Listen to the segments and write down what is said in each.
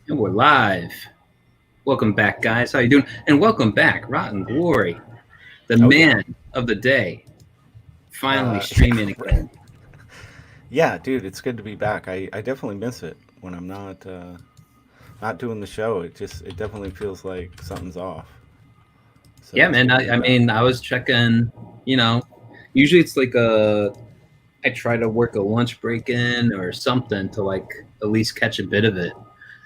And we're live. Welcome back, guys. How you doing? And welcome back, Rotten Glory, the Oh yeah. man of the day, finally Uh, streaming again. yeah, dude, it's good to be back. I definitely miss it when I'm not doing the show. It definitely feels like something's off. So Yeah, it's man. good to I, be I back. mean, I was checking. You know, usually it's like I try to work a lunch break in or something to like at least catch a bit of it.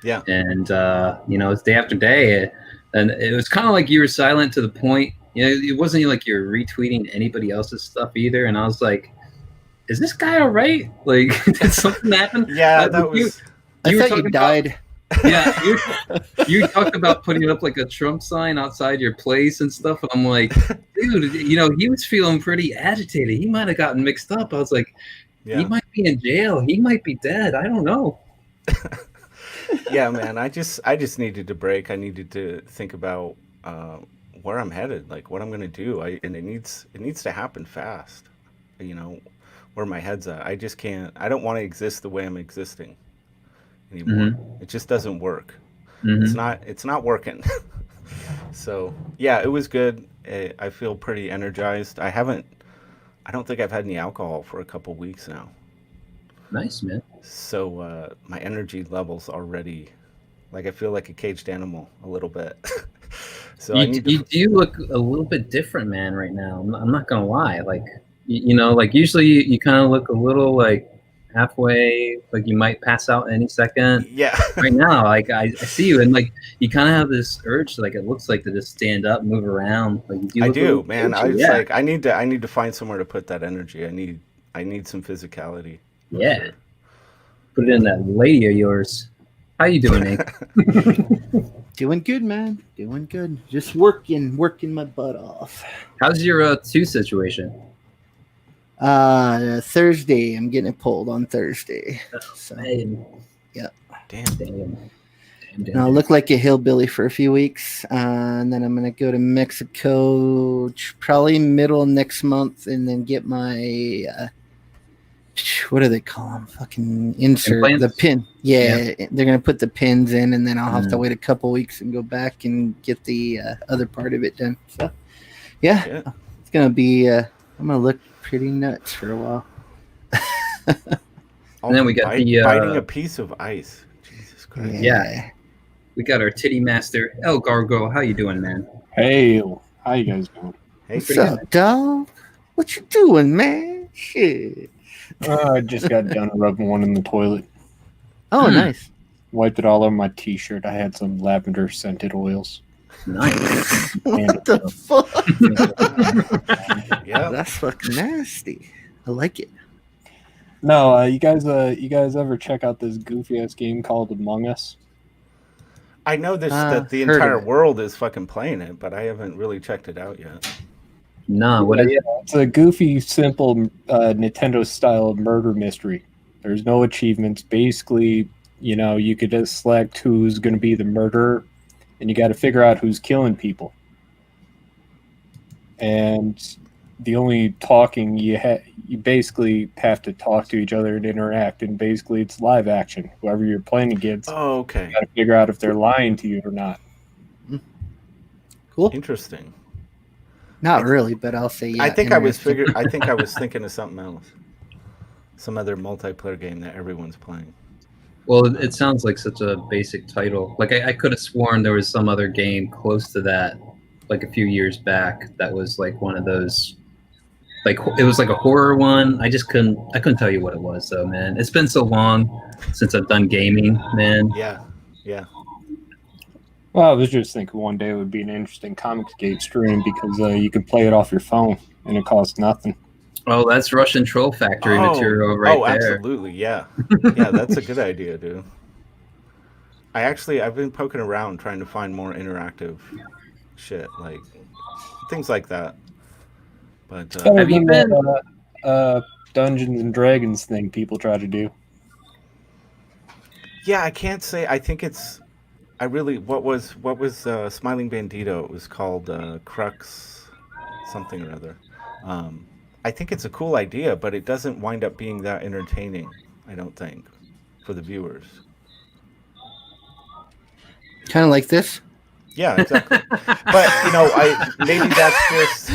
Yeah. And it's day after day, and it was kind of like you were silent to the point. It wasn't like you're retweeting anybody else's stuff either. And I was like, is this guy all right? Like, did something happen? Yeah, Like that you, was I you were thought you talking about, died. yeah, you talked about putting up like a Trump sign outside your place and stuff. And I'm like, dude, he was feeling pretty agitated. He might have gotten mixed up. I was like, he yeah. might be in jail. He might be dead. I don't know. Yeah, man. I just needed to break. I needed to think about where I'm headed, like what I'm gonna do. And it needs to happen fast. You know, where my head's at. I just can't. I don't want to exist the way I'm existing anymore. Mm-hmm. It just doesn't work. It's Mm-hmm. not. It's not working. So yeah, it was good. I feel pretty energized. I haven't. I don't think I've had any alcohol for a couple weeks now. Nice, man. So my energy levels already, like I feel like a caged animal a little bit. So I need to. You do look a little bit different, man, right now. I'm not gonna lie. Like, like usually you kind of look a little like halfway, like you might pass out any second. Yeah, Right now, like I see you, and like you kind of have this urge, to, like it looks like to just stand up, move around. Like you do I look a little do, man. I cagey. was Yeah, like, I need to find somewhere to put that energy. I need some physicality for yeah. sure. Put it Yeah. in that lady of yours. How you doing, Hank? Doing good, man. Doing good. Just working my butt off. How's your two situation? Thursday, I'm getting it pulled on Thursday. So, Man, yeah. Damn. damn, damn, And I'll damn. look like a hillbilly for a few weeks. And then I'm going to go to Mexico probably middle of next month and then get my, what do they call them? Fucking insert the Implants? pin. Yeah, they're going to put the pins in and then I'll have to Mm. wait a couple weeks and go back and get the other part of it done. So, yeah. Shit. It's gonna be. I'm gonna look pretty nuts for a while. And then we got the biting a piece of ice. Jesus Christ. yeah, we got our titty master El Gargo. How you doing, man? Hey, how you guys doing? Hey, What's Pretty good, up, dog? What you doing, man? Shit. I just got done rubbing one in the toilet. Oh, Hmm. nice. Wiped it all over my t-shirt. I had some lavender scented oils. Nice. What the fuck? yeah. That's fucking nasty. I like it. No, you guys ever check out this goofy ass game called Among Us? I know this that the Heard of entire it. world is fucking playing it, but I haven't really checked it out yet. Nah, what is Yeah, it's a goofy, simple Nintendo style murder mystery. There's no achievements. Basically, you could just select who's going to be the murderer, and you got to figure out who's killing people. And the only talking you basically have to talk to each other and interact, and basically it's live action. Whoever you're playing against, Oh, okay. you got to figure out if they're lying to you or not. Cool. Interesting. Not really, but I'll say yeah. I think I was interesting. thinking of something else. Some other multiplayer game that everyone's playing. Well, it sounds like such a basic title. Like I could have sworn there was some other game close to that, like a few years back, that was like one of those. Like it was like a horror one. I couldn't tell you what it was though, man. It's been so long since I've done gaming, man. Yeah. Yeah. Well, I was just thinking one day it would be an interesting Comicsgate stream because you could play it off your phone and it costs nothing. Oh, that's Russian Troll Factory material right there. Absolutely. Yeah. Yeah, that's a good idea, dude. I've been poking around trying to find more interactive shit, like things like that. But It's better Have you than been? the Dungeons and Dragons thing people try to do. yeah, I can't say. I think it's. I really. What was Smiling Bandito? It was called Crux, something or other. Um, I think it's a cool idea, but it doesn't wind up being that entertaining. I don't think for the viewers. Kind of like this. Yeah, exactly. But maybe that's just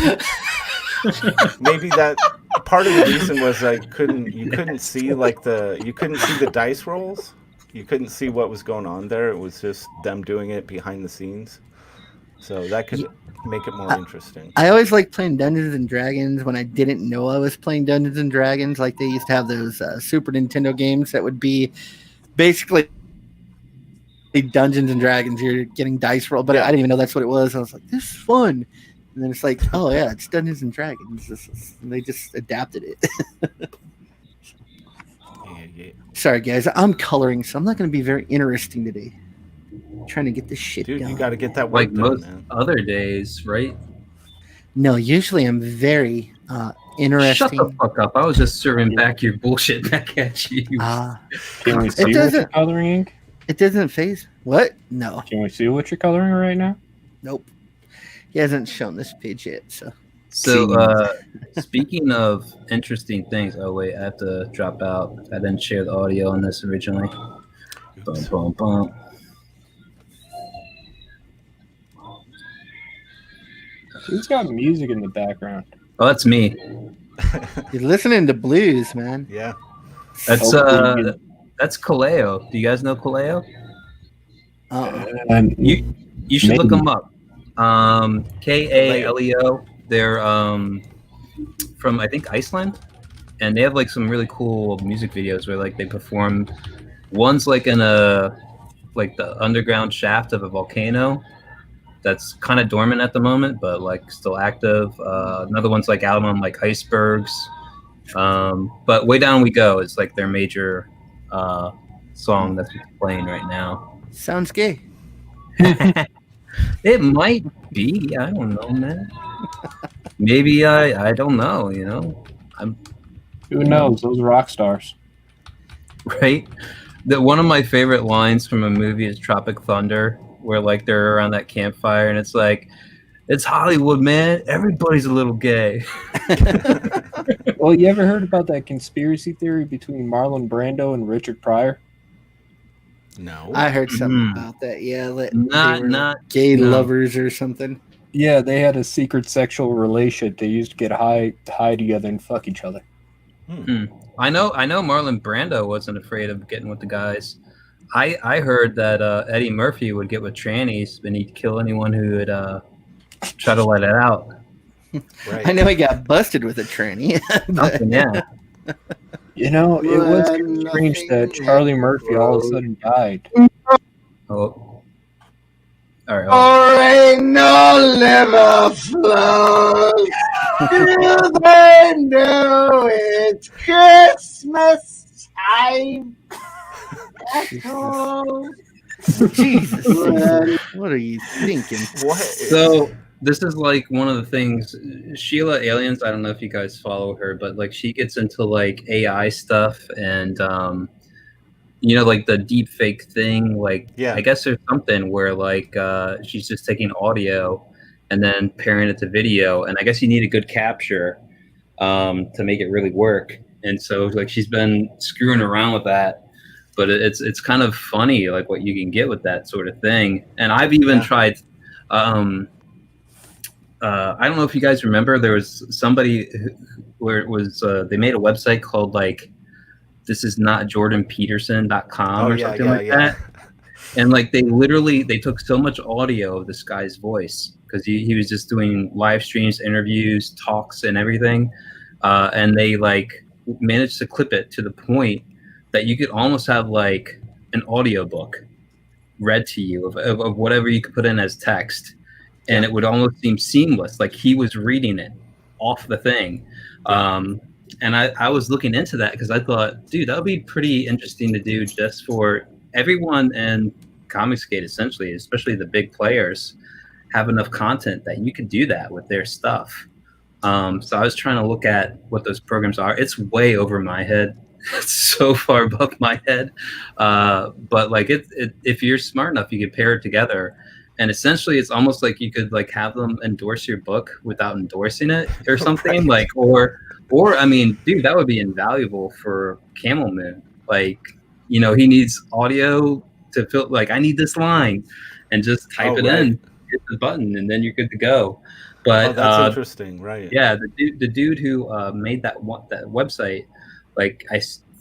maybe that part of the reason was you couldn't see the dice rolls. You couldn't see what was going on there. It was just them doing it behind the scenes. So that could make it more interesting. I always liked playing Dungeons and Dragons when I didn't know I was playing Dungeons and Dragons. Like they used to have those Super Nintendo games that would be basically Dungeons and Dragons. You're getting dice roll, but I didn't even know that's what it was. I was like, this is fun. And then it's like, oh yeah, it's Dungeons and Dragons. They just adapted it. Yeah. Sorry guys, I'm coloring, so I'm not going to be very interesting today. I'm trying to get this shit Dude, done. you got to get that work Like done, most man. other days, right? No, usually I'm very interesting. Shut the fuck up. I was just serving back your bullshit back at you. Can we see what you're coloring ink? It doesn't phase. What? No. Can we see what you're coloring right now? Nope. He hasn't shown this page yet, so. So, speaking of interesting things, oh wait, I have to drop out. I didn't share the audio on this originally. Bum, bum, bum. Who's got music in the background? Oh, that's me. You're listening to blues, man. Yeah. That's Kaleo. Do you guys know Kaleo? You should look them up. Kaleo. They're from I think Iceland, and they have like some really cool music videos where like they perform. One's like in the underground shaft of a volcano that's kind of dormant at the moment, but like still active. Another one's like out on like icebergs. But Way Down We Go is like their major song that's playing right now. Sounds gay. It might be. I don't know, man. Maybe I don't know. Who knows? Those rock stars. Right. One of my favorite lines from a movie is Tropic Thunder, where like they're around that campfire and it's like, it's Hollywood, man. Everybody's a little gay. Well, you ever heard about that conspiracy theory between Marlon Brando and Richard Pryor? No. I heard something about that. Yeah, Not gay lovers or something. Yeah, they had a secret sexual relation. They used to get high together and fuck each other. I know Marlon Brando wasn't afraid of getting with the guys. I heard that Eddie Murphy would get with trannies and he'd kill anyone who would try to let it out. Right. I know he got busted with a tranny. Something, yeah. You know, it was strange that Charlie Murphy all of a sudden died. Oh. All right. Or ain't no liver flows. Do they know it's Christmas time? Jesus. What are you thinking? What? So this is like one of the things, Sheila Aliens, I don't know if you guys follow her, but like she gets into like AI stuff and like the deep fake thing, like I guess there's something where like she's just taking audio and then pairing it to video, and I guess you need a good capture to make it really work. And so like she's been screwing around with that, but it's kind of funny like what you can get with that sort of thing. And I've even tried I don't know if you guys remember, there was somebody where it was they made a website called like thisisnotjordanpeterson.com or something like that. And like they took so much audio of this guy's voice because he was just doing live streams, interviews, talks, and everything. And they like managed to clip it to the point that you could almost have like an audiobook read to you of whatever you could put in as text. And it would almost seem seamless, like he was reading it off the thing. And I was looking into that because I thought, dude, that would be pretty interesting to do just for everyone in Comicsgate, essentially, especially the big players, have enough content that you could do that with their stuff. So I was trying to look at what those programs are. It's way over my head. It's so far above my head. But like if you're smart enough, you could pair it together. And essentially, it's almost like you could like have them endorse your book without endorsing it or something. Like, or I mean, dude, that would be invaluable for Camel Moon. Like, he needs audio to fill, like, I need this line, and just type it in, hit the button, and then you're good to go. But that's interesting, right? Yeah, the dude who made that website, like,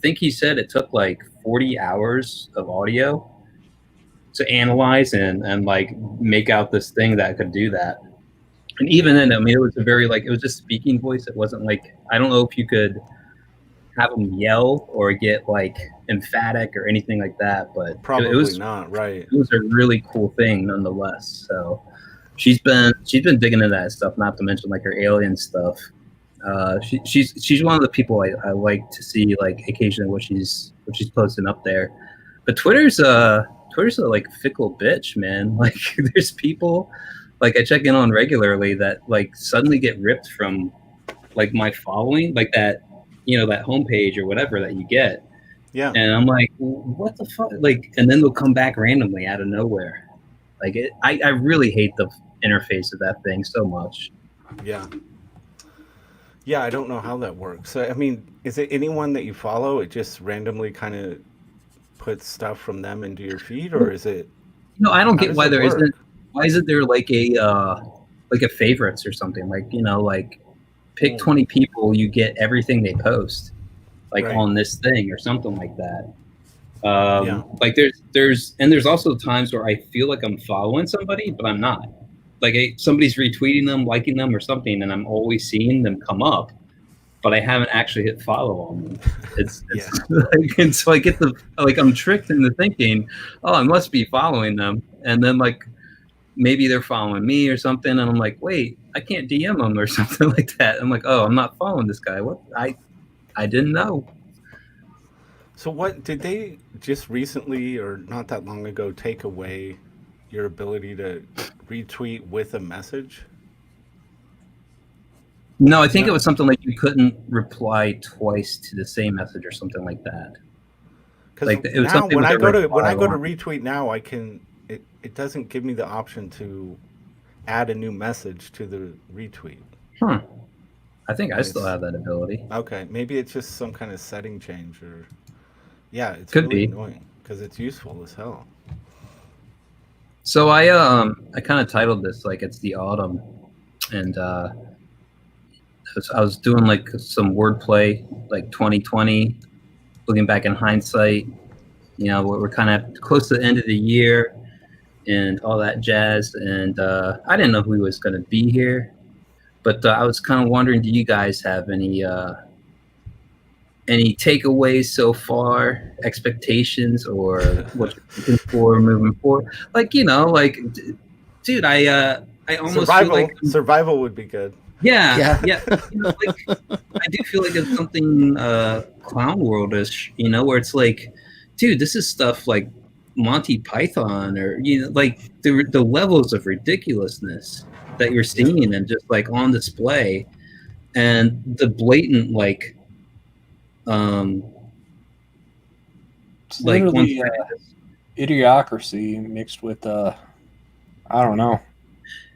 think he said it took like 40 hours of audio to analyze and like make out this thing that could do that. And even then, I mean, it was a very, like, it was just speaking voice. It wasn't like, I don't know if you could have them yell or get like emphatic or anything like that, but probably it was not, right? It was a really cool thing nonetheless. So she's been digging into that stuff, not to mention like her alien stuff. She's one of the people I like to see, like, occasionally what she's posting up there. But Twitter's a like fickle bitch, man. Like, there's people like I check in on regularly that like suddenly get ripped from like my following, like that, you know, that homepage or whatever that you get. Yeah. And I'm like, what the fuck? Like, and then they'll come back randomly out of nowhere. Like, I really hate the interface of that thing so much. Yeah. Yeah, I don't know how that works. I mean, is it anyone that you follow? It just randomly kind of puts stuff from them into your feed, or is it? No, I don't get why there isn't. Why isn't there like a favorites or something? Like, you know, like pick 20 people, you get everything they post, like on this thing or something like that. Like there's also times where I feel like I'm following somebody, but I'm not. Like somebody's retweeting them, liking them or something, and I'm always seeing them come up, but I haven't actually hit follow on them. It's like, and so I get I'm tricked into thinking, oh, I must be following them. And then like, maybe they're following me or something. And I'm like, wait, I can't DM them or something like that. I'm like, oh, I'm not following this guy. What? I didn't know. So what did they just recently or not that long ago take away your ability to retweet with a message? No, I think it was something like you couldn't reply twice to the same message or something like that. Because like, now when I go to retweet now, I can it doesn't give me the option to add a new message to the retweet. I think I still have that ability. Okay, maybe it's just some kind of setting change, or it's could really be annoying because it's useful as hell. So I kind of titled this like it's the autumn, and I was doing like some wordplay, like 2020, looking back in hindsight. You know, we're kind of close to the end of the year and all that jazz. And I didn't know who was going to be here, but I was kind of wondering, do you guys have any takeaways so far, expectations, or what you're looking for moving forward? Like, you know, like, dude, I almost feel like survival would be good. Yeah. You know, like, I do feel like it's something clown world-ish, you know, where it's like, dude, this is stuff like Monty Python, or, you know, like the levels of ridiculousness that you're seeing and just like on display, and the blatant like literally idiocracy mixed with I don't know,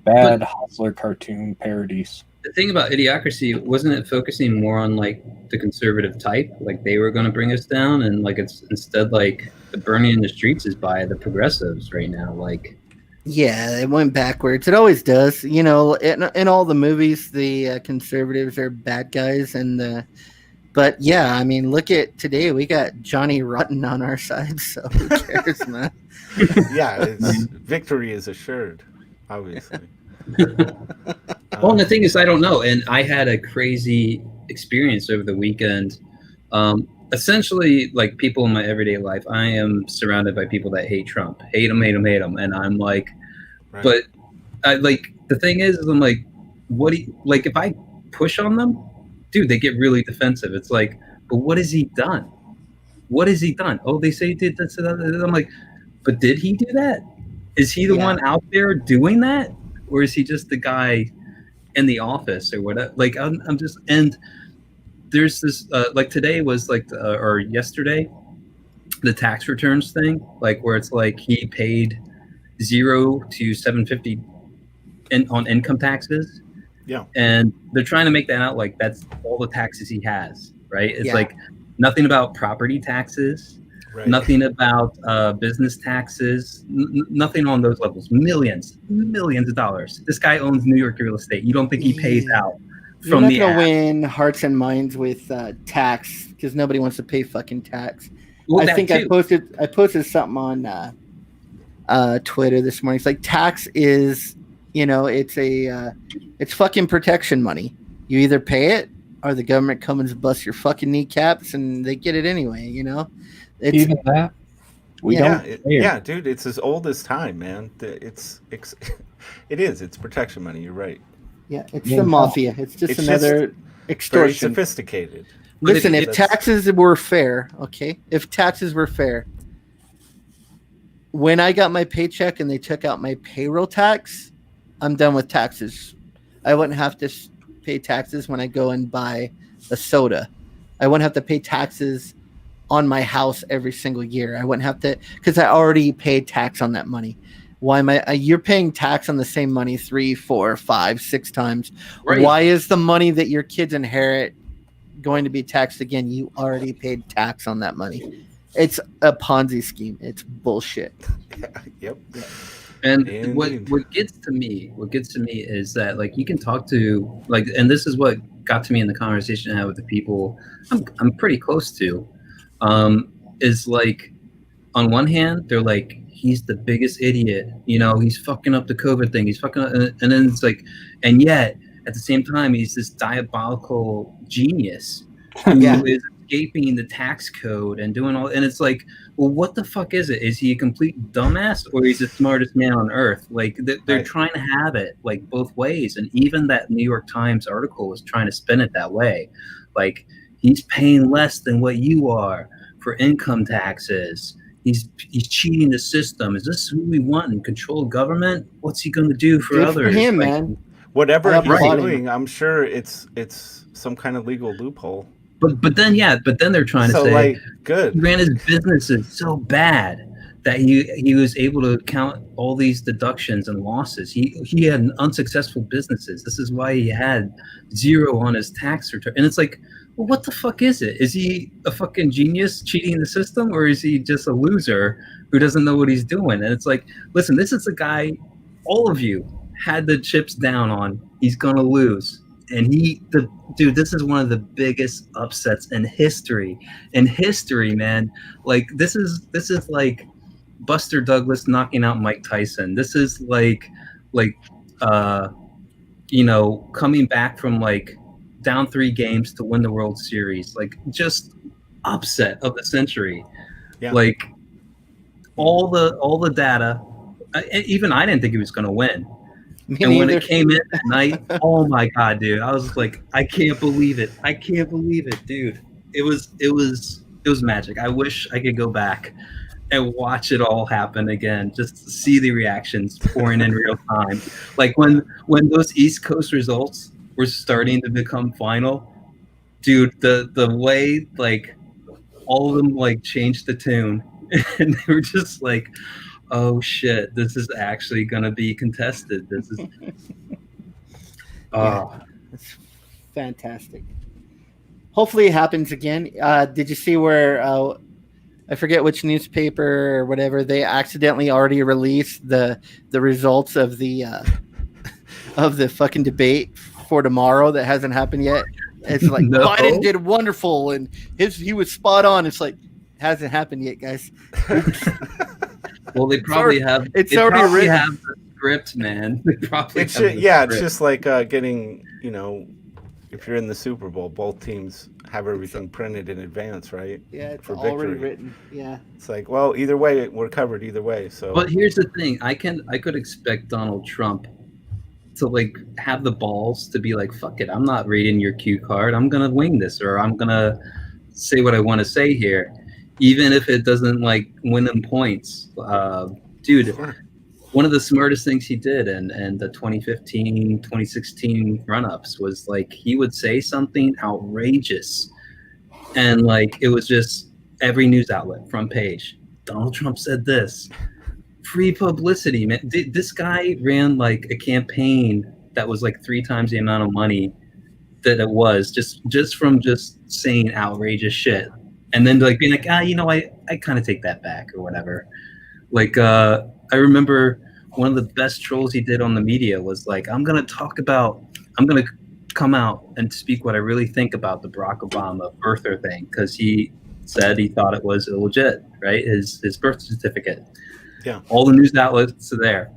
bad hustler cartoon parodies. The thing about Idiocracy, wasn't it focusing more on like the conservative type, like they were going to bring us down, and like it's instead like the burning in the streets is by the progressives right now? Like, yeah, it went backwards. It always does. You know, in all the movies, the conservatives are bad guys, but yeah, I mean, look at today. We got Johnny Rotten on our side, so who cares, man? Victory is assured, obviously. Well, and the thing is, I don't know, and I had a crazy experience over the weekend. Essentially, like, people in my everyday life, I am surrounded by people that hate Trump, hate him, and I'm like, but I like, the thing is I'm like, what do you, like, if I push on them, dude, they get really defensive. It's like, but what has he done? What has he done? Oh, they say he did this. I'm like, but did he do that? Is he the one out there doing that? Or is he just the guy in the office or whatever? Like, I'm just, and there's this, like today was like, or yesterday, the tax returns thing, like where it's like he paid 0 to 750 on income taxes. Yeah. And they're trying to make that out like that's all the taxes he has, right? It's like nothing about property taxes. Right. Nothing about business taxes. Nothing on those levels. Millions of dollars. This guy owns New York real estate. You don't think he pays Yeah. out You're from not the gonna app? win hearts and minds with tax because nobody wants to pay fucking tax. Well, I that think too. I posted something on Twitter this morning. It's like tax is, it's fucking protection money. You either pay it or the government comes and busts your fucking kneecaps, and they get it anyway. It's Even that, we Yeah. don't. pay 'em. Yeah, dude, it's as old as time, man. It is. It's protection money. You're right. it's Yeah. the mafia. It's just It's another Very extortion. sophisticated. But Listen, if that's- taxes were fair, okay? If taxes were fair, when I got my paycheck and they took out my payroll tax, I'm done with taxes. I wouldn't have to pay taxes when I go and buy a soda. I wouldn't have to pay taxes on my house every single year. I wouldn't have to, because I already paid tax on that money. Why am I? You're paying tax on the same money 3, 4, 5, 6 times. Right. Why is the money that your kids inherit going to be taxed again? You already paid tax on that money. It's a Ponzi scheme. It's bullshit. Yep. And what Indeed. gets to me is that like you can talk to like, and this is what got to me in the conversation I had with the people I'm pretty close to, is like on one hand they're like, he's the biggest idiot, he's fucking up the COVID thing, he's fucking up, and then it's like, and yet at the same time he's this diabolical genius who Yeah. is escaping the tax code and doing all, and it's like, well, what the fuck is it? Is he a complete dumbass or he's the smartest man on earth? Like they're Right. trying to have it like both ways, and even that New York Times article was trying to spin it that way, like he's paying less than what you are for income taxes. He's cheating the system. Is this who we want in control of government? What's he going to do for Good others? for him, Like, man. Whatever I he's applaud him. doing, I'm sure it's some kind of legal loophole. But then they're trying So to say like, he good. ran his businesses so bad that he was able to count all these deductions and losses. He had unsuccessful businesses. This is why he had 0 on his tax return. And it's like, well, what the fuck is it? Is he a fucking genius cheating the system, or is he just a loser who doesn't know what he's doing? And it's like, listen, this is a guy all of you had the chips down on. He's gonna lose. And dude, this is one of the biggest upsets in history. Man. Like this is like Buster Douglas knocking out Mike Tyson. This is like coming back from like down 3 games to win the World Series. Like just upset of the century. Yeah. Like all the data. Even I didn't think he was going to win. Me And when neither. it came in at night, oh my god, dude! I was like, I can't believe it, dude. It was magic. I wish I could go back and watch it all happen again, just to see the reactions pouring in real time. Like when those East Coast results were starting to become final, dude. The way like all of them like changed the tune, and they were just like, oh shit, this is actually gonna be contested. This is Yeah. It's fantastic. Hopefully it happens again. Did you see where I forget which newspaper or whatever, they accidentally already released the results of the fucking debate for tomorrow that hasn't happened yet? It's like No. Biden did wonderful and he was spot on. It's like hasn't happened yet, guys. well, they probably have. it's they already probably written. have the script, man. They probably It's have just, the yeah, it's script. just like getting, if you're in the Super Bowl, both teams have everything printed in advance, right? Yeah, it's for already victory. written. Yeah. It's like, well, either way, we're covered either way. So But here's the thing: I could expect Donald Trump to like have the balls to be like, "Fuck it, I'm not reading your cue card. I'm gonna wing this, or I'm gonna say what I want to say here, even if it doesn't like win him points." Dude, Sure. one of the smartest things he did and the 2015 2016 run-ups was like he would say something outrageous and like it was just every news outlet front page, Donald Trump said this. Free publicity, man. This guy ran like a campaign that was like 3 times the amount of money that it was just from just saying outrageous shit. and then like being like, I kind of take that back or whatever. Like I remember one of the best trolls he did on the media was like, I'm gonna come out and speak what I really think about the Barack Obama birther thing, because he said he thought it was illegit, right? His birth certificate. Yeah. All the news outlets are there.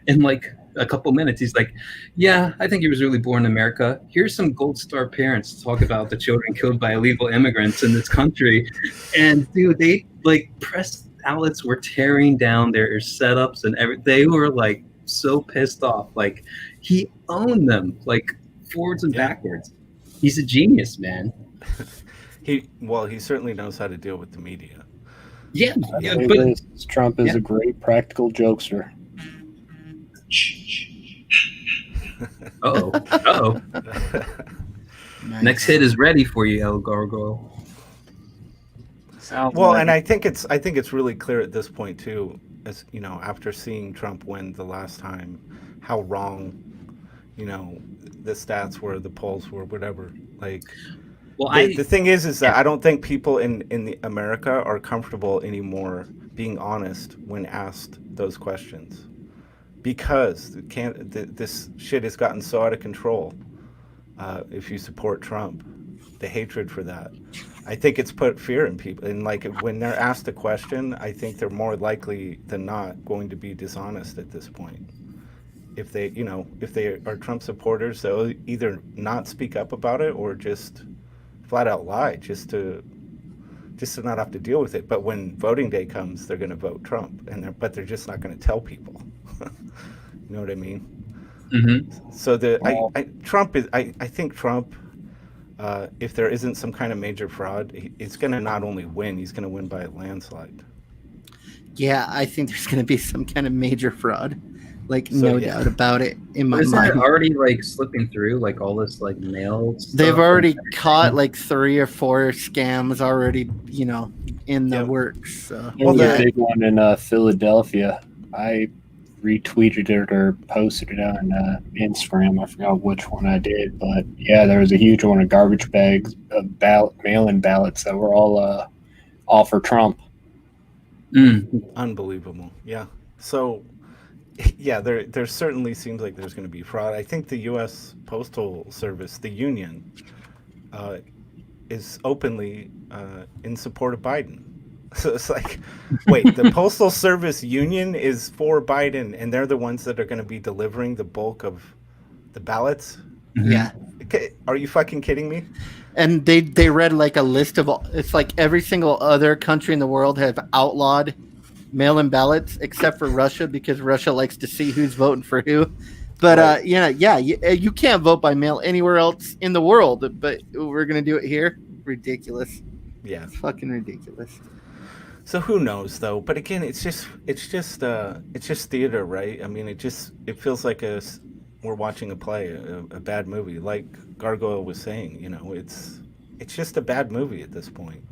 In like a couple minutes, he's like, yeah, I think he was really born in America. Here's some gold star parents to talk about the children killed by illegal immigrants in this country. And dude, they like press outlets were tearing down their setups and everything. They were like so pissed off. Like he owned them like forwards and backwards. He's a genius, man. He certainly knows how to deal with the media. Yeah, but Trump is a great practical jokester. Uh-oh. Nice. Next hit is ready for you, El Gargoyle. Well, and I think it's really clear at this point too, as you know, after seeing Trump win the last time, how wrong, you know, the stats were, the polls were, whatever. Like, well, the thing is that I don't think people in America are comfortable anymore being honest when asked those questions, because this shit has gotten so out of control. If you support Trump, the hatred for that, I think it's put fear in people. And like when they're asked a question, I think they're more likely than not going to be dishonest at this point. If they are Trump supporters, they'll either not speak up about it or just flat out lie, just to not have to deal with it. But when voting day comes, they're going to vote Trump, but they're just not going to tell people. You know what I mean? Mm-hmm. So I think Trump, if there isn't some kind of major fraud, he's going to not only win, he's going to win by a landslide. Yeah, I think there's going to be some kind of major fraud. Like, no doubt about it in my Isn't mind. it already like slipping through like all this like mail stuff? They've already caught like 3 or 4 scams already, you know, in the works. So. Well, the big one in Philadelphia, I retweeted it or posted it on Instagram. I forgot which one I did, but yeah, there was a huge one of garbage bags of mail-in ballots that were all for Trump. Unbelievable. Yeah. So, yeah, there certainly seems like there's going to be fraud. I think the U.S. Postal Service, the union, is openly in support of Biden. So it's like, wait, the Postal Service union is for Biden, and they're the ones that are going to be delivering the bulk of the ballots? Yeah. Okay, are you fucking kidding me? And they read like a list of it's like every single other country in the world have outlawed mail-in ballots except for Russia, because Russia likes to see who's voting for who. But you can't vote by mail anywhere else in the world, but we're gonna do it here. Ridiculous. Yeah, it's fucking ridiculous. So who knows though? But again, it's just theater, right? I mean, it feels like we're watching a play, a bad movie. Like Gargoyle was saying, you know, it's just a bad movie at this point.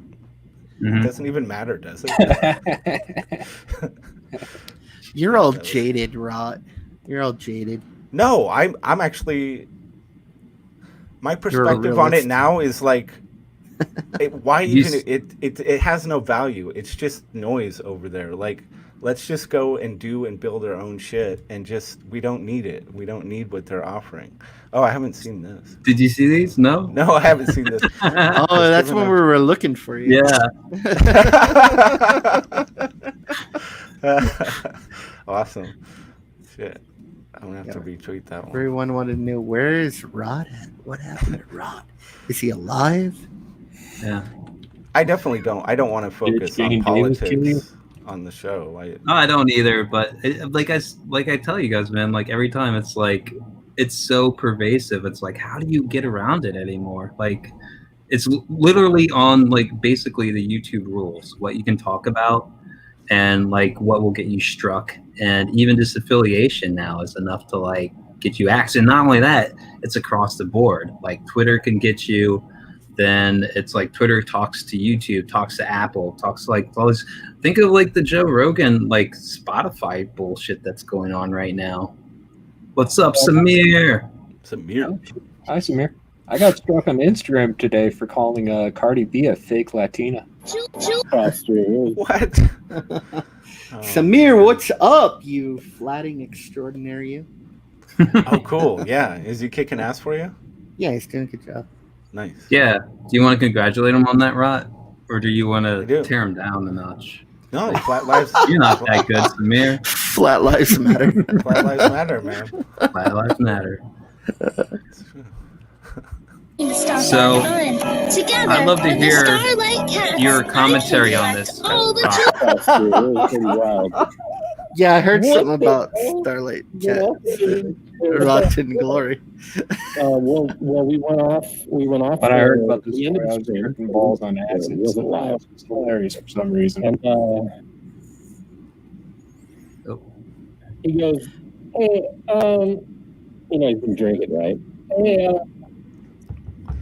It doesn't even matter, does it? You're all jaded, Rot. You're all jaded. No, I'm actually. My perspective on it now is like, why even it has no value. It's just noise over there. Like, let's just go and do and build our own shit, and we don't need it. We don't need what they're offering. Oh, I haven't seen this. Did you see these? No, I haven't seen this. Oh, that's when we were looking for you. Yeah. Awesome. Shit. I'm gonna have to retweet that one. Everyone wanted to know, where is Rod at? What happened to Rod? Is he alive? Yeah. I definitely don't. I don't want to focus on politics on the show. No, I don't either. But like I tell you guys, man, like every time it's like, it's so pervasive. It's like, how do you get around it anymore? Like, it's literally on like basically the YouTube rules, what you can talk about and like what will get you struck. And even disaffiliation now is enough to like get you axed. And not only that, it's across the board. Like Twitter can get you. Then it's like Twitter talks to YouTube, talks to Apple, talks to like all this. Think of like the Joe Rogan, like Spotify bullshit that's going on right now. What's up, Samir? Samir. Hi, Samir. I got struck on Instagram today for calling Cardi B a fake Latina. That's true. What? Samir, what's up, you flatting extraordinary? You? Oh, cool. Yeah. Is he kicking ass for you? Yeah, he's doing a good job. Nice. Yeah. Do you want to congratulate him on that, Rot? Or do you want I to do. tear him down a notch? No, flat lives. You're not that good, Samir. Flat lives matter. Flat lives matter, man. Flat lives matter. So, I'd love to hear your commentary on this. That's true. It was pretty wild. Yeah, I heard What something the about hell? Starlight Yeah. Cat. Rotten glory. Well, we went off. When I heard about this the end of story, I the was stream. tripping balls on acid. It wasn't live. It's hilarious for some reason. And he goes, "Hey, he's been drinking, right? Hey,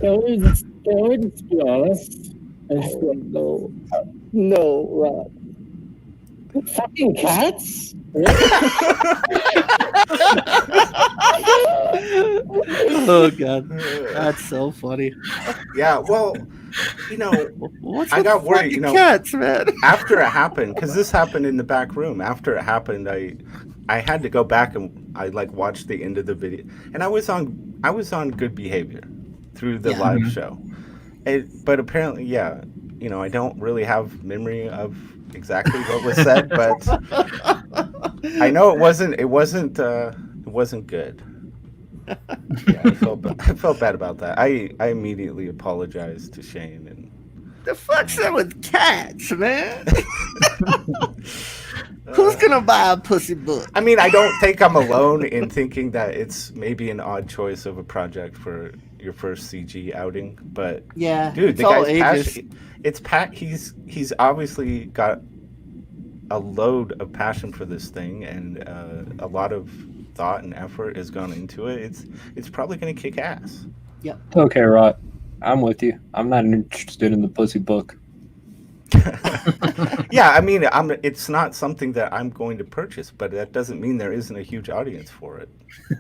can we just be honest?" And I said, no, Rob. Fucking cats? Oh god, that's so funny. Yeah. Well, What's I with got worried, fucking cats, man? after it happened, because this happened in the back room. After it happened, I had to go back and I watched the end of the video, and I was on good behavior through the live show. But apparently, yeah, I don't really have memory of exactly what was said, but I know it wasn't good. Yeah, I felt bad about that. I immediately apologized to Shane and. The fuck's up with cats, man? Who's gonna buy a pussy book? I mean, I don't think I'm alone in thinking that it's maybe an odd choice of a project for your first CG outing, but Yeah, dude, it's the all guy's ages. passion. It's Pat. He's obviously got a load of passion for this thing, and a lot of thought and effort has gone into it. It's probably going to kick ass. Okay, Rod. I'm with you. I'm not interested in the pussy book. Yeah, I mean, it's not something that I'm going to purchase, but that doesn't mean there isn't a huge audience for it.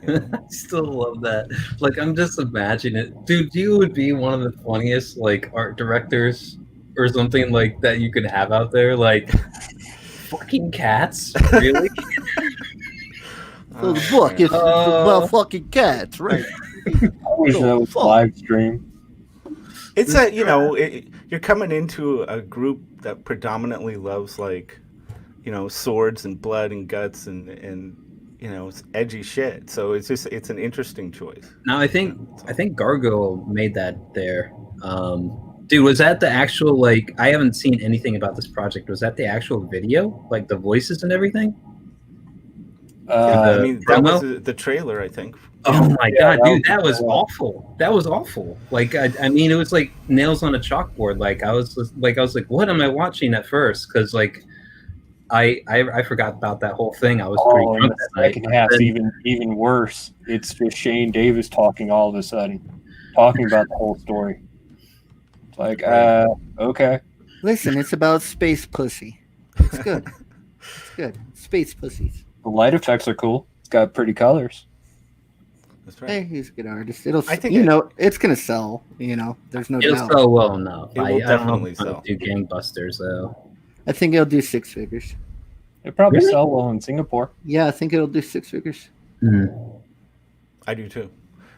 I still love that. Like, I'm just imagining it. Dude, you would be one of the funniest, art directors or something like that you could have out there. Like, fucking cats? Really? So the book is about fucking cats, right? I wish that was live stream. It's you're coming into a group that predominantly loves swords and blood and guts and edgy shit. So it's an interesting choice. Now, I think Gargoyle made that there. Dude, was that the actual, I haven't seen anything about this project. Was that the actual video? Like the voices and everything? I mean, that promo? was the trailer, I think. Oh my god, dude, that was terrible. awful. That was awful. I mean, it was like nails on a chalkboard. I was like, what am I watching at first? Because I forgot about that whole thing. I was pretty And drunk the that night. second half's even worse. It's just Shane Davis talking all of a sudden, talking about the whole story. It's like, okay. Listen, it's about space pussy. It's good. It's good. Space pussies. The light effects are cool. It's got pretty colors. That's right. Hey, he's a good artist. It'll, I think it's gonna sell. There's no It'll doubt. sell well enough. It will I don't know definitely if it'll sell. do gangbusters though. I think it'll do 6 figures. It probably Really? sell well in Singapore. Yeah, I think it'll do 6 figures. I do too.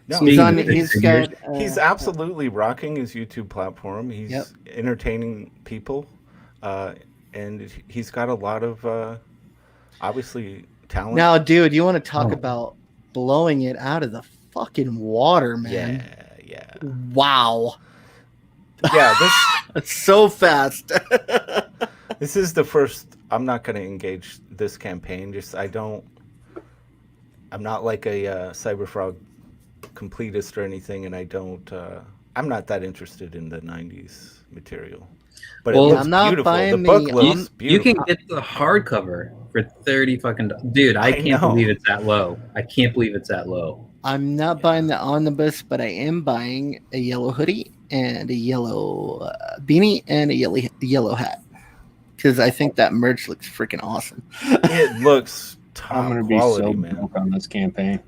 No, He's Speaking on. of He's figures, got. he's absolutely rocking his YouTube platform. He's Yep. entertaining people, and he's got a lot of obviously talent. Now, dude, you want to talk Oh. about blowing it out of the fucking water, man? yeah. Wow, Yeah, it's so fast. this is the first. I'm not going to engage this campaign. I'm not like a Cyberfrog completist or anything, and I'm not that interested in the 90s material. But Well, it looks I'm not beautiful. The buying book the- looks You beautiful. can get the hardcover for 30 fucking. Dude, I can't know. believe it's that low. I can't believe it's that low. I'm not buying the omnibus, but I am buying a yellow hoodie and a yellow beanie and a yellow hat because I think that merch looks freaking awesome. It looks top I'm going to be quality, so man. broke on this campaign.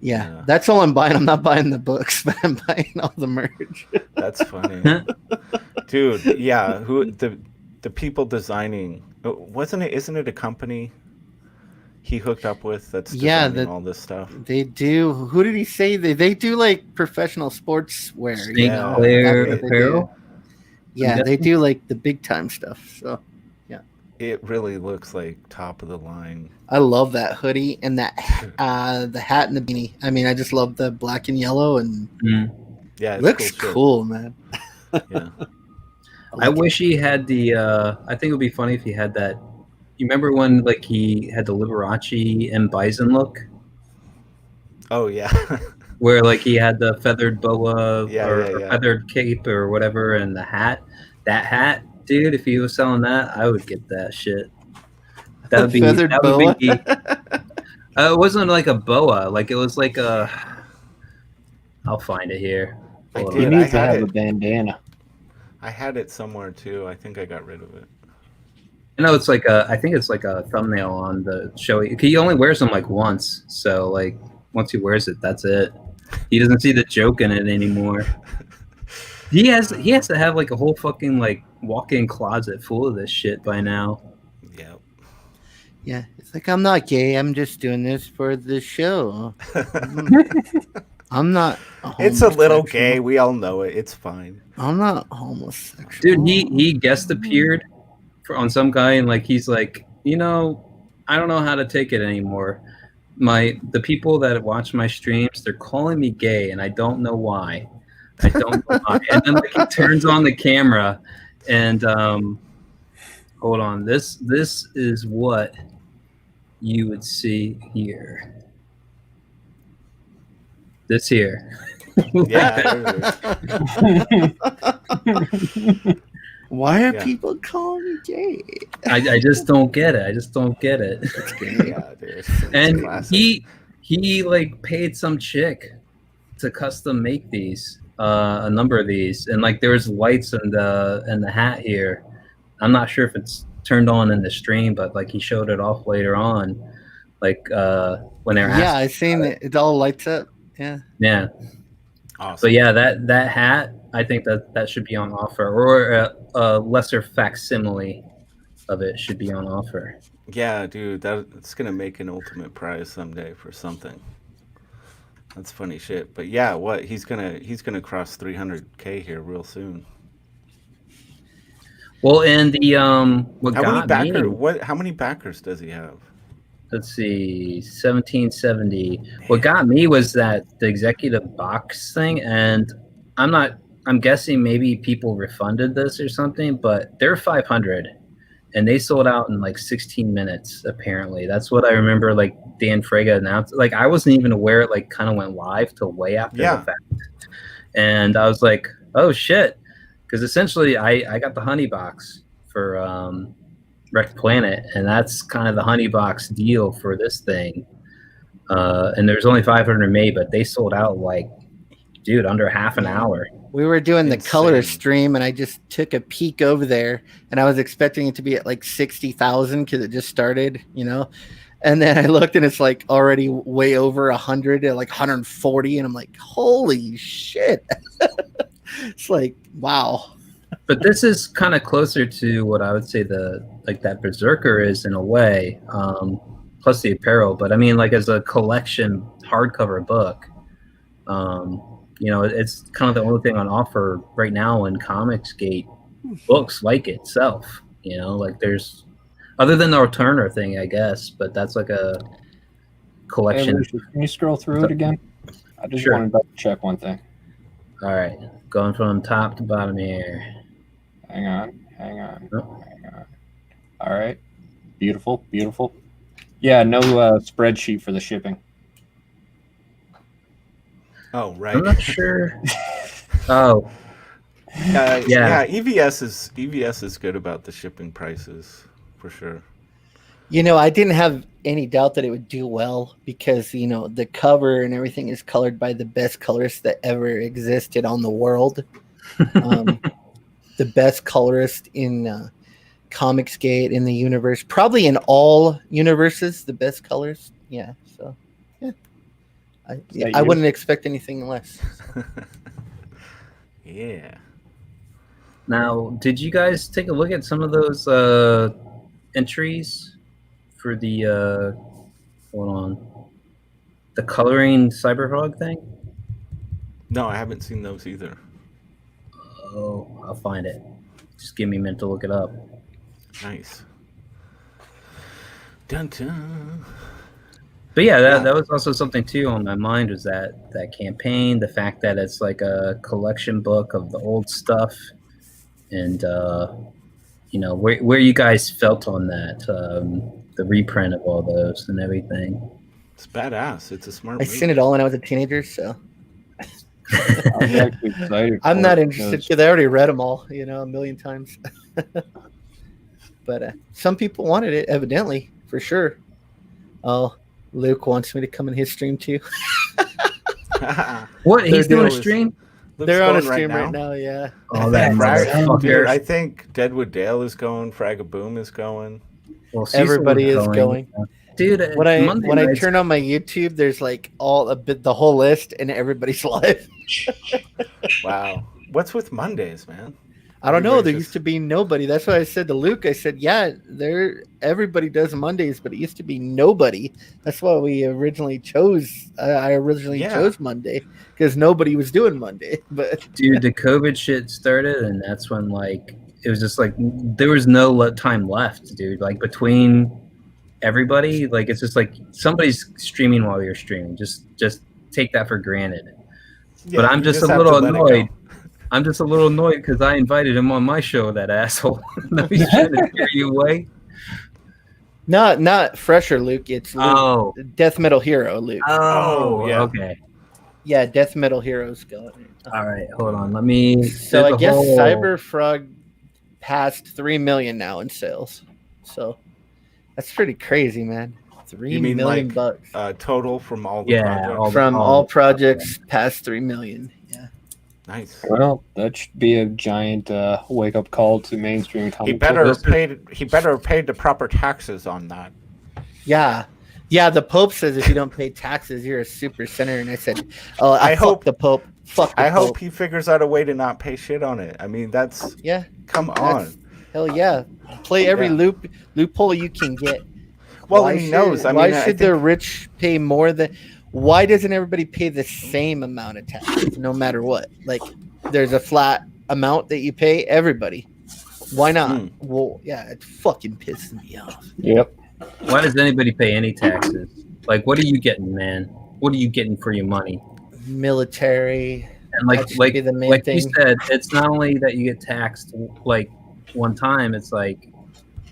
Yeah, that's all I'm buying. I'm not buying the books, but I'm buying all the merch. That's funny, dude. Yeah, who the people designing? Wasn't it? Isn't it a company he hooked up with that's designing all this stuff? They do. Who did he say they do like professional sportswear? St. Clair Apparel. Yeah, they do like the big time stuff. So it really looks like top of the line. I love that hoodie and that the hat and the beanie. I mean, I just love the black and yellow and yeah, it looks cool, man. Yeah. I wish he had the I think it would be funny if he had that. You remember when like he had the Liberace and Bison look? Oh yeah. Where like he had the feathered boa or yeah. feathered cape or whatever and the hat. That hat, dude, if he was selling that, I would get that shit. That would be feathered boa. It wasn't like a boa, like it was like a. I'll find it here. He needs to have a bandana. I had it somewhere too. I think I got rid of it. I know it's like I think it's like a thumbnail on the show. He only wears them like once, so like once he wears it, that's it. He doesn't see the joke in it anymore. He has to have like a whole fucking like walk-in closet full of this shit by now. Yep. Yeah, it's like I'm not gay. I'm just doing this for the show. I'm not. It's a little gay. We all know it. It's fine. I'm not homosexual. Dude, he guest appeared on some guy and like he's like, I don't know how to take it anymore. The people that watch my streams, they're calling me gay and I don't know why. I don't know why. And then like he turns on the camera and hold on. This is what you would see here. This here. Yeah. Why are people calling me gay? I just don't get it. Yeah, dude. And classic. he like paid some chick to custom make these, a number of these, and like there's lights and the hat here. I'm not sure if it's turned on in the stream, but like he showed it off later on, like when they're yeah, I seen it. It all lights up. Yeah. Awesome. So yeah, that hat, I think that should be on offer, or a lesser facsimile of it should be on offer. Yeah, dude, that's gonna make an ultimate prize someday for something. That's funny shit. But yeah, what he's gonna cross 300K here real soon. Well, and the how many backers does he have? Let's see, 1770. What got me was that the executive box thing, and I'm guessing maybe people refunded this or something, but they're 500 and they sold out in like 16 minutes apparently. That's what I remember, like Dan Frega announced. Like I wasn't even aware it like kind of went live till way after the fact. And I was like, oh shit. Because essentially I got the honey box for Wrecked Planet, and that's kind of the honey box deal for this thing. And there's only 500 made, but they sold out like, dude, under half an hour. We were doing the color stream, and I just took a peek over there, and I was expecting it to be at like 60,000 because it just started, And then I looked, and it's like already way over 100, like 140, and I'm like, holy shit! It's like, wow. But this is kind of closer to what I would say that Berserker is in a way, plus the apparel. But I mean, like as a collection hardcover book, it's kind of the only thing on offer right now in Comicsgate books like itself. Like there's, other than the Returner thing, I guess, but that's like a collection. Hey, can you scroll through it again? I just wanted to check one thing. All right, going from top to bottom here. Hang on. All right. Beautiful. Yeah, no spreadsheet for the shipping. Oh, right. I'm not sure. Oh. Yeah, EVS is good about the shipping prices for sure. I didn't have any doubt that it would do well because, the cover and everything is colored by the best colorist that ever existed on the world. The best colorist in Comicsgate, in the universe, probably in all universes, the best colorist. Yeah, so yeah. I wouldn't expect anything less. Yeah. Now, did you guys take a look at some of those entries for the hold on, the coloring Cyberfrog thing? No, I haven't seen those either. Oh, I'll find it. Just give me a minute to look it up. Nice. Dun dun. But yeah, that was also something too on my mind, was that campaign, the fact that it's like a collection book of the old stuff, and you know, where you guys felt on that, the reprint of all those and everything. It's badass. It's a smart I move. seen it all when I was a teenager, so I'm actually excited. I'm for not it interested because- because I already read them all, a million times. But some people wanted it, evidently, for sure. Oh, Luke wants me to come in his stream too. What? He's Their doing a deal is- stream? Luke's They're on a going stream right now, yeah. Oh, that Frag- motherfucker. Dude, I think Deadwood Dale is going. Fragaboom is going. Well, Cecil Everybody was is going. Dude, When I Monday when I nights- turn on my YouTube, there's like the whole list, and everybody's live. Wow. What's with Mondays, man? I don't know. Everybody's There just- used to be nobody. That's why I said to Luke. I said, "Yeah, everybody does Mondays, but it used to be nobody." That's why we originally chose. I originally Yeah. chose Monday because nobody was doing Monday. But dude, the COVID shit started, and that's when like it was just like there was no time left, dude. Like between everybody, like it's just like somebody's streaming while you're streaming. Just take that for granted. Yeah, but I'm you just a have little to let it annoyed. go. I'm just a little annoyed because I invited him on my show, that asshole. Now he's trying to tear you away. not Fresher Luke. It's Luke, Oh, Death Metal Hero Luke. Oh, yeah. Okay. Yeah, Death Metal Hero's going. All right, hold on. Let me. So there's I a guess whole- Cyberfrog passed 3 million now in sales. So that's pretty crazy, man. You 3 million mean bucks total from all the Yeah, projects? from all projects past 3 million. Yeah. Nice. Well, that should be a giant wake up call to mainstream comic He better books. have paid the proper taxes on that. Yeah. Yeah, the Pope says if you don't pay taxes, you're a super sinner. And I said, oh, I fuck hope- the Pope. Fuck the I Pope. hope he figures out a way to not pay shit on it. I mean, that's Yeah. come on. Hell yeah. Play every Yeah. loophole you can get. Well, Why and he should- knows. I why mean, I should the think- rich pay more than? Why doesn't everybody pay the same amount of taxes no matter what? Like, there's a flat amount that you pay everybody. Why not? Hmm. Well, yeah, it fucking pisses me off. Yep. Why does anybody pay any taxes? Like, what are you getting, man? What are you getting for your money? Military. And like That should be the main like you thing. said, it's not only that you get taxed like one time. It's like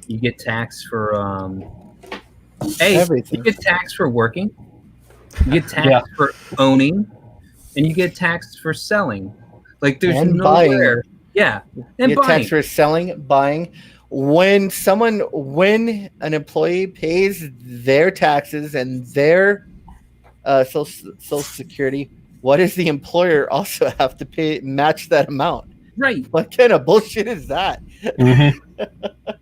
you get taxed for you Everything. get taxed for working, you get taxed Yeah. for owning, and you get taxed for selling. Like there's And nowhere. Yeah, and You get buying. taxed for selling, buying. When an employee pays their taxes and their social security, what does the employer also have to pay? Match that amount? Right. What kind of bullshit is that? Mhm.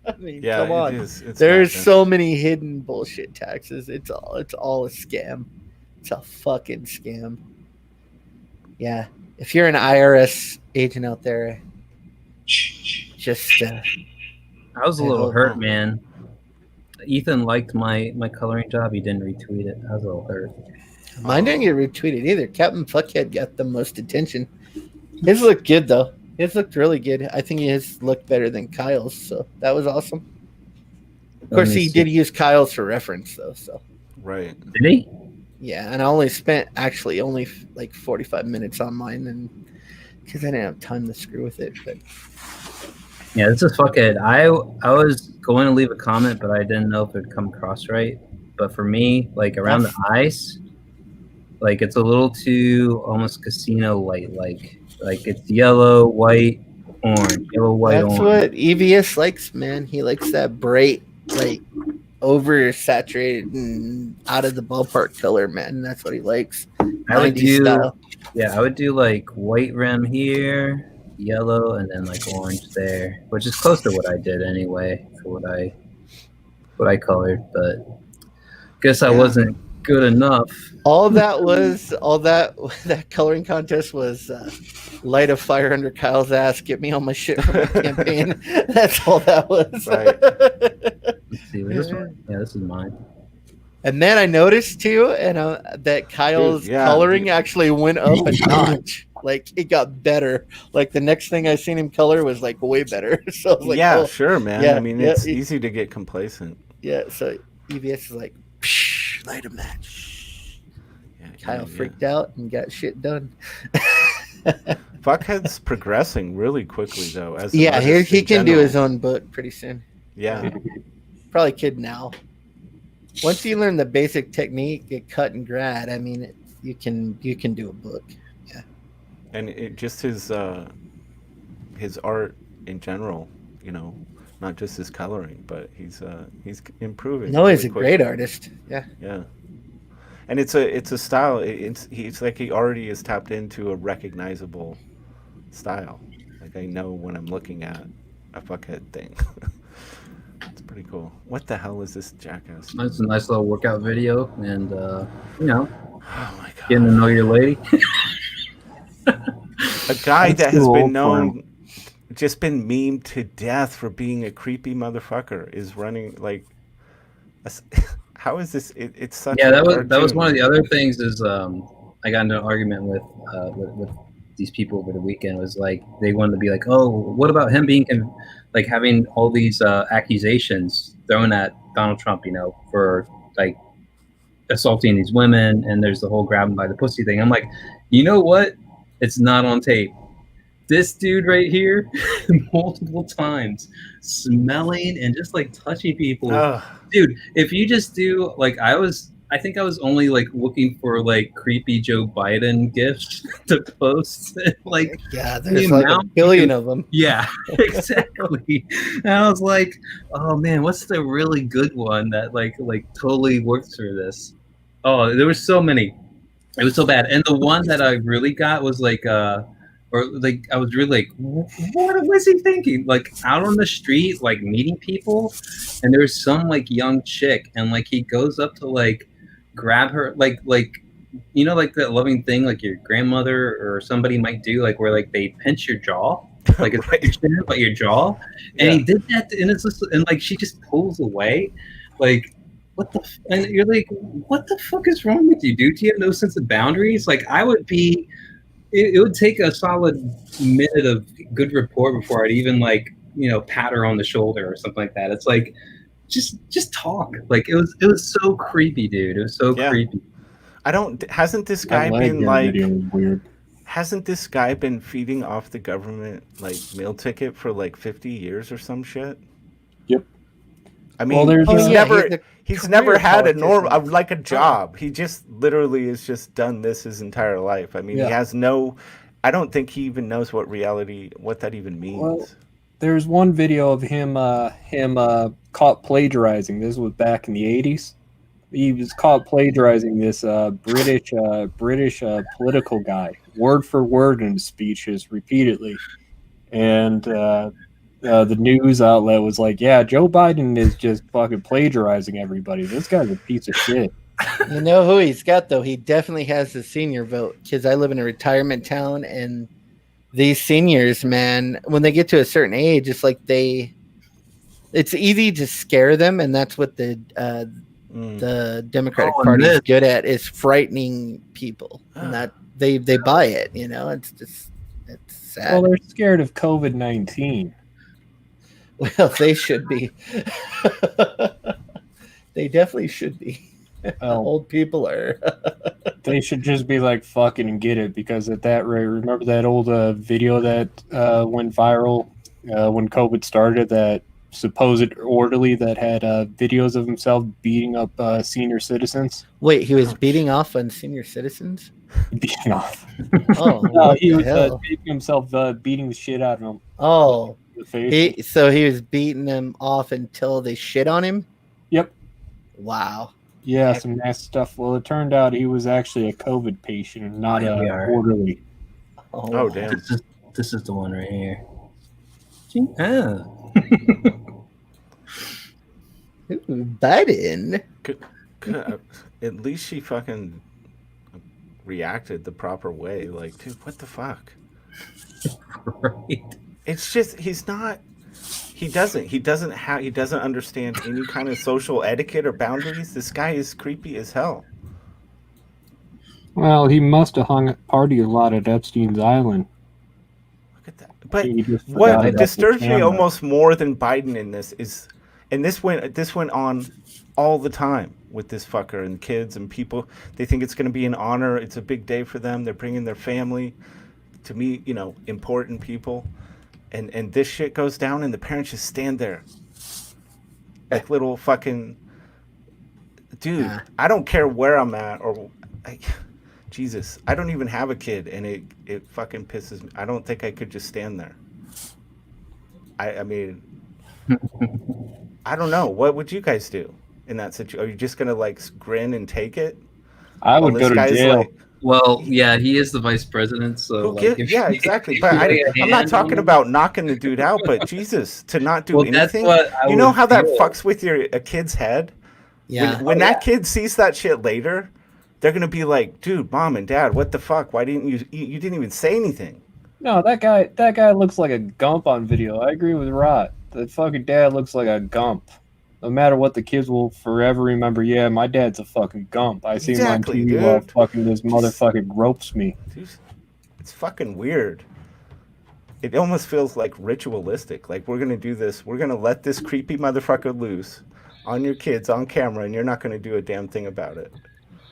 I mean, Yeah, come on. it is. It's There's nonsense. so many hidden bullshit taxes. It's all a scam. It's a fucking scam. Yeah. If you're an IRS agent out there, just I was a I little hope hurt, not. man. Ethan liked my coloring job. He didn't retweet it. I was a little hurt. mine didn't get retweeted either. Captain Fuckhead got the most attention. His looked good though. His looked really good. I think his looked better than Kyle's, so that was awesome. Of course, Let me he see. did use Kyle's for reference though. So Right. Did he? yeah, and I only spent actually only like 45 minutes on mine, and because I didn't have time to screw with it. But Yeah, this is fuckhead. I was going to leave a comment, but I didn't know if it'd come across right. But for me, like around the eyes, like it's a little too almost casino light. Like it's yellow, white, orange, yellow, white, that's orange. what EVS likes, man. He likes that bright, like oversaturated and out of the ballpark color, man. That's what he likes. I would 90s do, style. yeah, I would do like white rim here, yellow, and then like orange there, which is close to what I did anyway for what I colored. But guess I Yeah. wasn't good enough. All that coloring contest was light a fire under Kyle's ass, get me all my shit from my campaign. That's all that was. Right. Let's see, was this one? Yeah, this is mine. And then I noticed too, and that Kyle's Dude, yeah, coloring actually went up a notch. Like it got better. Like the next thing I seen him color was like way better. So I was like, yeah, oh, sure, man. yeah, I mean, yeah, it's easy to get complacent. yeah. So EBS is like, psh, light a match. Yeah, Kyle freaked out and got shit done. Fuckhead's progressing really quickly though. As an Yeah, artist he in can do general. his own book pretty soon. Yeah, Probably could now. Once you learn the basic technique, get cut and grad. I mean, you can do a book. and it just his art in general, you know, not just his coloring, but he's improving. No, he's really a quick. great artist. Yeah. Yeah, and it's a style. It's like he already is tapped into a recognizable style. Like I know when I'm looking at a fuckhead thing. It's pretty cool. What the hell is this jackass? That's a nice little workout video, and you know, Oh my god! getting to know your lady. A guy that has been known, just been memed to death for being a creepy motherfucker is running like. How is this? It's such. Yeah, a that was cartoon. one of the other things. Is I got into an argument with these people over the weekend. Was like they wanted to be like, oh, what about him being like having all these accusations thrown at Donald Trump, you know, for like assaulting these women, and there's the whole grab him by the pussy thing. I'm like, you know what? It's not on tape. This dude right here, multiple times, smelling and just like touching people. Ugh. Dude, if you just do like I think I was only like looking for like creepy Joe Biden gifts to post. Like, Yeah, the there's like a amount billion of them. yeah, exactly. And I was like, oh man, what's the really good one that like totally works for this? Oh, there were so many. It was so bad. And the one that I really got was like or like I was really like, what was he thinking? Like out on the street, like meeting people, and there's some like young chick, and like he goes up to like grab her, like you know, like that loving thing like your grandmother or somebody might do, like where like they pinch your jaw, like it's Right. your chin, but your jaw, and he did that, and it's just, and like she just pulls away, like. What the? And you're like, what the fuck is wrong with you, dude? Do you have no sense of boundaries? Like, I would be. It would take a solid minute of good rapport before I'd even like, you know, pat her on the shoulder or something like that. It's like, just talk. Like it was so creepy, dude. It was so Yeah. creepy. I don't. Hasn't this That guy leg been there like? video was weird. Hasn't this guy been feeding off the government like meal ticket for like 50 years or some shit? Yep. I mean, Well, there's he's a- never he's a he's career never had a normal politician. like a job. He just literally has just done this his entire life. I mean, he Yeah. has no. I don't think he even knows what that even means. Well, there's one video of him caught plagiarizing. This was back in the 80s. He was caught plagiarizing this British political guy, word for word in his speeches repeatedly. And the news outlet was like, yeah, Joe Biden is just fucking plagiarizing everybody. This guy's a piece of shit. You know who he's got though? He definitely has the senior vote because I live in a retirement town, and these seniors, man, when they get to a certain age, it's like it's easy to scare them, and that's what the Democratic Oh, and Party is this- good at, is frightening people, and that they buy it. You know, it's sad. Well, they're scared of COVID-19. Well, they should be. They definitely should be. Well, Old people are. they should just be like fucking and get it, because at that rate, remember that old video that went viral when COVID started, that supposed orderly that had videos of himself beating up senior citizens? Wait, he was beating off on senior citizens? Beating off. Oh, No, what he the was hell? beating himself, beating the shit out of him Oh, in the face. he was beating them off until they shit on him? Yep. Wow. Yeah, some nasty stuff. Well, it turned out he was actually a COVID patient and not Yeah, we a are. orderly. Oh damn! This is the one right here. Ah. Ooh, Biden. At least she fucking reacted the proper way. Like, dude, what the fuck? Right. It's just he doesn't understand any kind of social etiquette or boundaries. This guy is creepy as hell. Well, he must have partied a lot at Epstein's Island. Look at that. But He just forgot what about the disturbs me camera. almost more than Biden in this is, and this went on all the time with this fucker and kids and people. They think it's going to be an honor. It's a big day for them. They're bringing their family to meet, important people. And this shit goes down and the parents just stand there like little fucking dude. I don't care where I'm at Jesus, I don't even have a kid and it fucking pisses me. I don't think I could just stand there. I mean, I don't know. What would you guys do in that situation? Are you just gonna like grin and take it? I would go to jail. Well, yeah, he is the vice president, so yeah, exactly. But I'm not talking about knocking the dude out, but Jesus, to not do anything. You know how that fucks with a kid's head? Yeah. When that kid sees that shit later, they're gonna be like, dude, mom and dad, what the fuck? Why didn't you didn't even say anything? No, that guy looks like a gump on video. I agree with Rod. The fucking dad looks like a gump. No matter what, the kids will forever remember, yeah, my dad's a fucking gump. I see him on TV while fucking this motherfucker gropes me. It's fucking weird. It almost feels like ritualistic. Like, we're going to do this. We're going to let this creepy motherfucker loose on your kids on camera, and you're not going to do a damn thing about it.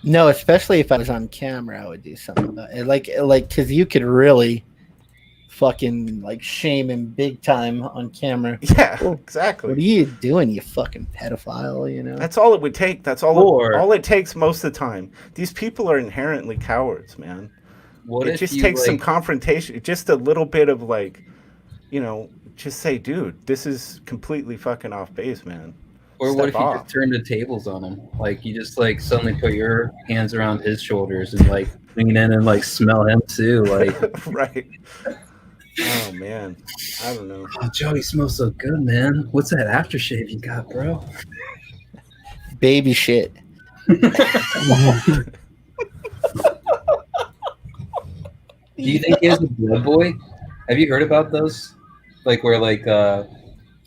No, especially if I was on camera, I would do something about it. Like, because you could really fucking like shame him big time on camera. Yeah, exactly. What are you doing, you fucking pedophile? That's all it would take. That's all it takes most of the time. These people are inherently cowards, man. It just takes some confrontation, just a little bit of just say, dude, this is completely fucking off base, man. Or what if you just turn the tables on him? Like, you just like suddenly put your hands around his shoulders and like lean in and like smell him too, like right. Oh man, I don't know. Oh, Joey smells so good, man. What's that aftershave you got, bro? Baby shit. Do you think he has a blood boy? Have you heard about those? Like where like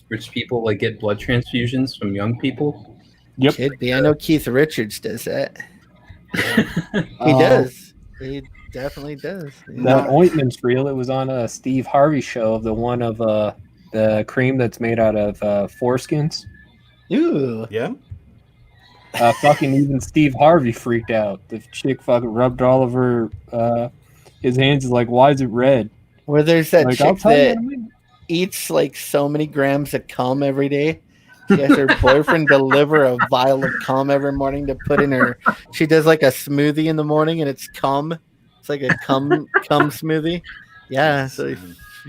rich people like get blood transfusions from young people? Yep. Could be. I know Keith Richards does that. He does. He definitely does. That ointment's real. It was on a Steve Harvey show of the one of the cream that's made out of foreskins. Ooh. Yeah. Fucking even Steve Harvey freaked out. The chick fucking rubbed all over his hands. Is like, why is it red? Where there's that Like, chick that eats like so many grams of cum every day. She has her boyfriend deliver a vial of cum every morning to put in her. She does like a smoothie in the morning, and it's cum. It's like a cum smoothie. Yeah, so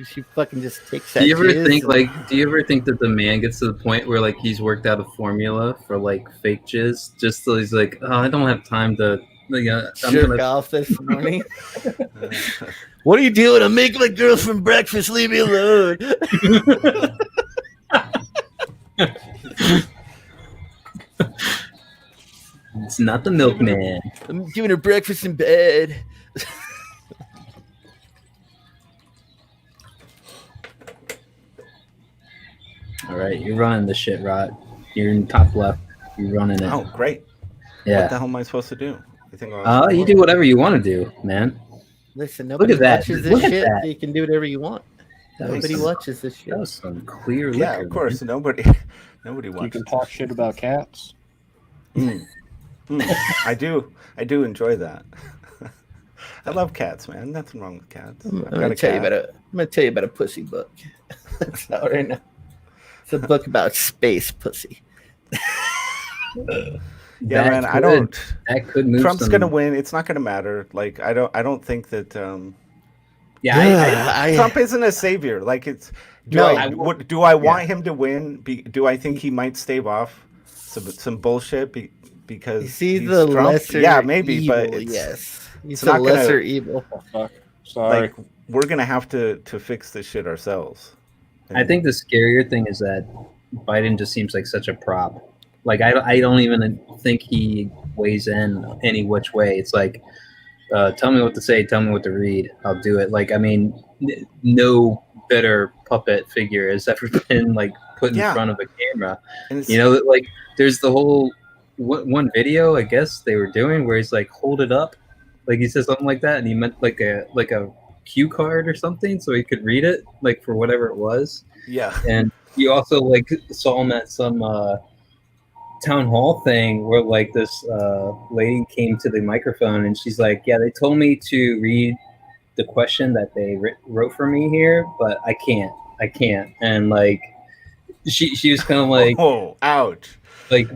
she fucking just takes that. Do you ever think that the man gets to the point where like he's worked out a formula for like fake jizz, just so he's like, oh, I don't have time to jerk off this morning. What are you doing? I'm making my girlfriend breakfast. Leave me alone. It's not the milkman. I'm giving her breakfast in bed. All right, you're running the shit, Rod. You're in top left. You're running it. Oh, great. Yeah. What the hell am I supposed to do? You do whatever you want to do, man. Listen, nobody watches this shit. That. You can do whatever you want. Nobody watches this shit. That was some clear liquor. Yeah, of course. Man. Nobody watches. You can talk shit about cats. I do enjoy that. I love cats, man. Nothing wrong with cats. I'm gonna tell you about a pussy book. That's not right now. It's a book about space pussy. Yeah, man. That could move. Trump's gonna win. It's not gonna matter. Like, I don't think that. Trump isn't a savior. Like, it's. Do I want him to win? Do I think he might stave off some bullshit? Because is he the Trump? lesser? Yeah, maybe, evil, but yes, he's the lesser evil. Oh, fuck. Sorry. Like, we're gonna have to fix this shit ourselves. I think the scarier thing is that Biden just seems like such a prop. Like I don't even think he weighs in any which way. It's like, tell me what to say, tell me what to read, I'll do it. Like, I mean, no better puppet figure has ever been like put in Yeah. front of a camera. And it's, You know, like there's the whole one video I guess they were doing where he's like, hold it up, like he says something like that, and he meant like a cue card or something so he could read it, like for whatever it was. yeah. And you also like saw him at some town hall thing where like this lady came to the microphone and she's like, yeah, they told me to read the question that they wrote for me here, but I can't. And like she was kind of like, Oh, ouch. like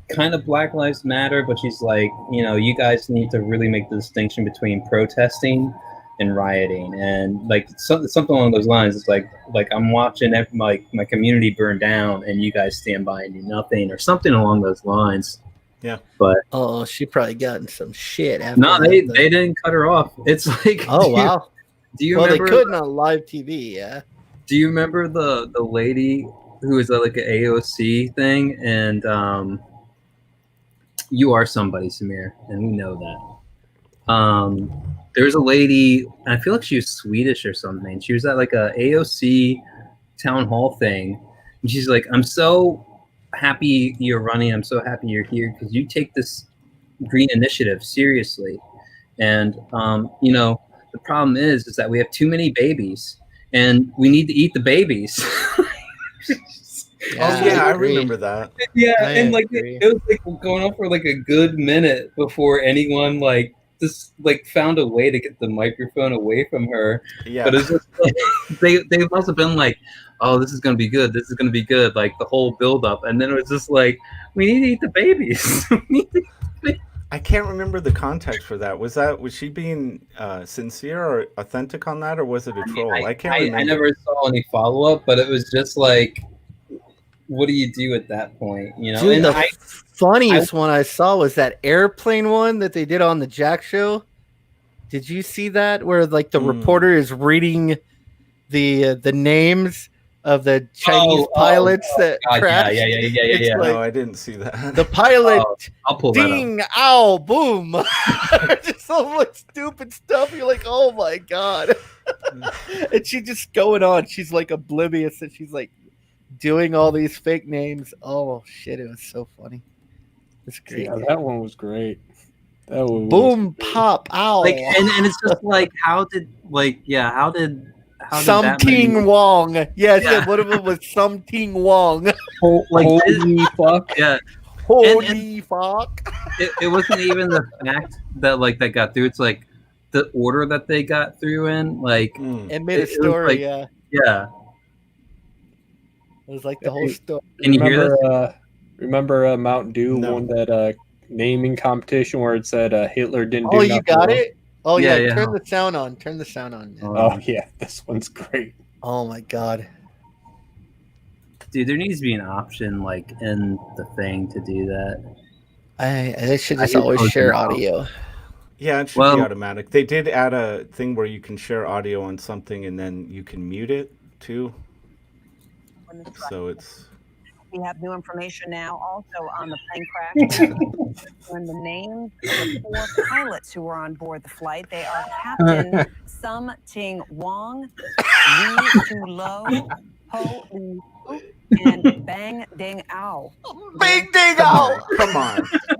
kind of Black Lives Matter, but she's like, you know, you guys need to really make the distinction between protesting and rioting, and like something along those lines. It's like I'm watching my community burn down, and you guys stand by and do nothing, or something along those lines. Yeah. But Oh, she probably gotten some shit after no, that, they though. didn't cut her off. It's like, Oh, wow. Do you Well, they remember? couldn't on live TV, yeah. Do you remember the lady who was at like an AOC thing, and you are somebody, Samir, and we know that. There was a lady, and I feel like she was Swedish or something. She was at like a AOC town hall thing, and she's like, "I'm so happy you're running. I'm so happy you're here because you take this green initiative seriously, and you know." The problem is that we have too many babies, and we need to eat the babies. Oh yeah, I remember that. Yeah, I and like agree. it was like going on for like a good minute before anyone like just like found a way to get the microphone away from her. Yeah. But it's just like they must have been like, oh, this is gonna be good. This is gonna be good. Like the whole build up, and then it was just like, we need to eat the babies. I can't remember the context for that. Was she being sincere or authentic on that, or was it a troll? I can't remember. I never saw any follow up, but it was just like, what do you do at that point? You know, Dude, and the funniest one I saw was that airplane one that they did on the Jack Show. Did you see that? Where like the reporter is reading the names of the Chinese pilots that crashed. Yeah. It's like, No, I didn't see that. the pilot, I'll pull that up. ding, ow, boom. Just so much stupid stuff. You're like, oh my God. And she just going on. She's like oblivious and she's like doing all these fake names. Oh shit, it was so funny. It's great. Yeah, that one was great. That one Boom, pop, ow. Like, and it's just like, how did that Something many- Wong. Yes, Yeah. one of them was Something Wong. like holy fuck. yeah, Holy fuck. it wasn't even the fact that like that got through. It's like the order that they got through in. Like, It made a It was story, like- yeah. yeah, It was like the whole story. can you hear this? Remember Mountain Dew No. won that naming competition where it said Hitler didn't do Oh, nothing you got wrong? it? Oh, Yeah, yeah. yeah. Turn the sound on. Turn the sound on. Oh yeah, this one's great. Oh, my God. Dude, there needs to be an option like in the thing to do that. They should I just did always post share it out. audio. Yeah, it should Well- be automatic. They did add a thing where you can share audio on something and then you can mute it too. So it's We have new information now also on the plane crash. And the names of the 4 pilots who were on board the flight. They are Captain Sum Ting Wong, Lee Tu Lo, Ho Li Fu, and Bang Ding Ao. Big ding out come on.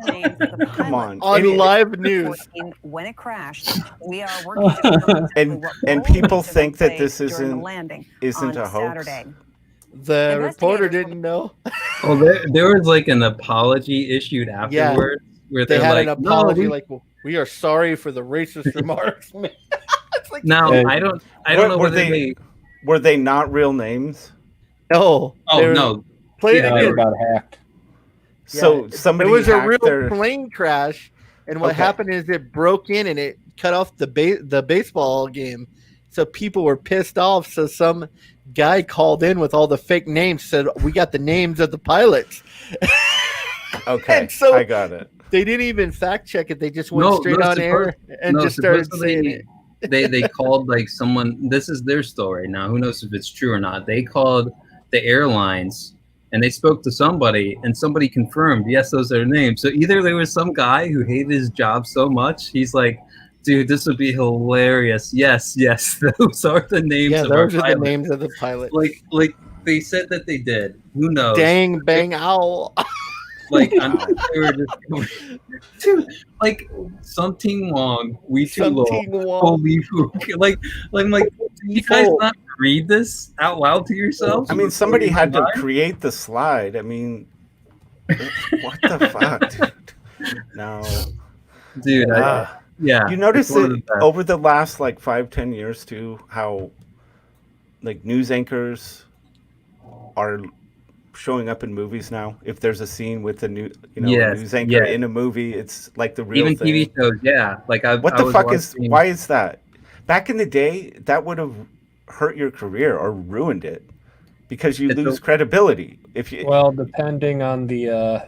The names of the Come on. pilots. on live news. When it crashed, we are working to determine exactly And- what and role people it think that played this during the isn't- landing Isn't on a hoax. Saturday. The reporter Investigators didn't know. Well, there was like an apology issued afterwards where They they're had like, an apology, no, like, well, we are sorry for the racist remarks. It's like, no, Yeah. I don't know Were whether they. Were they not real names? no. Oh they were- no, Play Yeah, it They again. got hacked. So Yeah, somebody it was a hacked real their... plane crash, and what Okay. happened is it broke in and it cut off the baseball game. So people were pissed off. So some guy called in with all the fake names, said we got the names of the pilots. Okay, And so- I got it. They didn't even fact check it. They just went No, straight no, on air and no, just started supposedly saying it. they called like someone. This is their story now. Who knows if it's true or not? They called the airlines and they spoke to somebody, and somebody confirmed, yes, those are their names. So either there was some guy who hated his job so much, he's like, dude, this would be hilarious. Yes, those are the names Yeah, of our those are the pilots. names of the pilots. Like they said that they did. Who knows? Dang, bang, owl. Like they were just dude, like something wrong. We too low. Something wrong. Holy like I'm like, you guys not read this out loud to yourselves? I mean, somebody had to create the slide. I mean, what the fuck, dude? No, dude. Yeah. You notice that over the last like 5-10 years too, how like news anchors are showing up in movies now. If there's a scene with a news anchor in a movie, it's like the real even thing. TV shows. Yeah, like what the fuck is? Why is that? Back in the day, that would have hurt your career or ruined it because you lose credibility. If you depending on the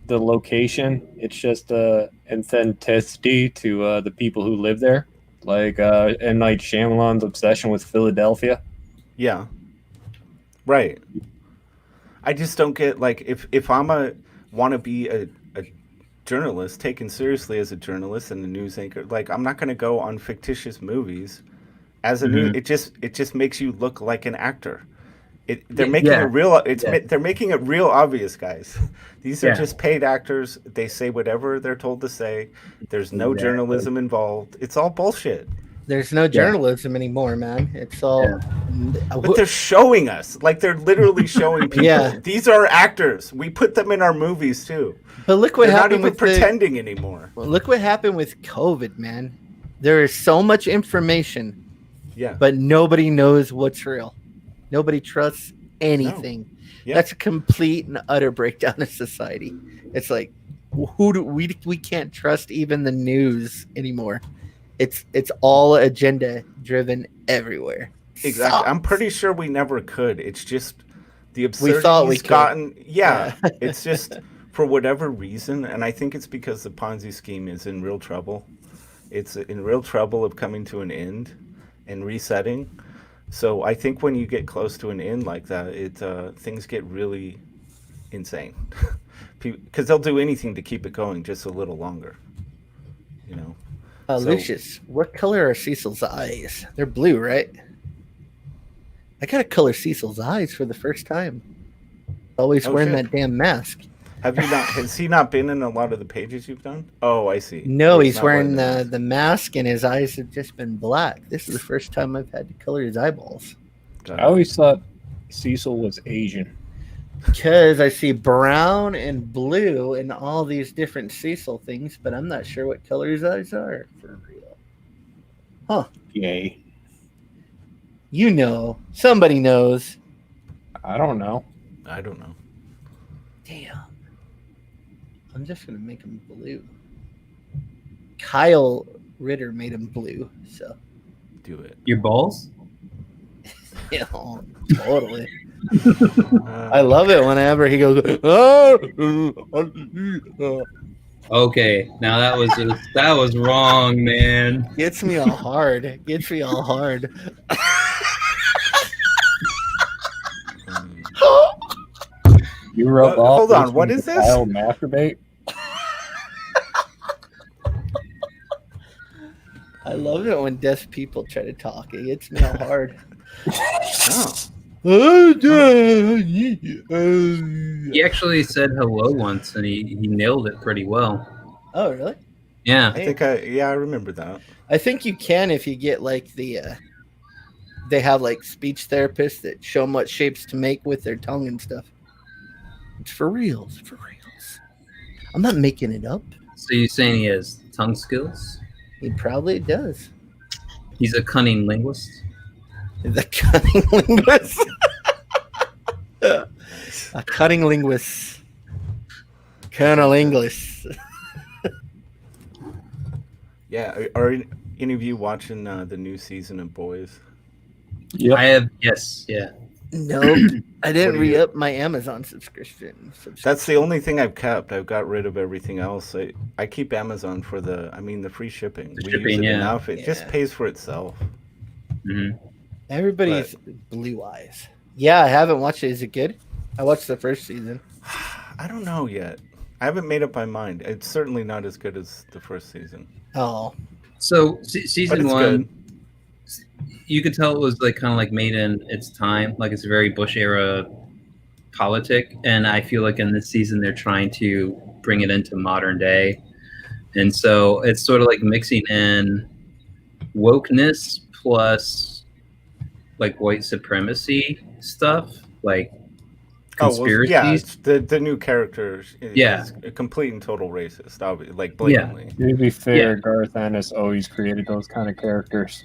location, it's just authenticity to the people who live there. Like M. Night Shyamalan's obsession with Philadelphia. Yeah. Right. I just don't get, like, if I'm want to be a journalist, taken seriously as a journalist and a news anchor, like, I'm not going to go on fictitious movies as a news. It just makes you look like an actor. They're making it real. They're making it real obvious, guys. These are just paid actors. They say whatever they're told to say. There's no journalism involved. It's all bullshit. There's no journalism anymore, man. It's all. But they're showing us, like they're literally showing people. These are actors. We put them in our movies too. But look what happened with pretending anymore. Well, look what happened with COVID, man. There is so much information. Yeah. But nobody knows what's real. Nobody trusts anything. No. Yeah. That's a complete and utter breakdown of society. It's like, we can't trust even the news anymore. It's all agenda driven everywhere. Exactly. Sucks. I'm pretty sure we never could. It's just the absurdity we thought we could. Gotten. Yeah. It's just for whatever reason, and I think it's because the Ponzi scheme is in real trouble. It's in real trouble of coming to an end and resetting. So I think when you get close to an end like that, things get really insane. Because they'll do anything to keep it going just a little longer. You know. Lucius, what color are Cecil's eyes? They're blue, right? I gotta color Cecil's eyes for the first time. Always wearing that damn mask. Have you not? Has he not been in a lot of the pages you've done? Oh, I see. No, he's wearing the mask, and his eyes have just been black. This is the first time I've had to color his eyeballs. I always thought Cecil was Asian. Because I see brown and blue in all these different Cecil things, but I'm not sure what color his eyes are for real. Huh. Yay. You know. Somebody knows. I don't know. Damn. I'm just going to make him blue. Kyle Ritter made him blue, so. Do it. Your balls? Yeah, totally. I love it whenever he goes. Okay, now that was wrong, man. Gets me all hard. You rub off. Hold on, what is this? I'll masturbate. I love it when deaf people try to talk. It gets me all hard. He actually said hello once, and he nailed it pretty well. Oh, really? Yeah. I remember that. I think you can if you get like they have like speech therapists that show them what shapes to make with their tongue and stuff. It's for reals. I'm not making it up. So you're saying he has tongue skills? He probably does. He's a cunning linguist. The cunning linguist. A cunning linguist. Colonel English. Yeah, are any of you watching the new season of Boys? Yeah, I have. Yes, yeah. Nope, I didn't re-up my Amazon subscription. That's the only thing I've kept. I've got rid of everything else. I keep Amazon for the free shipping. We use it enough. It just pays for itself. Mm-hmm. Everybody's blue eyes. Yeah, I haven't watched it. Is it good? I watched the first season. I don't know yet. I haven't made up my mind. It's certainly not as good as the first season. Oh, So But season it's one, good. you could tell it was like kind of like made in its time, like it's a very Bush era politic, and I feel like in this season they're trying to bring it into modern day, and so it's sort of like mixing in wokeness plus like white supremacy stuff, like conspiracies. Oh, well, yeah, it's the new character is Yeah. a complete and total racist, like Yeah. blatantly. To be fair, Yeah. Garth Ennis always created those kind of characters.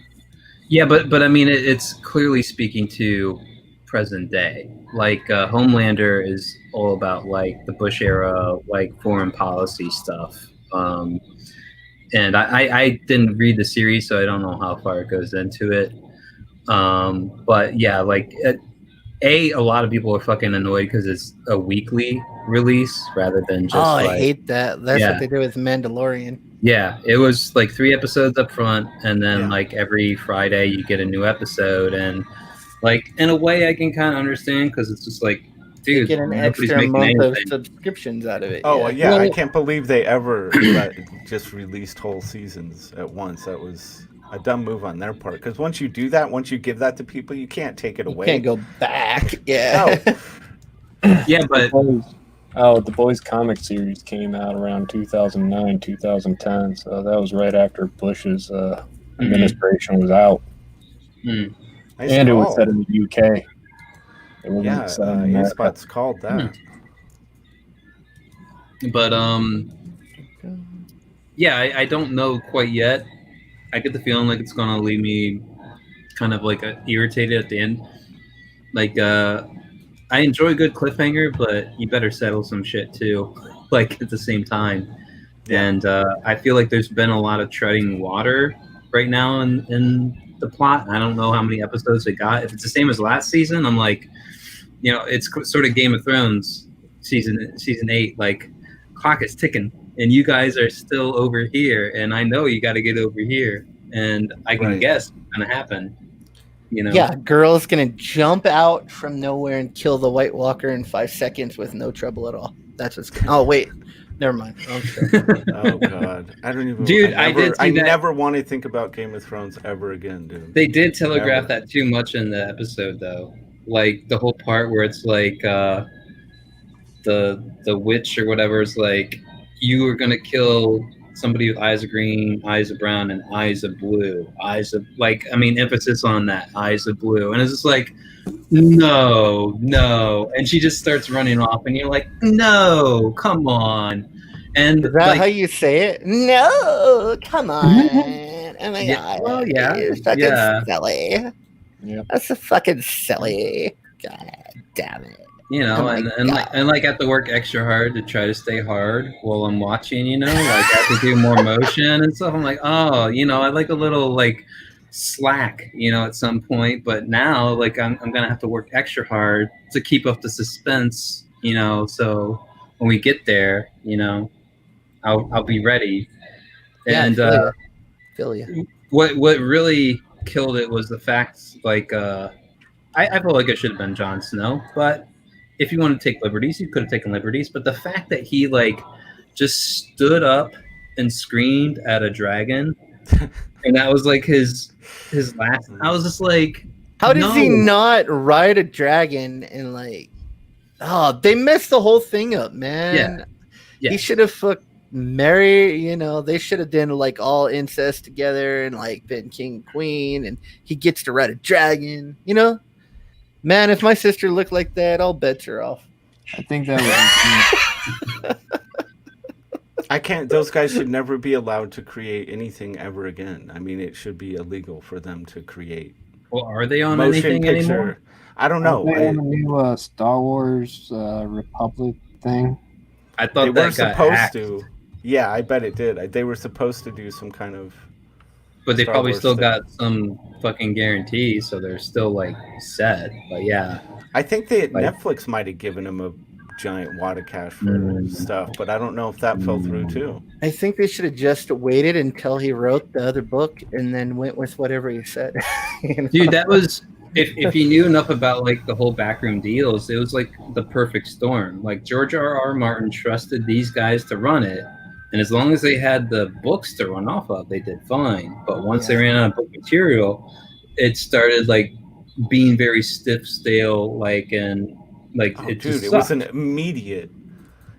Yeah, but I mean, it's clearly speaking to present day. Like Homelander is all about like the Bush era, like foreign policy stuff. And I didn't read the series, so I don't know how far it goes into it. But yeah, like a lot of people are fucking annoyed because it's a weekly release rather than just I like hate that. That's Yeah. what they do with Mandalorian. yeah, it was like 3 episodes up front, and then Yeah. like every Friday you get a new episode, and like in a way I can kind of understand because it's just like, You dude, get an nobody's extra making month of anything. subscriptions out of it. Oh, yeah, I Well- can't believe they ever just released whole seasons at once. That was a dumb move on their part. Because once you do that, once you give that to people, you can't take it You away. can't go back. Yeah. Yeah, but The Boys comic series came out around 2009, 2010, so that was right after Bush's administration was out, mm, Nice and it was call. set in the UK. It wasn't Yeah, set in America. Spot's called that. but yeah, I don't know quite yet. I get the feeling like it's gonna leave me kind of like irritated at the end. Like I enjoy a good cliffhanger, but you better settle some shit too, like at the same time. Yeah. And I feel like there's been a lot of treading water right now in the plot. I don't know how many episodes they got. If it's the same as last season, I'm like, you know, it's sort of Game of Thrones season 8. Like, clock is ticking, and you guys are still over here, and I know you got to get over here, and I can Right. guess what's gonna happen. You know? Yeah, girl's gonna jump out from nowhere and kill the White Walker in 5 seconds with no trouble at all. That's what's. Oh wait, never mind. I'm sorry. Oh god, I don't even. Dude, I I did see I that. never want to think about Game of Thrones ever again, dude. They did telegraph Never. that too much in the episode, though. Like the whole part where it's like the witch or whatever is like, you were gonna kill somebody with eyes of green, eyes of brown, and eyes of blue. Eyes of, like, I mean, emphasis on that, eyes of blue. And it's just like, no. And she just starts running off, and you're like, no, come on. And Is that like, how you say it? No, come on. Oh my Yeah, god. well, yeah, You're fucking yeah. silly. Yep. That's a fucking silly. God damn it. you know, Oh my and God. like I have to work extra hard to try to stay hard while I'm watching, you know, like I have to do more motion and stuff. I'm like, oh, you know, I like a little like slack, you know, at some point, but now like I'm gonna have to work extra hard to keep up the suspense, you know, so when we get there, you know, I'll be ready. Yeah, And I feel you. what really killed it was the fact, like, I feel like it should have been Jon Snow, but if you want to take liberties, you could have taken liberties. But the fact that he like just stood up and screamed at a dragon, and that was like his last. I was just like, How does he no. not ride a dragon and like? Oh, they messed the whole thing up, man. Yeah. He should have fucked Mary. You know, they should have done like all incest together and like been king and queen, and he gets to ride a dragon. You know, man. If my sister looked like that, all bets are off. I think that was. I can't. Those guys should never be allowed to create anything ever again. I mean, it should be illegal for them to create Well, are they on motion anything picture. anymore? I don't know. Aren't they on the new Star Wars Republic thing? I They thought were that got supposed hacked, to. Yeah, I bet it did. They were supposed to do some kind of. but they Star probably Wars still thing. got some fucking guarantee, so they're still like set. But yeah, I think they Like- Netflix might have given him a giant wad of cash for Mm. stuff, but I don't know if that fell through too. I think they should have just waited until he wrote the other book and then went with whatever he said. You know? dude, that was if you knew enough about like the whole backroom deals, it was like the perfect storm. Like George R. Martin trusted these guys to run it, and as long as they had the books to run off of, they did fine. But once they ran out of book material, it started like being very stiff, stale, like and like Oh, it dude, just it was sucked. an immediate.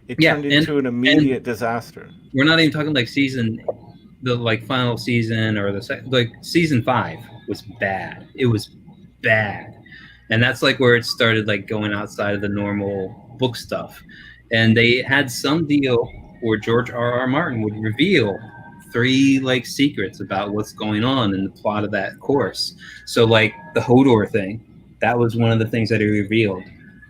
It Yeah, turned into an immediate disaster. We're not even talking like the like final season or like season 5 was bad. It was bad, and that's like where it started like going outside of the normal book stuff. And they had some deal where George R. Martin would reveal 3 like secrets about what's going on in the plot of that course. So like the Hodor thing, that was one of the things that he revealed.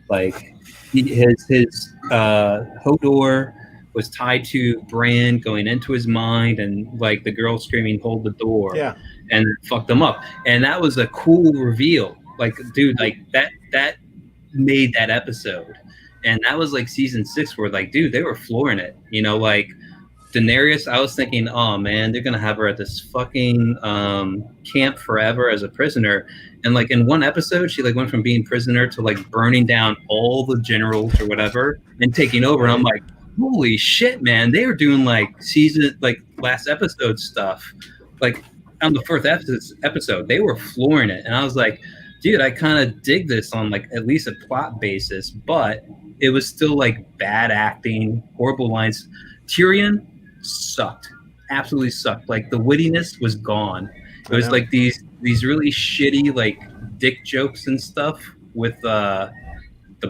Like his Hodor was tied to Bran going into his mind, and like the girl screaming "Hold the door," Yeah. and it fucked them up. And that was a cool reveal. Like, dude, like that made that episode. And that was like season 6, where like, dude, they were flooring it. You know, like Daenerys, I was thinking, oh man, they're gonna have her at this fucking camp forever as a prisoner. And like in one episode, she like went from being prisoner to like burning down all the generals or whatever and taking over. And I'm like, holy shit, man, they were doing like last episode stuff. Like on the first episode, they were flooring it. And I was like, dude, I kind of dig this on like at least a plot basis, but it was still like bad acting, horrible lines. Tyrion sucked, absolutely sucked. Like the wittiness was gone. It was like these really shitty like dick jokes and stuff with the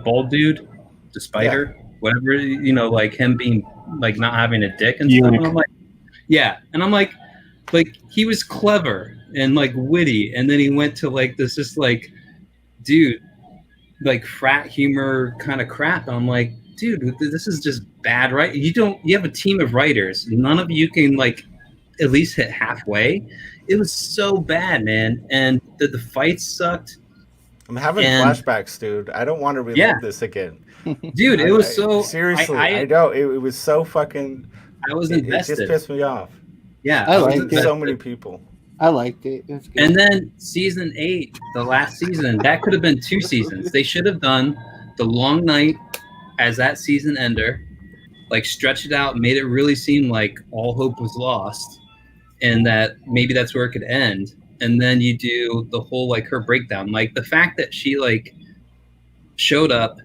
bald dude, the spider, whatever, you know, like him being like not having a dick and stuff. And I'm like, yeah, and I'm like he was clever and like witty, and then he went to like this just like, dude, like frat humor kind of crap. And I'm like, dude, this is just bad, right? You have a team of writers. None of you can like at least hit halfway. It was so bad, man. And the fights sucked. I'm having flashbacks, dude. I don't want to relive this again. Dude, it was so seriously. I know it was so fucking. I was invested. It just pissed me off. Yeah, I liked it. So many people. I liked it. It was good. And then season 8, the last season, that could have been 2 seasons. They should have done the Long Night as that season ender, like stretch it out, made it really seem like all hope was lost, and that maybe that's where it could end. And then you do the whole like her breakdown, like the fact that she like showed up,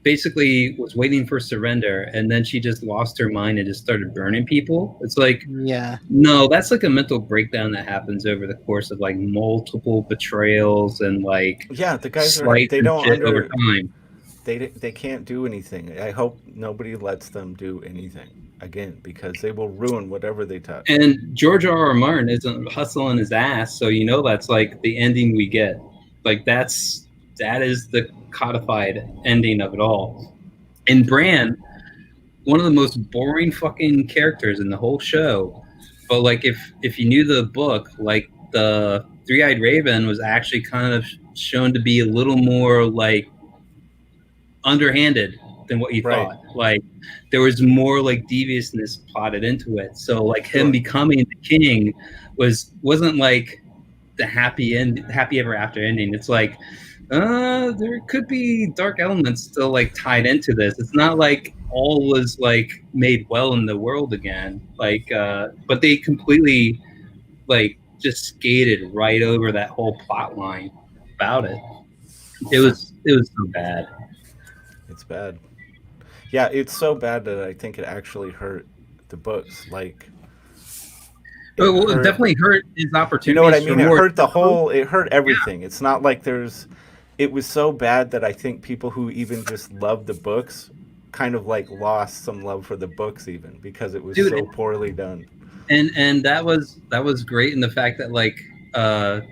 basically was waiting for surrender, and then she just lost her mind and just started burning people. It's like, no, that's like a mental breakdown that happens over the course of like multiple betrayals and like the guys they don't over time. They can't do anything. I hope nobody lets them do anything again, because they will ruin whatever they touch. And George R. Martin isn't hustling his ass, so you know that's like the ending we get. Like that is the codified ending of it all. And Bran, one of the most boring fucking characters in the whole show. But like if you knew the book, like the Three-Eyed Raven was actually kind of shown to be a little more like underhanded than what you thought. Like there was more like deviousness plotted into it. So like him becoming the king wasn't like the happy ever after ending. It's like there could be dark elements still like tied into this. It's not like all was like made well in the world again. Like but they completely like just skated right over that whole plot line about it. It was so bad. It's bad. Yeah, it's so bad that I think it actually hurt the books. Like, it definitely hurt his opportunities. You know what I mean? It hurt the whole. It hurt everything. It's not like it was so bad that I think people who even just loved the books kind of like lost some love for the books, even because it was so poorly done. And that was great in the fact that like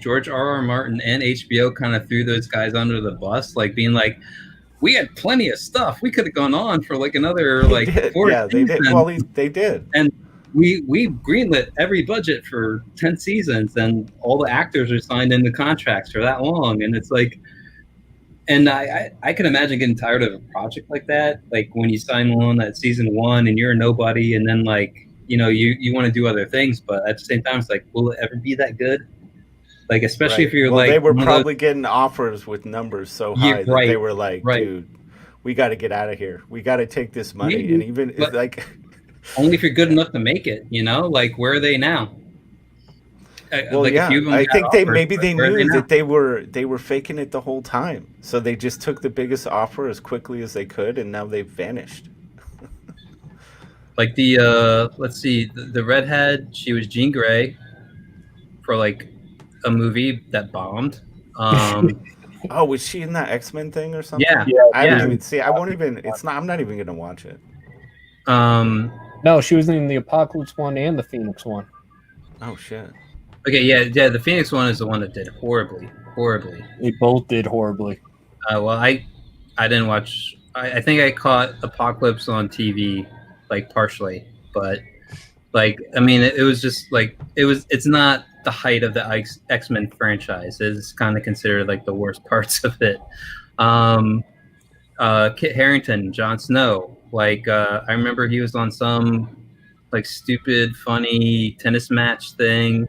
George R. Martin and HBO kind of threw those guys under the bus, like being like, we had plenty of stuff. We could have gone on for like another like 4 seasons. They did. Well, they did. And we greenlit every budget for 10 seasons, and all the actors are signed into contracts for that long. And it's like, and I can imagine getting tired of a project like that. Like when you sign on at season 1 and you're a nobody, and then like, you know, you want to do other things, but at the same time, it's like, will it ever be that good? Like, especially if you're well, like they were one of those- probably getting offers with numbers so Yeah, high that they right, were like, right. dude, we got to get out of here. We got to take this money. Maybe, And even but- like, only if you're good enough to make it. You know, like where are they now? well, Like, a yeah, few of them I got think offers, maybe but they where are knew now? that they were faking it the whole time. So they just took the biggest offer as quickly as they could, and now they've vanished. Like let's see, the redhead, she was Jean Grey for like a movie that bombed. Oh, was she in that X-Men thing or something? Yeah, I haven't yeah. even seen. I won't even. It's not. I'm not even gonna watch it. No, she was in the Apocalypse one and the Phoenix one. Oh shit. Okay, yeah. The Phoenix one is the one that did horribly. They both did horribly. Well, I didn't watch. I think I caught Apocalypse on TV, like partially, but like I mean, it was just like It's not the height of the X-Men franchise. It's kind of considered like the worst parts of it. Kit Harington, Jon Snow. Like I remember he was on some like stupid, funny tennis match thing.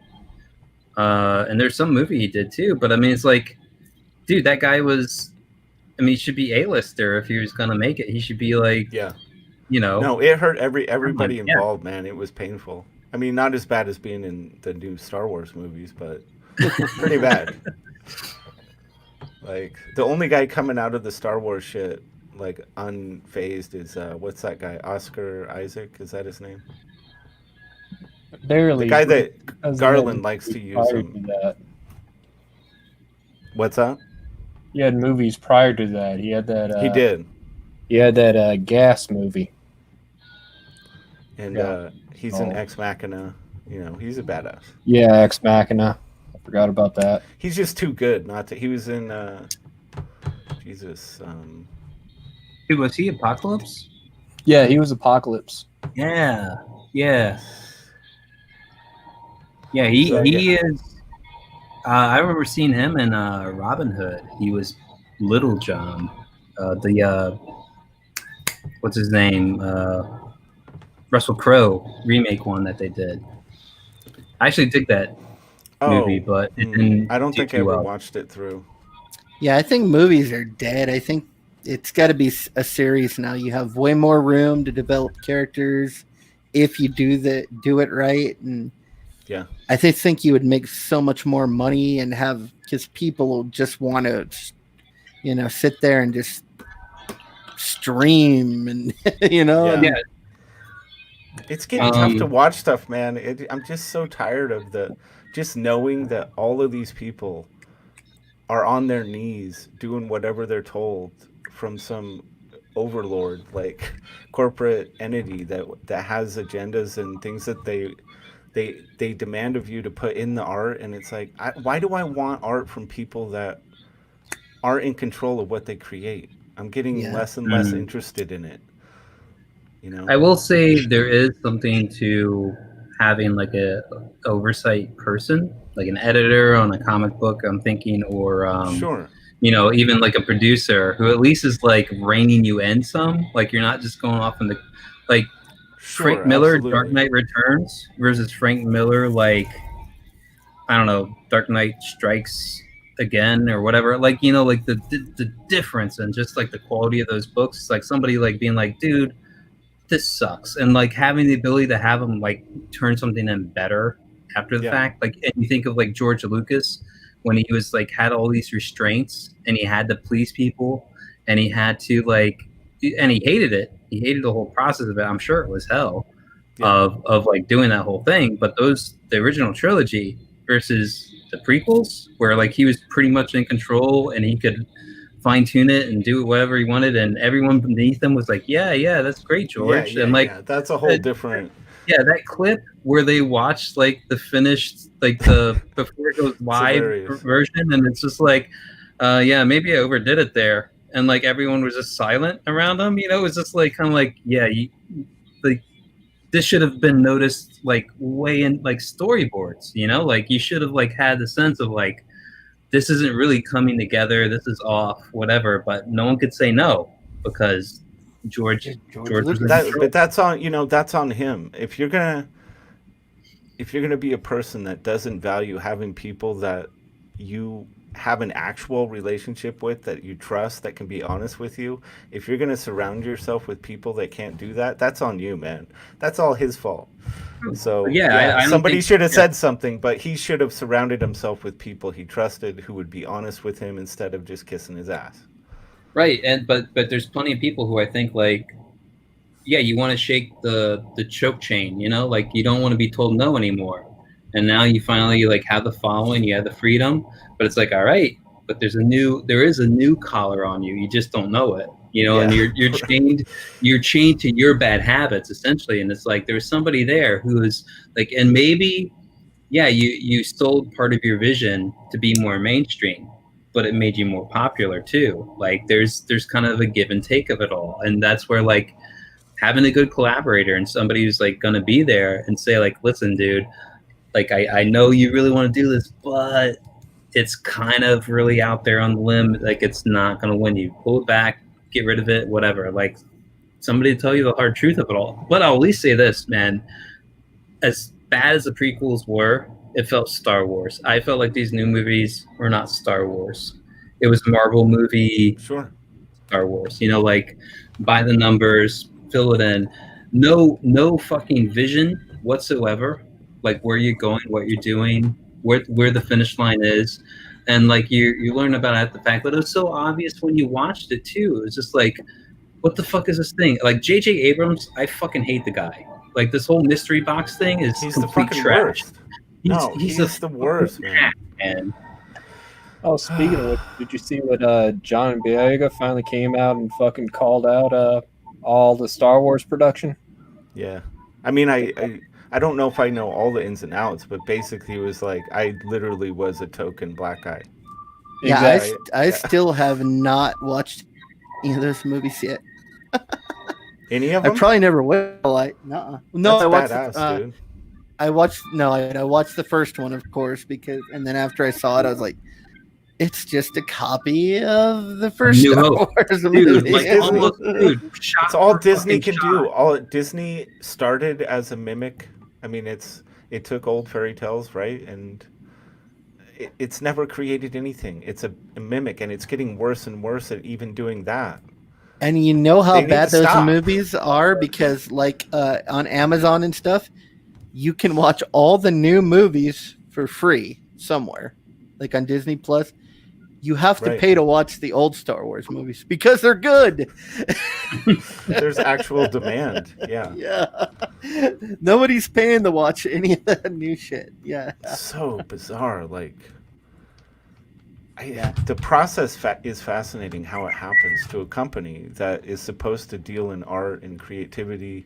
And there's some movie he did too. But I mean, it's like, dude, that guy was. I mean, he should be A-lister if he was gonna make it. He should be like, Yeah. you know. No, it hurt everybody Yeah. involved, man. It was painful. I mean, not as bad as being in the new Star Wars movies, but pretty bad. Like the only guy coming out of the Star Wars shit like unfazed is what's that guy? Oscar Isaac, is that his name? Barely. The guy that Because Garland then likes to use prior him. to that. What's that? He had movies prior to that. He had that. He did. He had that Gas movie. And Yeah. he's an Ex Machina. You know, he's a badass. Yeah, Ex Machina. I forgot about that. He's just too good not to. He was in Jesus. Dude, was he Apocalypse? Yeah, he was Apocalypse. Yeah. He So, is. I remember seeing him in Robin Hood. He was Little John. What's his name? Russell Crowe remake one that they did. I actually dig that movie, but it didn't I don't do think I too ever well. watched it through. Yeah, I think movies are dead. I think it's got to be a series now. You have way more room to develop characters if you do it right, and Yeah. I think you would make so much more money and have because people will just want to, sit there and just stream and Yeah. and- Yeah, It's getting tough to watch stuff, man. I'm just so tired of just knowing that all of these people are on their knees doing whatever they're told from some overlord, like corporate entity that has agendas and things that they demand of you to put in the art. And it's like, why do I want art from people that aren't in control of what they create? I'm getting less and less interested in it. I will say there is something to having like a oversight person, like an editor on a comic book, I'm thinking, or Sure. even like a producer who at least is like reining you in some. Like you're not just going off in the like Sure, Frank Miller, absolutely. Dark Knight Returns versus Frank Miller, like I don't know, Dark Knight Strikes Again or whatever. Like like the difference and just like the quality of those books. It's like somebody like being like, dude, this sucks, and like having the ability to have them like turn something in better after the fact. Like, and you think of like George Lucas when he was like had all these restraints and he had to please people and he had to like, and he hated it. He hated the whole process of it. I'm sure it was hell of like doing that whole thing. But the original trilogy versus the prequels, where like he was pretty much in control and he could fine tune it and do whatever he wanted, and everyone beneath him was like, yeah, that's great, George. Yeah, and like that's a whole different. Yeah, that clip where they watched like the finished, like the before it goes live version, and it's just like, maybe I overdid it there, and like everyone was just silent around him. It was just like kind of like, like this should have been noticed like way in like storyboards. Like you should have like had the sense of like, this isn't really coming together. This is off, whatever. But no one could say no because George was in control. But that's on that's on him. If you're gonna be a person that doesn't value having people that you have an actual relationship with, that you trust, that can be honest with you, if you're going to surround yourself with people that can't do that, that's on you, man. That's all his fault. So Yeah, I don't somebody think- should have said something, but he should have surrounded himself with people he trusted who would be honest with him instead of just kissing his ass. Right, and but there's plenty of people who I think like, yeah, you want to shake the choke chain, you know, like you don't want to be told no anymore. And now you finally like have the following, you have the freedom, but it's like, all right, but there is a new collar on you. You just don't know it, you know, and Yeah. you're chained to your bad habits essentially. And it's like there's somebody there who is like, and maybe, yeah, you sold part of your vision to be more mainstream, but it made you more popular too. Like there's kind of a give and take of it all, and that's where like having a good collaborator and somebody who's like going to be there and say like, listen, dude, like I know you really want to do this, but it's kind of really out there on the limb. Like it's not going to win you. Pull it back, get rid of it, whatever. Like somebody to tell you the hard truth of it all. But I'll at least say this, man. As bad as the prequels were, it felt Star Wars. I felt like these new movies were not Star Wars. It was a Marvel movie. Sure. Star Wars, you know, like by the numbers, fill it in. No fucking vision whatsoever. Like where you're going, what you're doing, where the finish line is, and like you learn about it, the fact that it was so obvious when you watched it too. It was just like, what the fuck is this thing? Like J.J. Abrams, I fucking hate the guy. Like this whole mystery box thing is He's the complete fucking trash. worst. He's the worst, man. And Oh, speaking of which, did you see what John Boyega finally came out and fucking called out all the Star Wars production? Yeah. I mean, I don't know if I know all the ins and outs, but basically it was like I literally was a token black guy. Yeah, Exactly. I still have not watched any of those movies yet. Any of I them? probably never will. No, That's I watched. badass, dude. I watched the first one, of course, and then after I saw it, I was like, it's just a copy of the first New Star Hope. Wars dude, movie. like Disney. almost, dude, shot It's all for Disney fucking can do. shot. All Disney started as a mimic. I mean, it took old fairy tales, right? And it's never created anything. It's a mimic, and it's getting worse and worse at even doing that. And you know how They need bad to those stop. movies are because, like, on Amazon and stuff, you can watch all the new movies for free somewhere, like on Disney Plus. You have to Right. pay to watch the old Star Wars movies because they're good. There's actual demand. Yeah. Yeah. Nobody's paying to watch any of that new shit. Yeah. So bizarre. Like, Yeah. the process is fascinating. How it happens to a company that is supposed to deal in art and creativity.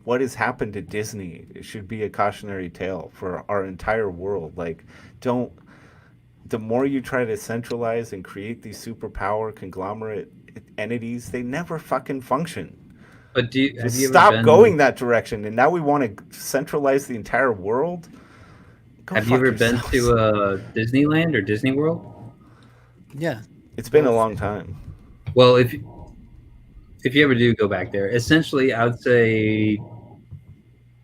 What has happened to Disney? It should be a cautionary tale for our entire world. Like, don't. The more you try to centralize and create these superpower conglomerate entities, they never fucking function. But have you ever Stop been, going that direction. And now we want to centralize the entire world? Go Have you fuck ever been yourselves. to Disneyland or Disney World? Yeah. It's been a long time. Well, if you ever do go back there, essentially I would say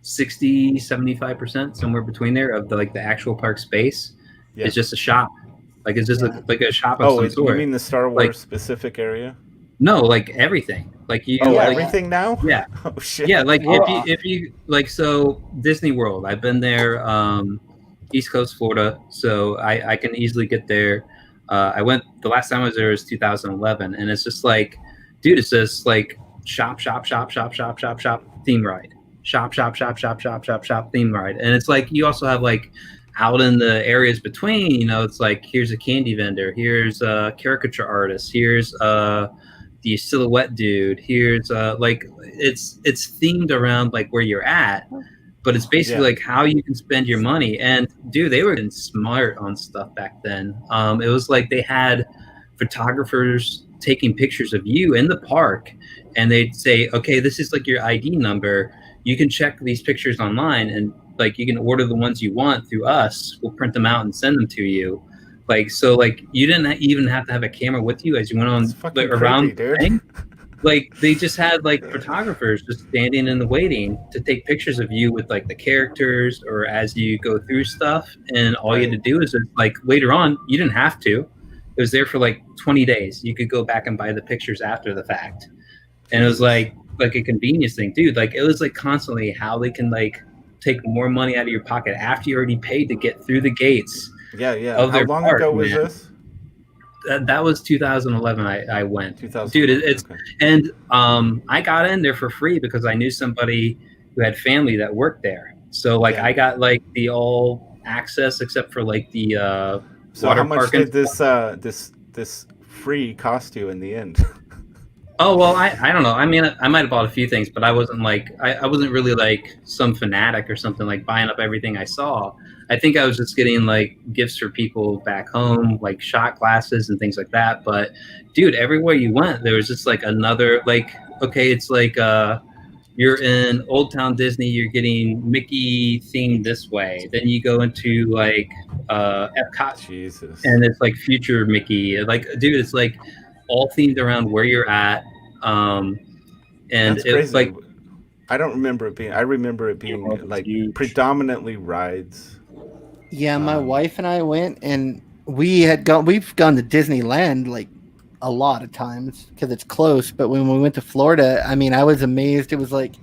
60-75%, somewhere between there, of the actual park space Yeah. is just a shop. Like it's just Yeah. like a shop of Oh, some you sort. mean the Star Wars Like- specific area? No, like everything. Like you Oh, like, everything now? Yeah. Oh shit. Yeah, like Well, if you like, so Disney World, I've been there, East Coast Florida, so I can easily get there. I went the last time I was there was 2011, and it's just like, dude, it's just like shop theme ride, shop theme ride, and it's like you also have like out in the areas between, you know, it's like here's a candy vendor, here's a caricature artist, here's the silhouette dude, here's like it's themed around like where you're at, but it's basically Yeah. like how you can spend your money. And dude, they were getting smart on stuff back then. It was like they had photographers taking pictures of you in the park, and they'd say, okay, this is like your ID number, you can check these pictures online, and like you can order the ones you want through us, we'll print them out and send them to you. Like, so like you didn't even have to have a camera with you as you went on It's fucking around creepy, dude. the thing. like they just had like photographers just standing in the waiting to take pictures of you with like the characters or as you go through stuff, and all you had to do is just, like later on you didn't have to. It was there for like 20 days. You could go back and buy the pictures after the fact, and it was like a convenience thing, dude. Like it was like constantly how they can like take more money out of your pocket after you already paid to get through the gates. Yeah. Of How their long park, ago was man. this? That was 2011. I went, 2011. dude. It's okay. and I got in there for free because I knew somebody who had family that worked there. So like Yeah. I got like the all access except for like the So water how much park did and this free cost you in the end? Oh well, I don't know. I mean, I might have bought a few things, but I wasn't like I wasn't really like some fanatic or something like buying up everything I saw. I think I was just getting like gifts for people back home, like shot glasses and things like that. But dude, everywhere you went, there was just like another like okay, it's like you're in Old Town Disney, you're getting Mickey themed this way. Then you go into like Epcot, Jesus. and it's like future Mickey. Like, dude, it's like all themed around where you're at. And That's it's crazy. like I don't remember it being. I remember it being it's like huge. predominantly rides. Yeah, my wife and I went, and we've gone to Disneyland like a lot of times because it's close. But when we went to Florida, I mean, I was amazed. It was like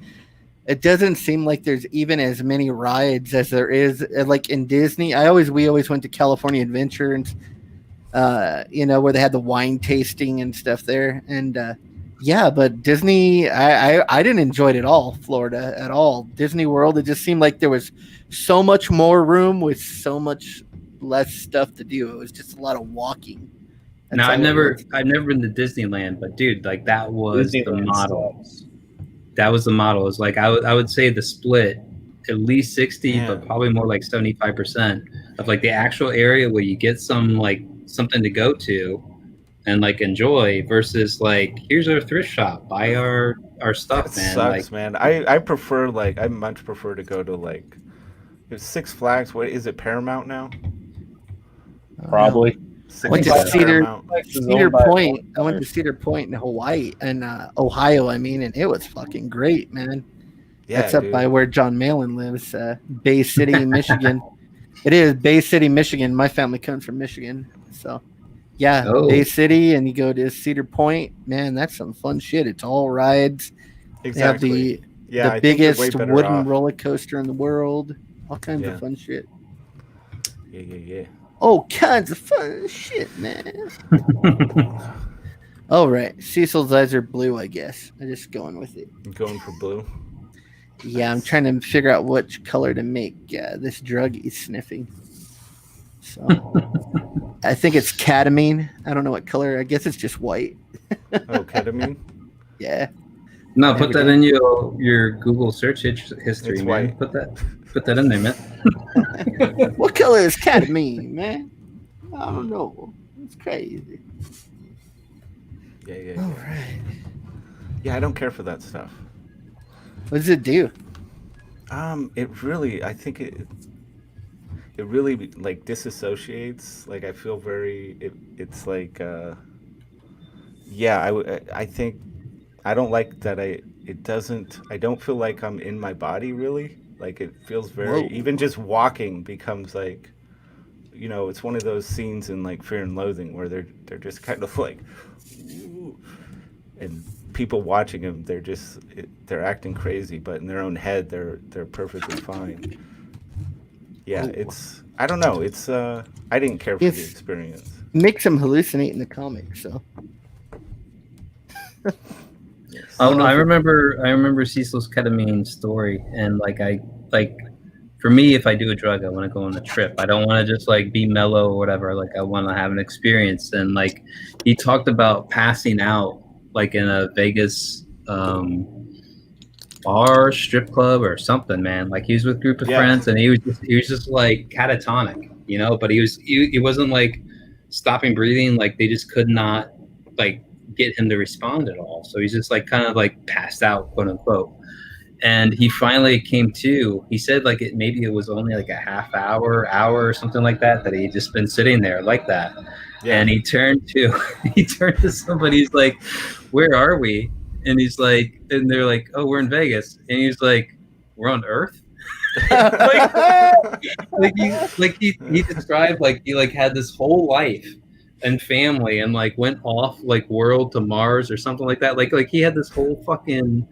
it doesn't seem like there's even as many rides as there is like in Disney. We always went to California Adventure and where they had the wine tasting and stuff there. And yeah, but Disney, I didn't enjoy it at all. Florida at all. Disney World, it just seemed like there was so much more room with so much less stuff to do. It was just a lot of walking. That's now how I've it never was. been to Disneyland, but dude, like that was the Disneyland model. sucks. That was the model. It's like I would say the split at least 60, Yeah. but probably more like 75% of like the actual area where you get some like something to go to and like enjoy versus like here's our thrift shop, buy our stuff, That man. sucks, Like man. I prefer I much prefer to go to like Six Flags. What is it? Paramount now? Probably. Six Went to Flags Cedar- Paramount. Cedar Point. I went to Cedar Point in Hawaii and Ohio. I mean, and it was fucking great, man. Yeah, That's up dude. by where John Malin lives, Bay City, Michigan. It is Bay City, Michigan. My family comes from Michigan, so yeah, Oh. Bay City, and you go to Cedar Point. Man, that's some fun shit. It's all rides. Exactly. They have Yeah, the I think you're way biggest better wooden off. roller coaster in the world. All kinds Yeah. of fun shit. Yeah. All kinds of fun shit, man. All right, Cecil's eyes are blue. I guess I'm just going with it. I'm going for blue. Yeah, I'm trying to figure out which color to make this drug he's sniffing. So I think it's ketamine. I don't know what color. I guess it's just white. Oh, ketamine. Yeah. no, There put we that go. in your Google search history, It's man. white. Put that in there, man. What color is ketamine, man? I don't know. It's crazy. Yeah. All right. Yeah, I don't care for that stuff. What does it do? It really, I think it really like disassociates. Like I feel very, it's like, yeah, I think I don't like that. I don't feel like I'm in my body really. Like it feels very, Whoa. even just walking becomes like, it's one of those scenes in like Fear and Loathing where they're just kind of like, ooh, and people watching them, they're acting crazy, but in their own head, they're perfectly fine. Yeah, it's, I don't know. It's, I didn't care for the It's- experience. Makes him hallucinate in the comics. So Yes. Oh, I remember Cecil's ketamine story, and for me, if I do a drug, I want to go on a trip. I don't want to just like be mellow or whatever. Like I want to have an experience. And like he talked about passing out like in a Vegas bar, strip club or something, man. Like he was with a group of Yeah. friends, and he was just like catatonic, but he wasn't like stopping breathing. Like they just could not like get him to respond at all. So he's just like kind of like passed out, quote unquote. And he finally came to. He said like maybe it was only like a half hour or something like that he'd just been sitting there like that. Yeah. And he turned to somebody. He's like, "Where are we?" and he's like, and they're like, oh, we're in Vegas, and he's like, we're on Earth. He described like he like had this whole life and family and like went off like world to Mars or something like that. Like he had this whole fucking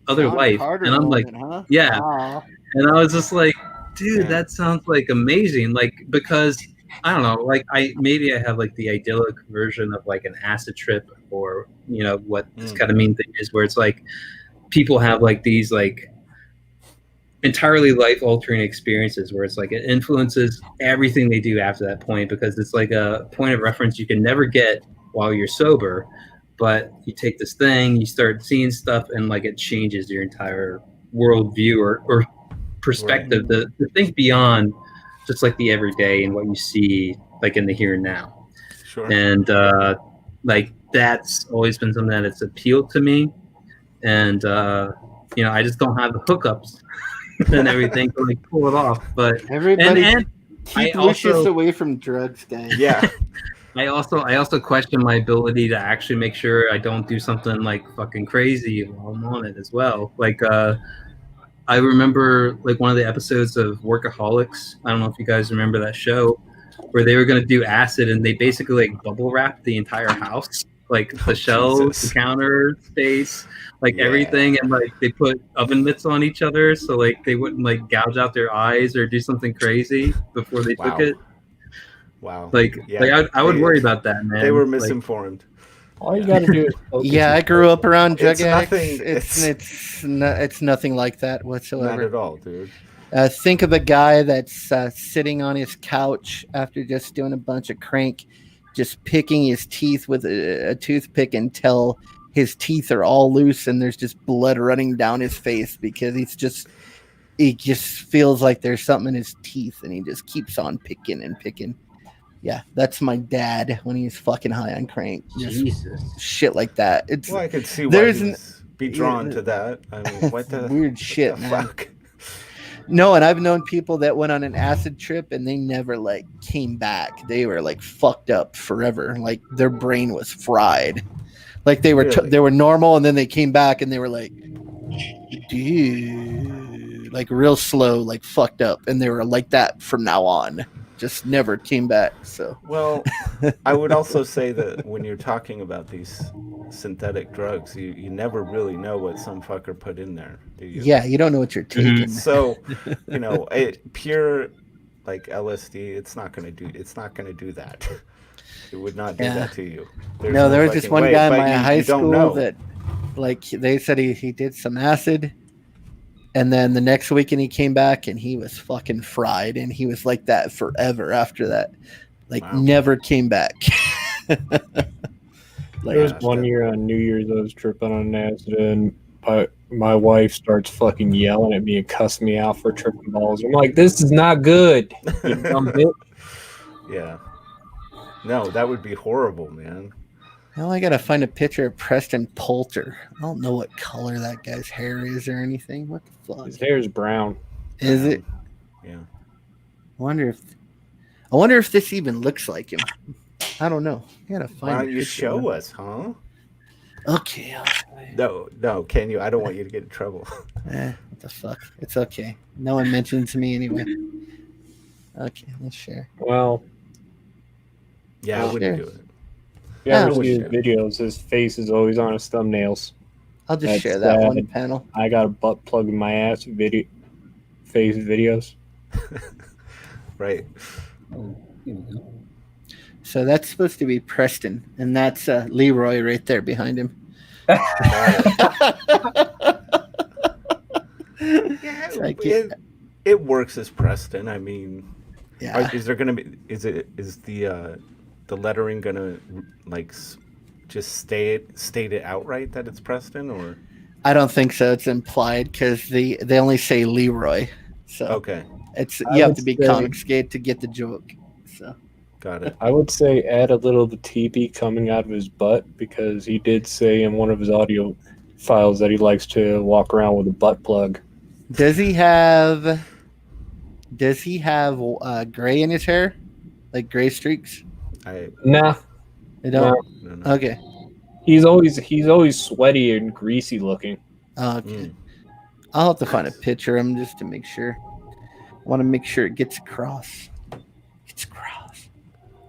other John life, Carter and I'm like, moment, huh? yeah. Wow. And I was just like, dude, Yeah. that sounds like amazing. Like, because I don't know, like I have like the idyllic version of like an acid trip, or you know what this ketamine thing is, where it's like people have like these like entirely life altering experiences where it's like it influences everything they do after that point, because it's like a point of reference you can never get while you're sober, but you take this thing, you start seeing stuff, and like it changes your entire worldview or perspective to think beyond just like the everyday and what you see like in the here and now. Sure. And like that's always been something that it's appealed to me, and you know, I just don't have the hookups and everything to like pull it off. But Everybody and keep I Lucius also- away from drugs, guys. Yeah. I also question my ability to actually make sure I don't do something like fucking crazy while I'm on it as well. Like I remember like one of the episodes of Workaholics. I don't know if you guys remember that show, where they were going to do acid and they basically like bubble wrapped the entire house, like the shelves, Jesus. the counter space, like Yeah. everything, and like they put oven mitts on each other so like they wouldn't like gouge out their eyes or do something crazy before they took it. Wow. Like, Yeah. I would worry about that, man. They were Like, misinformed. All you got to do is focus Yeah, I grew up around drug It's addicts. nothing- It's nothing like that Not whatsoever. at all, dude. Think of a guy that's sitting on his couch after just doing a bunch of crank, just picking his teeth with a toothpick until his teeth are all loose and there's just blood running down his face because he just feels like there's something in his teeth and he just keeps on picking and picking. Yeah, that's my dad when he's fucking high on crank. Just Jesus. shit like that. It's Well, I could see why there's he an- would be drawn to that. I mean, what the weird shit, what the man. fuck? No, and I've known people that went on an acid trip and they never like came back. They were like fucked up forever. Like their brain was fried. Like they were Really? they were normal and then they came back and they were like, dude, like real slow, like fucked up, and they were like that from now on. Just never came back. So Well, I would also say that when you're talking about these synthetic drugs, you never really know what some fucker put in there, do you? yeah, you don't know what you're taking. So, you know, pure like LSD, it's not gonna do that. It would not do Yeah. that to you. No, there was fucking just one way, guy in but my high you don't school know. that, like, they said he did some acid, and then the next weekend he came back and he was fucking fried, and he was like that forever after that. Like, Wow. never came back. There was Yeah, one year on New Year's I was tripping on acid and my wife starts fucking yelling at me and cussing me out for tripping balls. I'm like, this is not good. You dumb bitch. Yeah. No, that would be horrible, man. Now I gotta find a picture of Preston Poulter. I don't know what color that guy's hair is or anything. What the fuck His hair is brown. is it? Yeah. I wonder if this even looks like him. I don't know. I gotta Why find. don't a you picture show of him. us, huh? Okay. No, can you? I don't want you to get in trouble. What the fuck? It's okay. No one mentions me anyway. Okay, let's share. Well, Yeah, I wouldn't do Sure. it. if you ever Yeah, see his sure. videos, his face is always on his thumbnails. I'll just That's share that sad. one panel. I got a butt plug in my ass face videos. Right. Oh, here we go. So that's supposed to be Preston, and that's Leroy right there behind him. Yeah, I get- it works as Preston. I mean, Yeah. is there gonna be? Is the lettering gonna like just state it outright that it's Preston, or I don't think so. It's implied because they only say Leroy. So okay, it's I you have would to be say- comic skate to get the joke. So got it. I would say add a little of the TB coming out of his butt because he did say in one of his audio files that he likes to walk around with a butt plug. does he have gray in his hair, like gray streaks? I Nah, I don't. no. Okay. He's always sweaty and greasy looking. Okay. I'll have to find a picture of him just to make sure. I want to make sure it gets across. Gets across.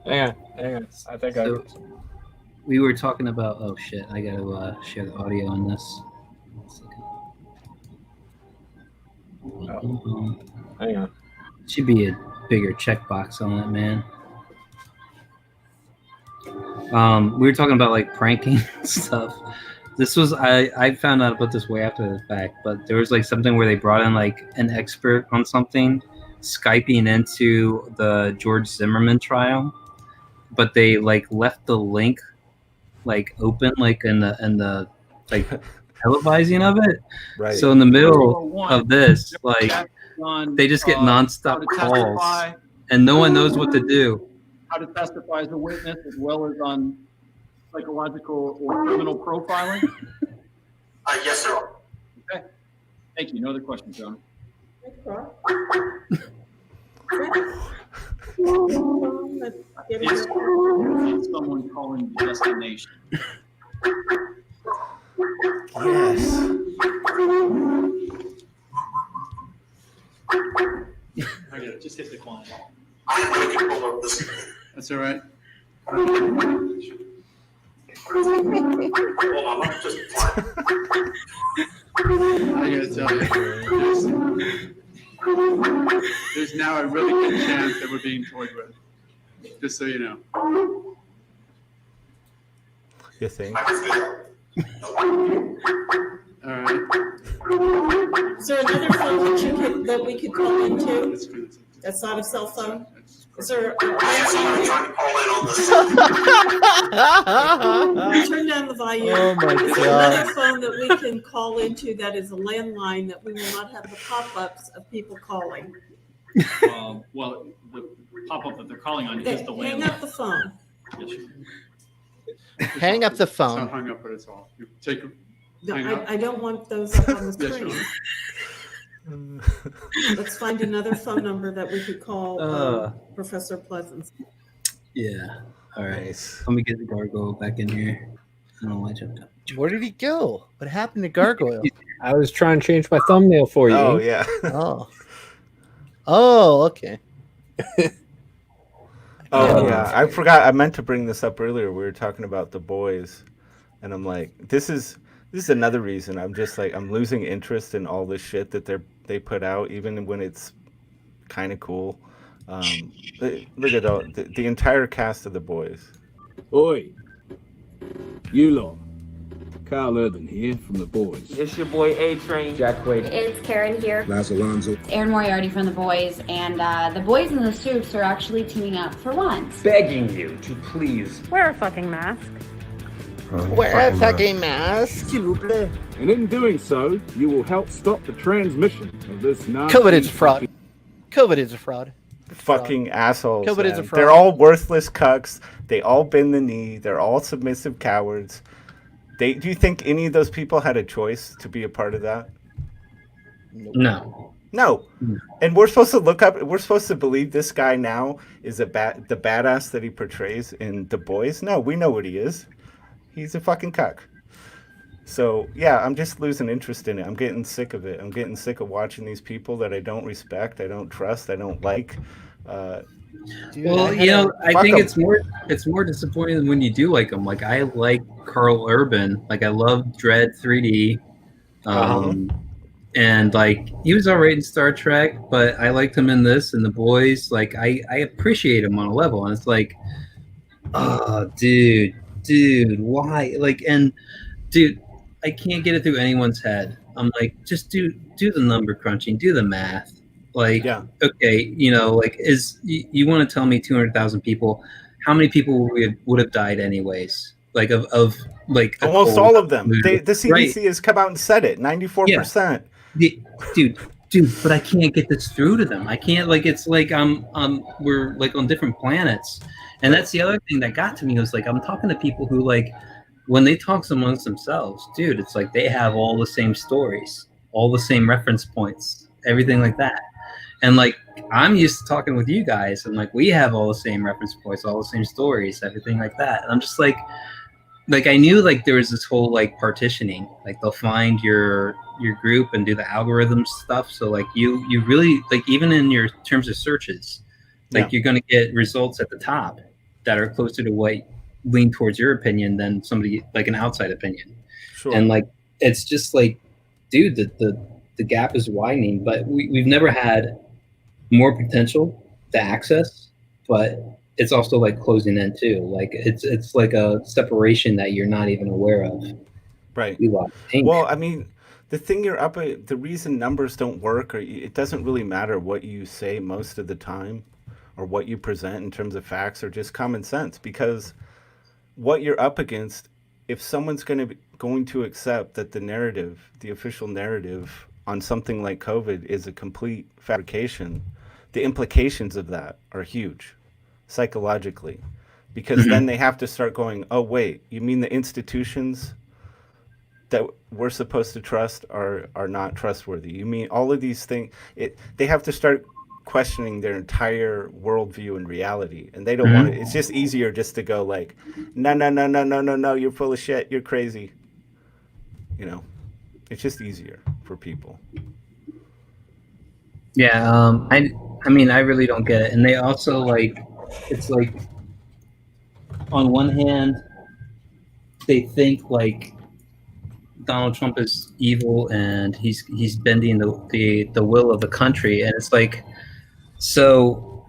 Hang on. I think I. So, we were talking about. Oh shit! I gotta share the audio on this. Hang on. Should be a bigger checkbox on it, man. We were talking about like pranking stuff. This was I found out about this way after the fact, but there was like something where they brought in like an expert on something, Skyping into the George Zimmerman trial, but they like left the link like open like in the like televising of it. Right. So in the middle of this, like they just get nonstop calls, and no one knows what to do. How to testify as a witness, as well as on psychological or criminal profiling? Yes, sir. Okay. Thank you. No other questions, John. Is someone calling the destination? Yes. I get it. Just hit decline. I'm going to pull up this. That's all right. Hold on, let me just decline. I gotta tell you, there's now a really good chance that we're being toyed with. Just so you know. You think? All right. Is there another phone that we could call into? That's not a cell phone? Is there I'm trying to call in on this. turn down the volume? Oh my Is there God. another phone that we can call into that is a landline that we will not have the pop-ups of people calling? Well, the pop-up that they're calling on is the Hang landline. up the phone. Hang up the It's not phone. hung up, but it's off. You take. No, Hang up. I don't want those up on the Yes, screen. sure. Let's find another phone number that we could call Professor Pleasance. Yeah. All right. Nice. Let me get the gargoyle back in here. I don't know why I jumped up. Where did he go? What happened to Gargoyle? I was trying to change my thumbnail for you. Oh yeah. Oh. Oh, okay. Oh yeah. I forgot. I meant to bring this up earlier. We were talking about The Boys, and I'm like, this is another reason I'm just like I'm losing interest in all this shit that they put out, even when it's kind of cool. Look at all the entire cast of The Boys. Oi, you lot. Carl Urban here from The Boys. It's your boy A-Train. Jack Wade. It's Karen here. Laz Alonso. It's Aaron Moriarty from The Boys, and the boys in the suits are actually teaming up for once. Begging you to please Wear a fucking mask. Wear a fucking mask. And in doing so, you will help stop the transmission of this nasty... COVID is a fraud. COVID is a fraud. Fucking assholes. COVID is a man. fraud. They're all worthless cucks. They all bend the knee. They're all submissive cowards. Do you think any of those people had a choice to be a part of that? No. No. And we're supposed to we're supposed to believe this guy now is the badass that he portrays in The Boys? No, we know what he is. He's a fucking cuck. So, yeah, I'm just losing interest in it. I'm getting sick of it. I'm getting sick of watching these people that I don't respect, I don't trust, I don't like. Well, I think it's more disappointing than when you do like them. Like I like Carl Urban. Like I love Dredd 3D. And like he was all right in Star Trek, but I liked him in this and The Boys. Like I appreciate him on a level, and it's like, oh, dude, why? Like, and dude, I can't get it through anyone's head. I'm like, just do the number crunching, do the math. Like, yeah. Okay, like you want to tell me 200,000 people? How many people would have died anyways? Like of like almost all of them. The CDC right. has come out and said it. 94%. Dude, but I can't get this through to them. I can't. Like it's like we're like on different planets, and that's the other thing that got to me was like I'm talking to people who like when they talk amongst themselves, dude, it's like they have all the same stories, all the same reference points, everything like that. And like I'm used to talking with you guys, and like we have all the same reference points, all the same stories, everything like that. And I'm just like, like I knew like there was this whole like partitioning. Like they'll find your group and do the algorithm stuff. So like you really like even in your terms of searches, like you're gonna get results at the top that are closer to what lean towards your opinion than somebody like an outside opinion. Sure. And like it's just like, dude, the gap is widening, but we've never had more potential to access, but it's also like closing in too. Like it's like a separation that you're not even aware of. Right. Ink. Well, I mean, the thing you're up at, the reason numbers don't work, or it doesn't really matter what you say most of the time, or what you present in terms of facts, or just common sense. Because what you're up against, if someone's going to accept that the narrative, the official narrative on something like COVID is a complete fabrication, the implications of that are huge psychologically, because then they have to start going, oh wait, you mean the institutions that we're supposed to trust are not trustworthy? You mean all of these things? They have to start questioning their entire worldview and reality, and they don't want it. It's just easier just to go like, no, you're full of shit, you're crazy. You know, it's just easier for people. Yeah, I mean, I really don't get it. And they also like, it's like, on one hand, they think like Donald Trump is evil and he's bending the will of the country, and it's like, so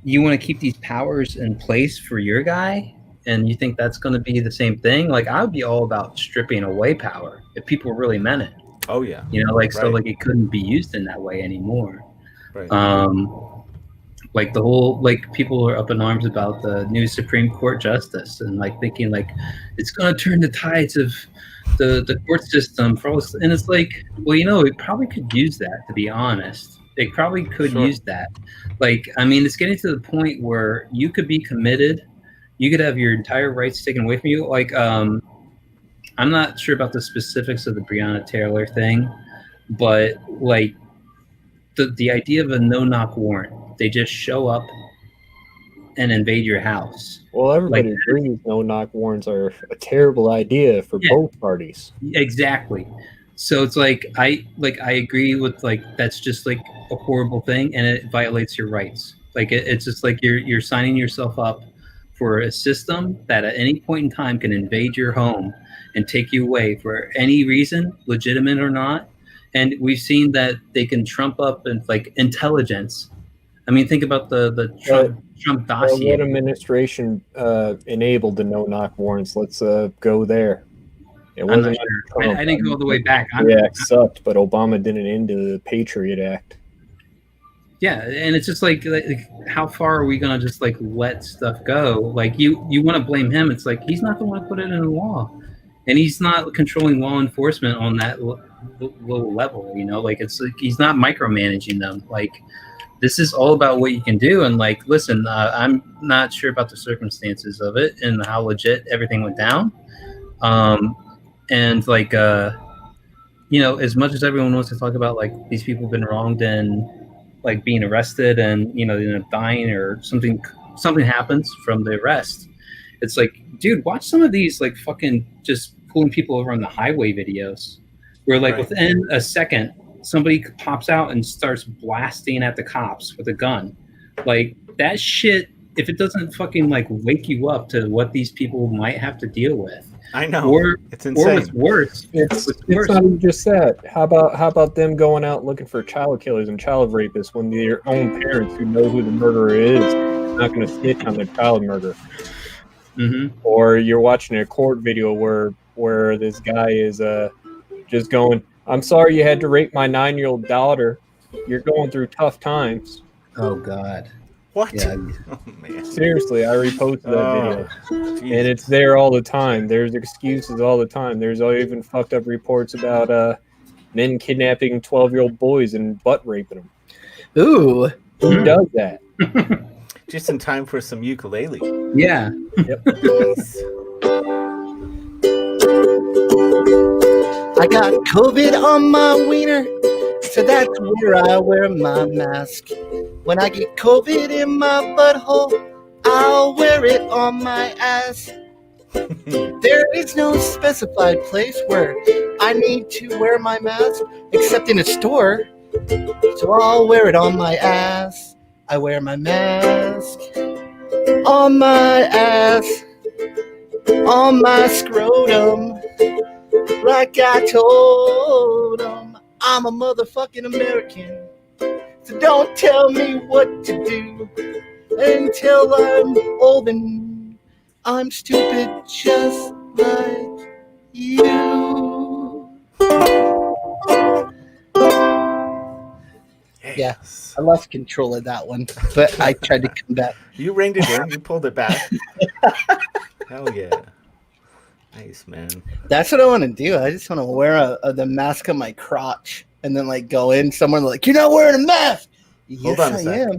you want to keep these powers in place for your guy, and you think that's going to be the same thing? Like, I would be all about stripping away power if people really meant it. Oh yeah. You know, like so like it couldn't be used in that way anymore. Right. Like the whole, like people are up in arms about the new Supreme Court justice and like thinking like it's going to turn the tides of the court system for all this. And it's like, well, you know, it probably could use that, to be honest. They probably could use that. Like, I mean, it's getting to the point where you could be committed, you could have your entire rights taken away from you. Like, I'm not sure about the specifics of the Breonna Taylor thing, but like the idea of a no-knock warrant, they just show up and invade your house. Well, everybody agrees no-knock warrants are a terrible idea for both parties. Exactly. So it's like I agree with like that's just like a horrible thing, and it violates your rights. Like it's just like you're signing yourself up for a system that at any point in time can invade your home and take you away for any reason, legitimate or not. And we've seen that they can trump up and like intelligence. I mean, think about the Trump dossier. What administration enabled the no-knock warrants? Let's go there. It wasn't sure. I didn't go all the way back. Yeah, it sucked, but Obama didn't end the Patriot Act. Yeah, and it's just like how far are we gonna just like let stuff go? Like you want to blame him? It's like he's not the one who put it in the law, and he's not controlling law enforcement on that low level. You know, like it's like he's not micromanaging them. Like this is all about what you can do. And like, listen, I'm not sure about the circumstances of it and how legit everything went down. And like, you know, as much as everyone wants to talk about like these people have been wronged and like being arrested and, you know, they end up dying or something happens from the arrest. It's like, dude, watch some of these like fucking just pulling people over on the highway videos where like within a second, somebody pops out and starts blasting at the cops with a gun. Like that shit, if it doesn't fucking like wake you up to what these people might have to deal with. I know. Or it's insane. Or what's worse. It's not even just that. How about them going out looking for child killers and child rapists when their own parents who know who the murderer is are not going to snitch on their child murder? Mm-hmm. Or you're watching a court video where this guy is just going, "I'm sorry you had to rape my 9-year-old daughter. You're going through tough times." Oh God. What? Yeah. Oh, man. Seriously, I reposted that video. And it's there all the time. There's excuses all the time. There's even fucked up reports about men kidnapping 12-year-old boys and butt raping them. Ooh. Who does that? Just in time for some ukulele. Yeah. Yep. I got COVID on my wiener, so that's where I wear my mask. When I get COVID in my butthole, I'll wear it on my ass. There is no specified place where I need to wear my mask except in a store. So I'll wear it on my ass. I wear my mask on my ass, on my scrotum. Like I told them, I'm a motherfucking American. So don't tell me what to do until I'm old and I'm stupid just like you. Yeah, I lost control of that one, but I tried to come back. You reined it in. You pulled it back. Hell yeah. Nice, man. That's what I want to do. I just want to wear the mask on my crotch and then like go in somewhere like, you're not wearing a mask. Yes, Hold on a I sec. am.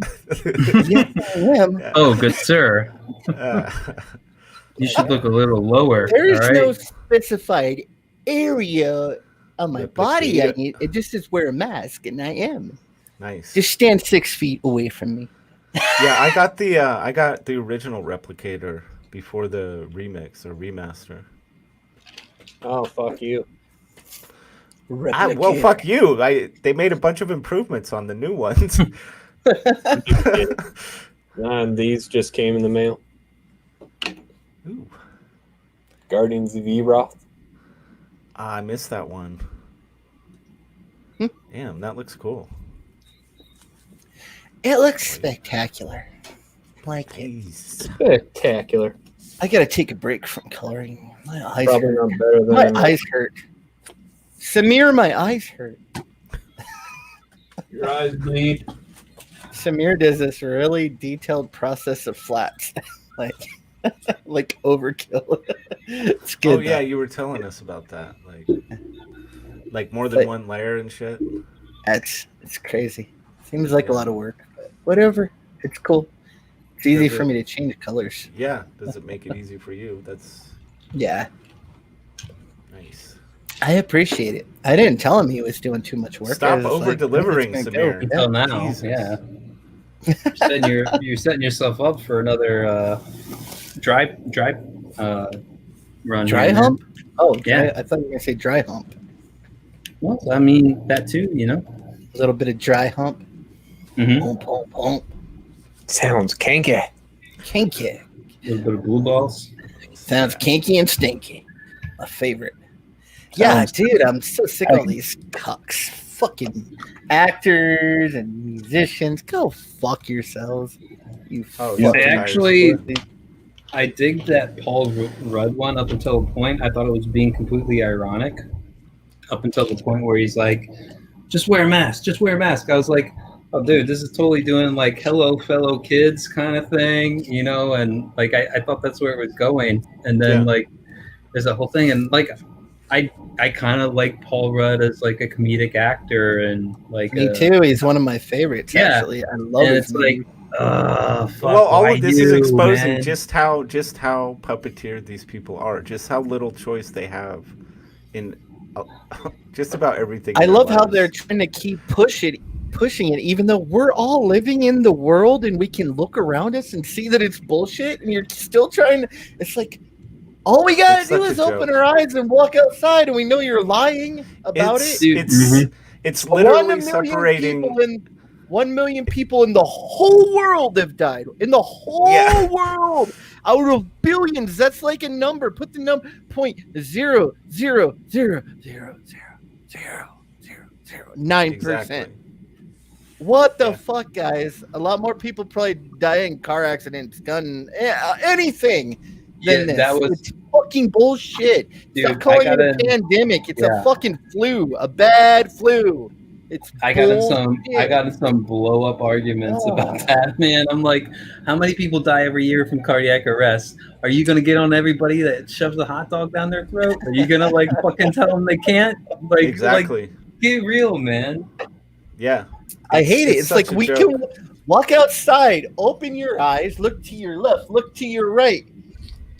Yes, I am. Oh, good sir. You should look a little lower. There is all right? no specified area on my body. I Replicator. need it. Just is wear a mask, and I am. Nice. Just stand 6 feet away from me. Yeah, I got the original replicator before the remix or remaster. Oh, fuck you. Well, fuck you. They made a bunch of improvements on the new ones. And these just came in the mail. Ooh. Guardians of Eroth. I missed that one. Damn, that looks cool. It looks spectacular. Like it. Spectacular. I gotta take a break from coloring. My eyes Probably hurt. not better than My eyes hurt. Samir, my eyes hurt. Your eyes bleed. Samir does this really detailed process of flats, like overkill. It's good. Oh yeah, though. you were telling us about that. Like more than one layer and shit. It's crazy. Seems like a lot of work, but whatever. It's cool. It's easy for me to change colors. Yeah. Does it make it easy for you? That's Yeah. nice. I appreciate it. I didn't tell him he was doing too much work. Stop I was over like, delivering, "Where's this Samir. gonna go?" Until now, Jesus. yeah. You're setting yourself up for another dry run. Dry here, hump? man. Oh, Yeah. I thought you were gonna say dry hump. Well, I mean that too, you know. A little bit of dry hump. Mm-hmm. Pump, pump, pump. Sounds kinky. Kinky. A little bit of blue balls. Sounds kinky and stinky. My favorite. Yeah, dude, I'm so sick of all these cucks. Fucking actors and musicians. Go fuck yourselves. You fucking Actually, I dig that Paul Rudd one up until a point. I thought it was being completely ironic. Up until the point where he's like, just wear a mask, just wear a mask. I was like, oh, dude, this is totally doing like hello, fellow kids kind of thing, you know? And like, I thought that's where it was going. And then like, there's a whole thing. And like, I kind of like Paul Rudd as like a comedic actor and like Me too. He's one of my favorites, Yeah. actually. I love And his it's like, movies. fuck, Well, all why of this is you, exposing man? just how puppeteered these people are, just how little choice they have in just about everything. I in their love how lives. they're trying to keep pushing it, even though we're all living in the world and we can look around us and see that it's bullshit, and you're still trying to. It's like all we gotta It's do such is a open joke. our eyes and walk outside, and we know you're lying about it. It's literally 1 million people in the whole world have died. In the whole world, out of billions, that's like a number. Put the number 0.0000009%. What the fuck, guys? A lot more people probably die in car accidents, anything than this. that was- It's fucking bullshit. Dude, Stop calling I it a gotta- pandemic. It's Yeah. a fucking flu, a bad flu. It's I got in bullshit. some blow up arguments Oh. about that, man. I'm like, how many people die every year from cardiac arrest? Are you gonna get on everybody that shoves a hot dog down their throat? Are you gonna like fucking tell them they can't? Like, Exactly. Like, get real, man. Yeah. I hate it. It's like such a we joke. can walk outside, open your eyes, look to your left, look to your right.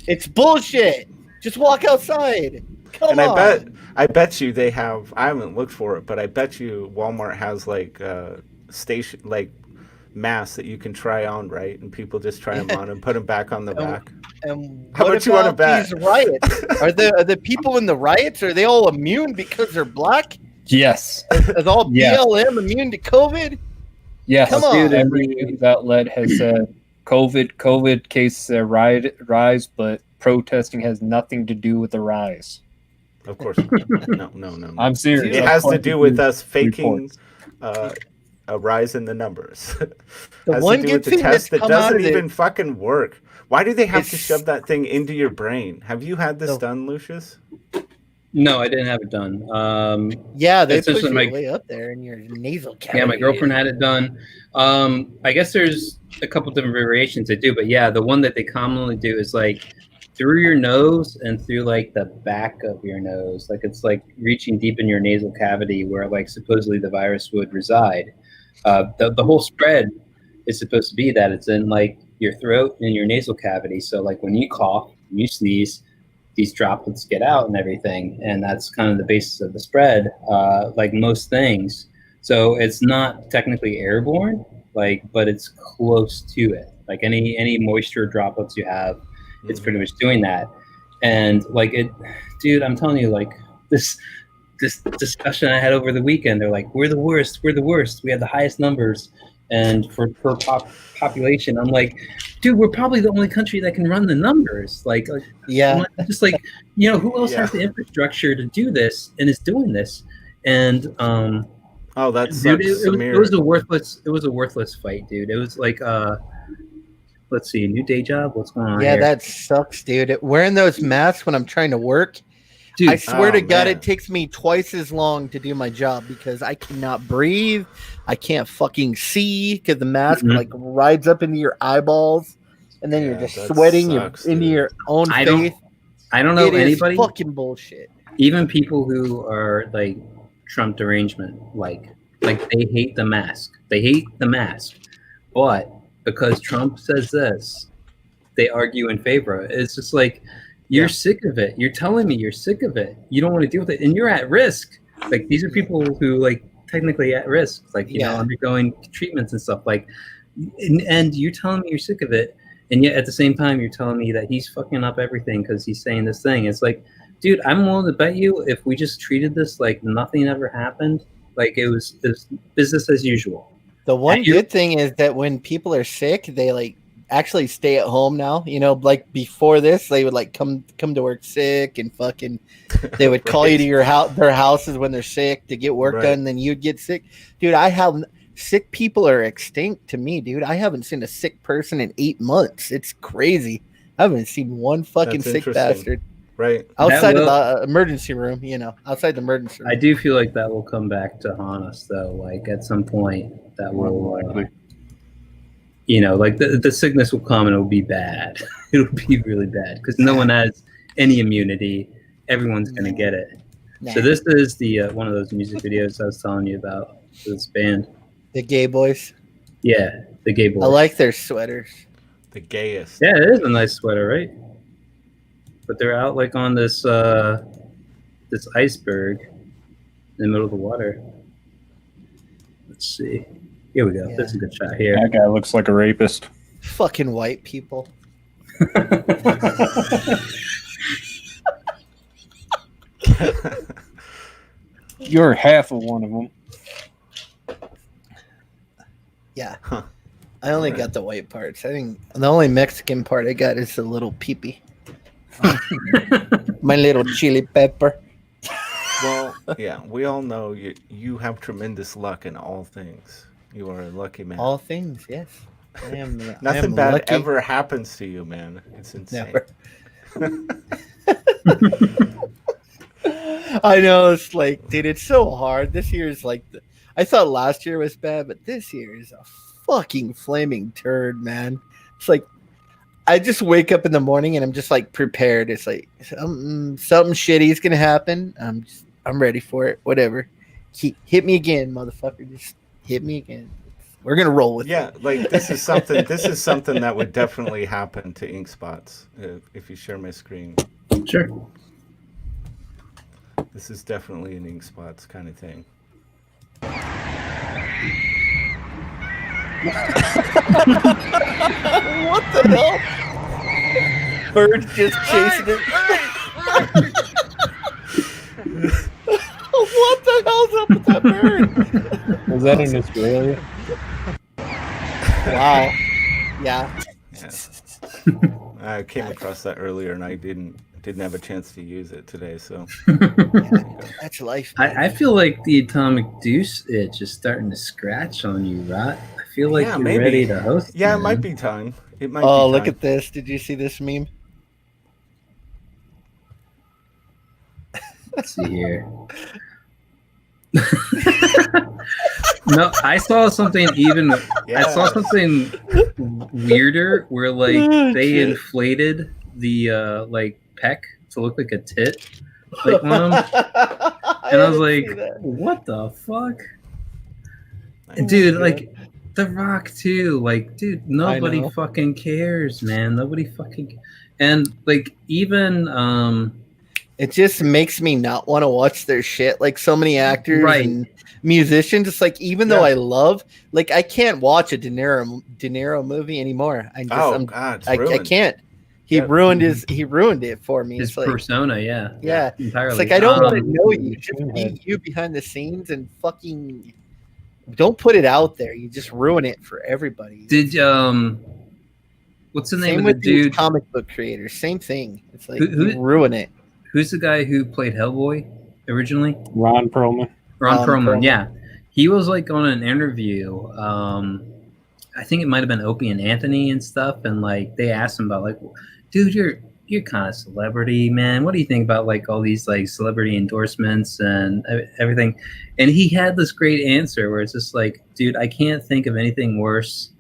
It's bullshit. Just walk outside. Come And on. I bet you they have. I haven't looked for it, but I bet you Walmart has like station masks that you can try on, right? And people just try them on and put them back on the back. And How what much you want to about bet? these riots? Are the people in the riots, are they all immune because they're black? Yes. Is all Yes. BLM immune to COVID? Yes. Come on. Every news outlet has said COVID cases rise, but protesting has nothing to do with the rise. Of course not. No. I'm serious. It I've has to collected do with news us faking reports. a rise in the numbers. The has one to do good with the thing that's test that come out doesn't of it- even fucking work. Why do they have to It's- shove that thing into your brain? Have you had this done, Lucius? No, I didn't have it done. Yeah, they essentially push it my- way up there in your nasal cavity. Yeah, my girlfriend had it done. I guess there's a couple different variations they do, but yeah, the one that they commonly do is like through your nose and through like the back of your nose. Like it's like reaching deep in your nasal cavity where like supposedly the virus would reside. The whole spread is supposed to be that it's in like your throat and your nasal cavity. So like when you cough, you sneeze, these droplets get out and everything, and that's kind of the basis of the spread, like most things. So it's not technically airborne, but it's close to it. Like any moisture droplets you have, it's pretty much doing that. And like dude, I'm telling you, like this discussion I had over the weekend, they're like, we're the worst. We have the highest numbers, and for per population, I'm like, dude, we're probably the only country that can run the numbers. Like yeah, just like, who else has the infrastructure to do this and is doing this? And oh, that sucks. Dude, it was a worthless fight, dude. It was like let's see, new day job. What's going on? Yeah, here? that sucks, dude. Wearing those masks when I'm trying to work, dude, I swear to God, man. it takes me twice as long to do my job because I cannot breathe. I can't fucking see because the mask like rides up into your eyeballs, and then you're just sweating into your own face. I don't know It is anybody. fucking bullshit. Even people who are like Trump derangement, like they hate the mask. They hate the mask, but because Trump says this, they argue in favor of it. It's just like, you're sick of it. You're telling me you're sick of it. You don't want to deal with it, and you're at risk. Like these are people who like technically at risk, like you know, undergoing treatments and stuff. Like, and you're telling me you're sick of it, and yet at the same time you're telling me that he's fucking up everything because he's saying this thing. It's like, dude, I'm willing to bet you if we just treated this like nothing ever happened, like it was business as usual. The one good thing is that when people are sick, they like actually stay at home now. Like before this, they would like come to work sick and fucking. They would call you to their houses when they're sick to get work done. And then you'd get sick, dude. Sick people are extinct to me, dude. I haven't seen a sick person in 8 months. It's crazy. I haven't seen one fucking sick bastard. Right. Outside of the emergency room, outside the emergency room. I do feel like that will come back to haunt us, though. Like at some point, that will, like the sickness will come and it'll be bad. It'll be really bad because no one has any immunity. Everyone's gonna get it. Nah. So this is the one of those music videos I was telling you about. This band, the Gay Boys. Yeah, the Gay Boys. I like their sweaters. The gayest. Yeah, it is a nice sweater, right? But they're out like on this this iceberg in the middle of the water. Let's see. Here we go. Yeah. This is a good shot here. That guy looks like a rapist. Fucking white people. You're half of one of them. Yeah. I only got the white parts. I think the only Mexican part I got is the little peepee. My little chili pepper. Well, yeah, we all know you have tremendous luck in all things. You are a lucky man. All things, yes. I am. Nothing bad lucky. ever happens to you, man. It's insane. Never. I know, it's like, dude, it's so hard. This year is like, I thought last year was bad, but this year is a fucking flaming turd, man. It's like, I just wake up in the morning and I'm just like prepared. It's like something shitty is gonna happen. I'm ready for it. Whatever. Hit me again, motherfucker. Just hit me again. We're gonna roll with it. Yeah, like this is something that would definitely happen to Ink Spots if you share my screen. Sure. This is definitely an Ink Spots kind of thing. What the hell? Bird's just chasing it. What the hell's up with that bird? Was that in Australia? Wow. Yeah. I came across that earlier, and I didn't have a chance to use it today. So That's life. I feel like the atomic deuce itch is starting to scratch on you, Rot. I feel like Yeah, you're maybe. ready to host. Yeah, it man. might be time. It might. Oh, be look time. at this! Did you see this meme? Let's see here. No, I saw something even. I saw something weirder where like they inflated the like peck to look like a tit, like on them, and I was like, "What the fuck, dude?" Like The Rock too. Like, dude, nobody know. fucking cares, man. Nobody fucking, and like even It just makes me not want to watch their shit. Like so many actors and musicians. It's like even though I love, like I can't watch a De Niro movie anymore. I just, I can't. He ruined it for me. his It's like, persona, yeah. entirely. It's like I don't want to know you. Just be you behind the scenes and fucking don't put it out there. You just ruin it for everybody. Did what's the name Same of with the dude? these comic book creators. Same thing. It's like Who- you ruin it. Who's the guy who played Hellboy originally? Ron Perlman. Ron Perlman, yeah. He was like on an interview. I think it might have been Opie and Anthony and stuff, and like they asked him about like, dude, you're kind of celebrity, man. What do you think about like all these like celebrity endorsements and everything? And he had this great answer where it's just like, dude, I can't think of anything worse,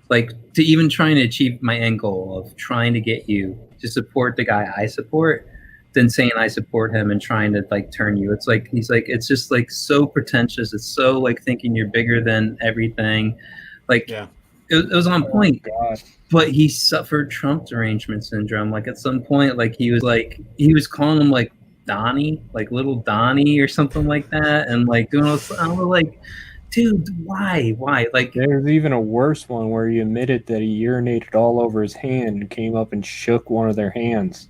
like to even trying to achieve my end goal of trying to get you to support the guy I support than saying I support him and trying to like turn you. It's like he's like it's just like so pretentious. It's so like thinking you're bigger than everything. Like it was on point. But he suffered Trump derangement syndrome. Like at some point, like he was calling him like Donnie, like little Donnie or something like that, and like doing all this. I was like, dude, why? Like there's even a worse one where he admitted that he urinated all over his hand and came up and shook one of their hands.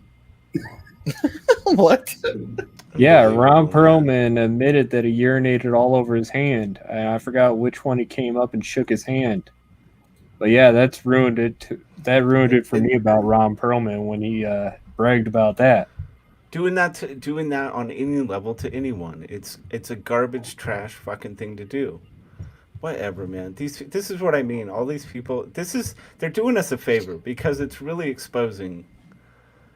What? Yeah, Ron Perlman admitted that he urinated all over his hand. I forgot which one he came up and shook his hand. But yeah, that's ruined it. That ruined it for me about Ron Perlman when he bragged about that. Doing that on any level to anyone, it's a garbage trash fucking thing to do. Whatever, man. This is what I mean. All these people, they're doing us a favor because it's really exposing.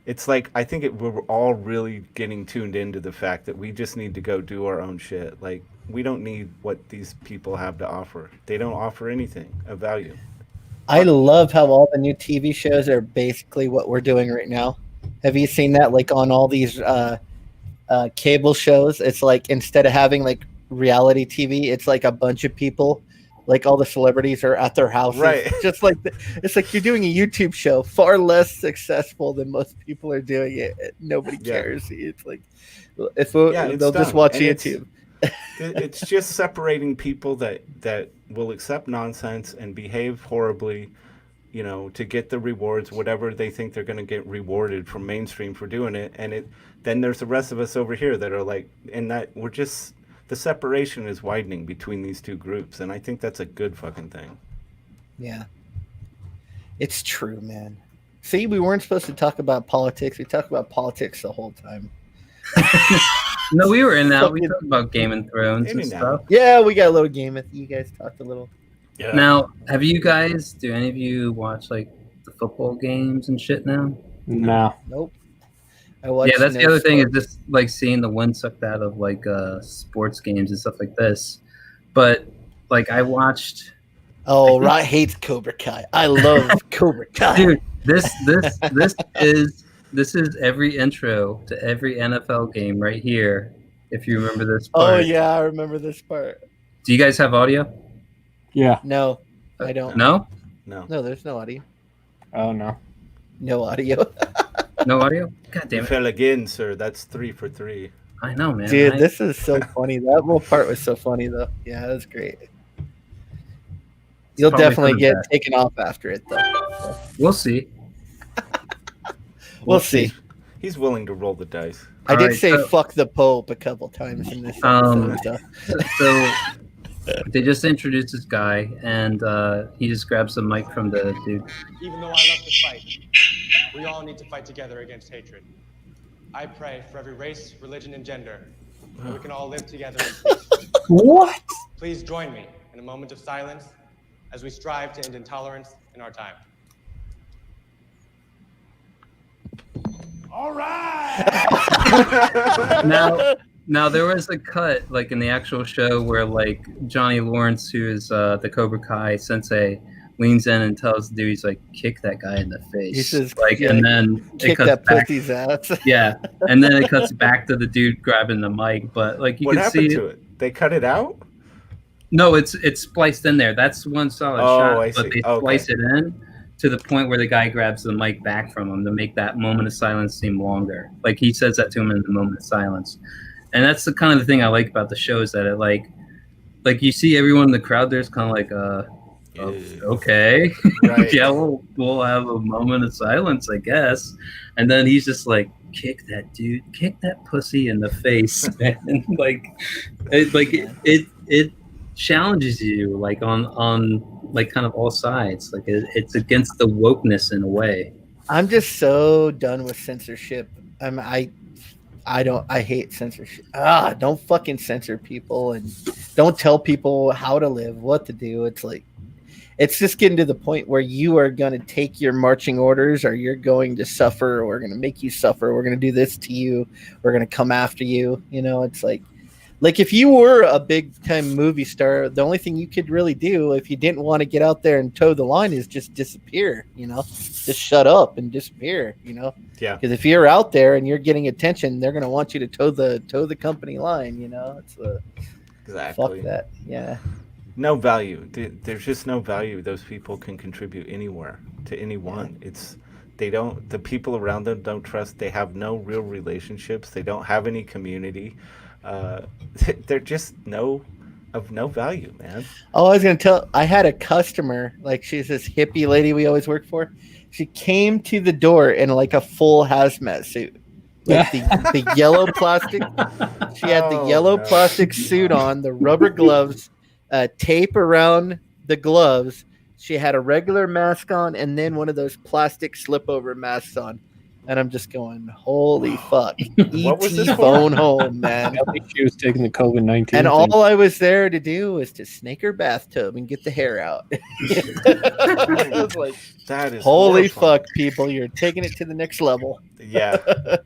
It's like I think we're all really getting tuned into the fact that we just need to go do our own shit. Like we don't need what these people have to offer. They don't offer anything of value. I love how all the new TV shows are basically what we're doing right now. Have you seen that? Like on all these cable shows, it's like instead of having like reality TV, it's like a bunch of people, like all the celebrities are at their houses. Right. Just like it's like you're doing a YouTube show, far less successful than most people are doing it. Nobody cares. It's like they'll just watch YouTube. It's just separating people that will accept nonsense and behave horribly, to get the rewards, whatever they think they're going to get rewarded from mainstream for doing it. And then there's the rest of us over here that are like, and that we're just, the separation is widening between these two groups. And I think that's a good fucking thing. Yeah. It's true, man. See, we weren't supposed to talk about politics. We talked about politics the whole time. No, we were in that. We talked about Game of Thrones and stuff. Yeah, we got a little game. You guys talked a little. Yeah. Now, do any of you watch like the football games and shit now? No. Nope. Yeah, that's the other thing is just like seeing the wind sucked out of like sports games and stuff like this. But like I watched. Oh, Rot hates Cobra Kai. I love Cobra Kai. Dude, this is every intro to every NFL game right here. If you remember this part. Oh yeah, I remember this part. Do you guys have audio? Yeah. No, I don't. No? No, there's no audio. Oh no. No audio. No audio? God damn You it. fell again, sir. That's 3 for 3. I know, man. Dude, this is so funny. That little part was so funny though. Yeah, that was great. You'll probably definitely coming get back. taken off after it though. We'll see. We'll see. He's willing to roll the dice. I did Alright, say so- fuck the Pope a couple times in this episode. So they just introduced this guy, and he just grabs the mic from the dude. Even though I love to fight, we all need to fight together against hatred. I pray for every race, religion, and gender, that we can all live together in peace. What? Please join me in a moment of silence as we strive to end intolerance in our time. All right. Now there was a cut like in the actual show where like Johnny Lawrence, who is the Cobra Kai sensei, leans in and tells the dude, he's like, kick that guy in the face. He says, like, yeah, and then it kick cuts that back. pussy's ass. Yeah, and then it cuts back to the dude grabbing the mic. But like you What can happened see, to it? They cut it out? no, it's spliced in there. That's one solid Oh, shot, I but see. they splice it in to the point where the guy grabs the mic back from him to make that moment of silence seem longer. Like he says that to him in the moment of silence. And that's the kind of the thing I like about the show is that it like you see everyone in the crowd there's kind of like okay. Right. Yeah, we'll have a moment of silence, I guess. And then he's just like, kick that dude, kick that pussy in the face, man. It challenges you like on like kind of all sides. Like it's against the wokeness in a way. I'm just so done with censorship. I hate censorship. Don't fucking censor people and don't tell people how to live, what to do. It's like, it's just getting to the point where you are going to take your marching orders or you're going to suffer, or we're going to make you suffer. We're going to do this to you. We're going to come after you. You know, it's like if you were a big time movie star, the only thing you could really do if you didn't want to get out there and toe the line is just disappear, you know, just shut up and disappear, you know? Yeah. Because if you're out there and you're getting attention, they're going to want you to toe the company line, you know? It's Exactly. fuck that. Yeah. No value. There's just no value. Those people can contribute anywhere to anyone. The people around them don't trust. They have no real relationships. They don't have any community. They're just no value, man. Oh, I was going to tell, I had a customer, like she's this hippie lady we always work for. She came to the door in like a full hazmat suit. Like the yellow plastic. She had the yellow plastic suit on, the rubber gloves, tape around the gloves. She had a regular mask on and then one of those plastic slip over masks on. And I'm just going, holy fuck. What was this phone home, man. I think she was taking the COVID-19 And thing. all I was there to do was to snake her bathtub and get the hair out. I was like, that is holy horrifying. fuck, people, you're taking it to the next level. Yeah,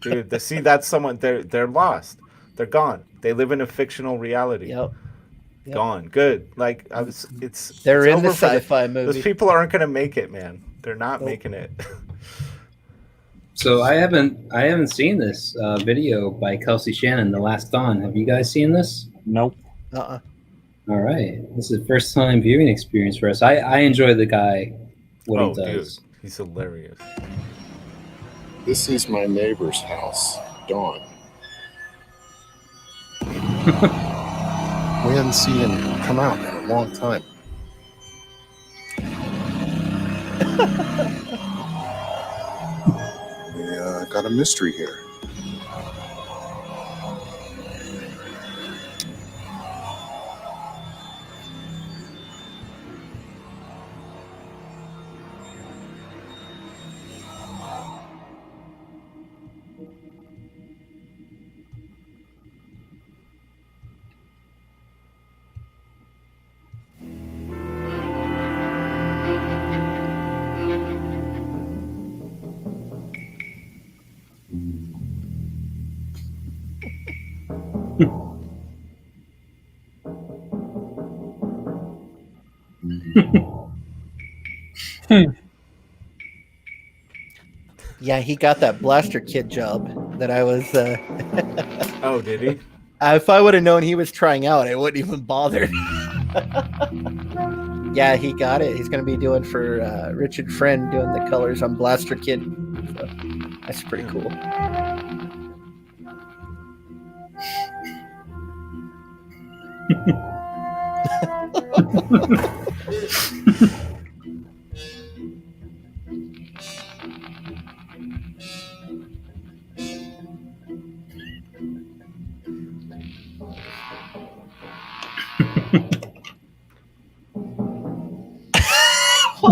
dude. See, that's someone. They're lost. They're gone. They live in a fictional reality. Yep. Gone. Good. Like They're it's in over the for sci-fi movie. Those people aren't gonna make it, man. They're not making it. So I haven't seen this video by Kelsey Shannon, The Last Dawn. Have you guys seen this? Nope. Uh-uh. All right. This is a first time viewing experience for us. I enjoy the guy, what he does. Dude, he's hilarious. This is my neighbor's house, Dawn. We hadn't seen him come out in a long time. We got a mystery here. Yeah, he got that Blaster Kid job that I was. Oh, did he? If I would have known he was trying out, I wouldn't even bother. Yeah, he got it. He's going to be doing for Richard Friend, doing the colors on Blaster Kid. So that's pretty cool. He's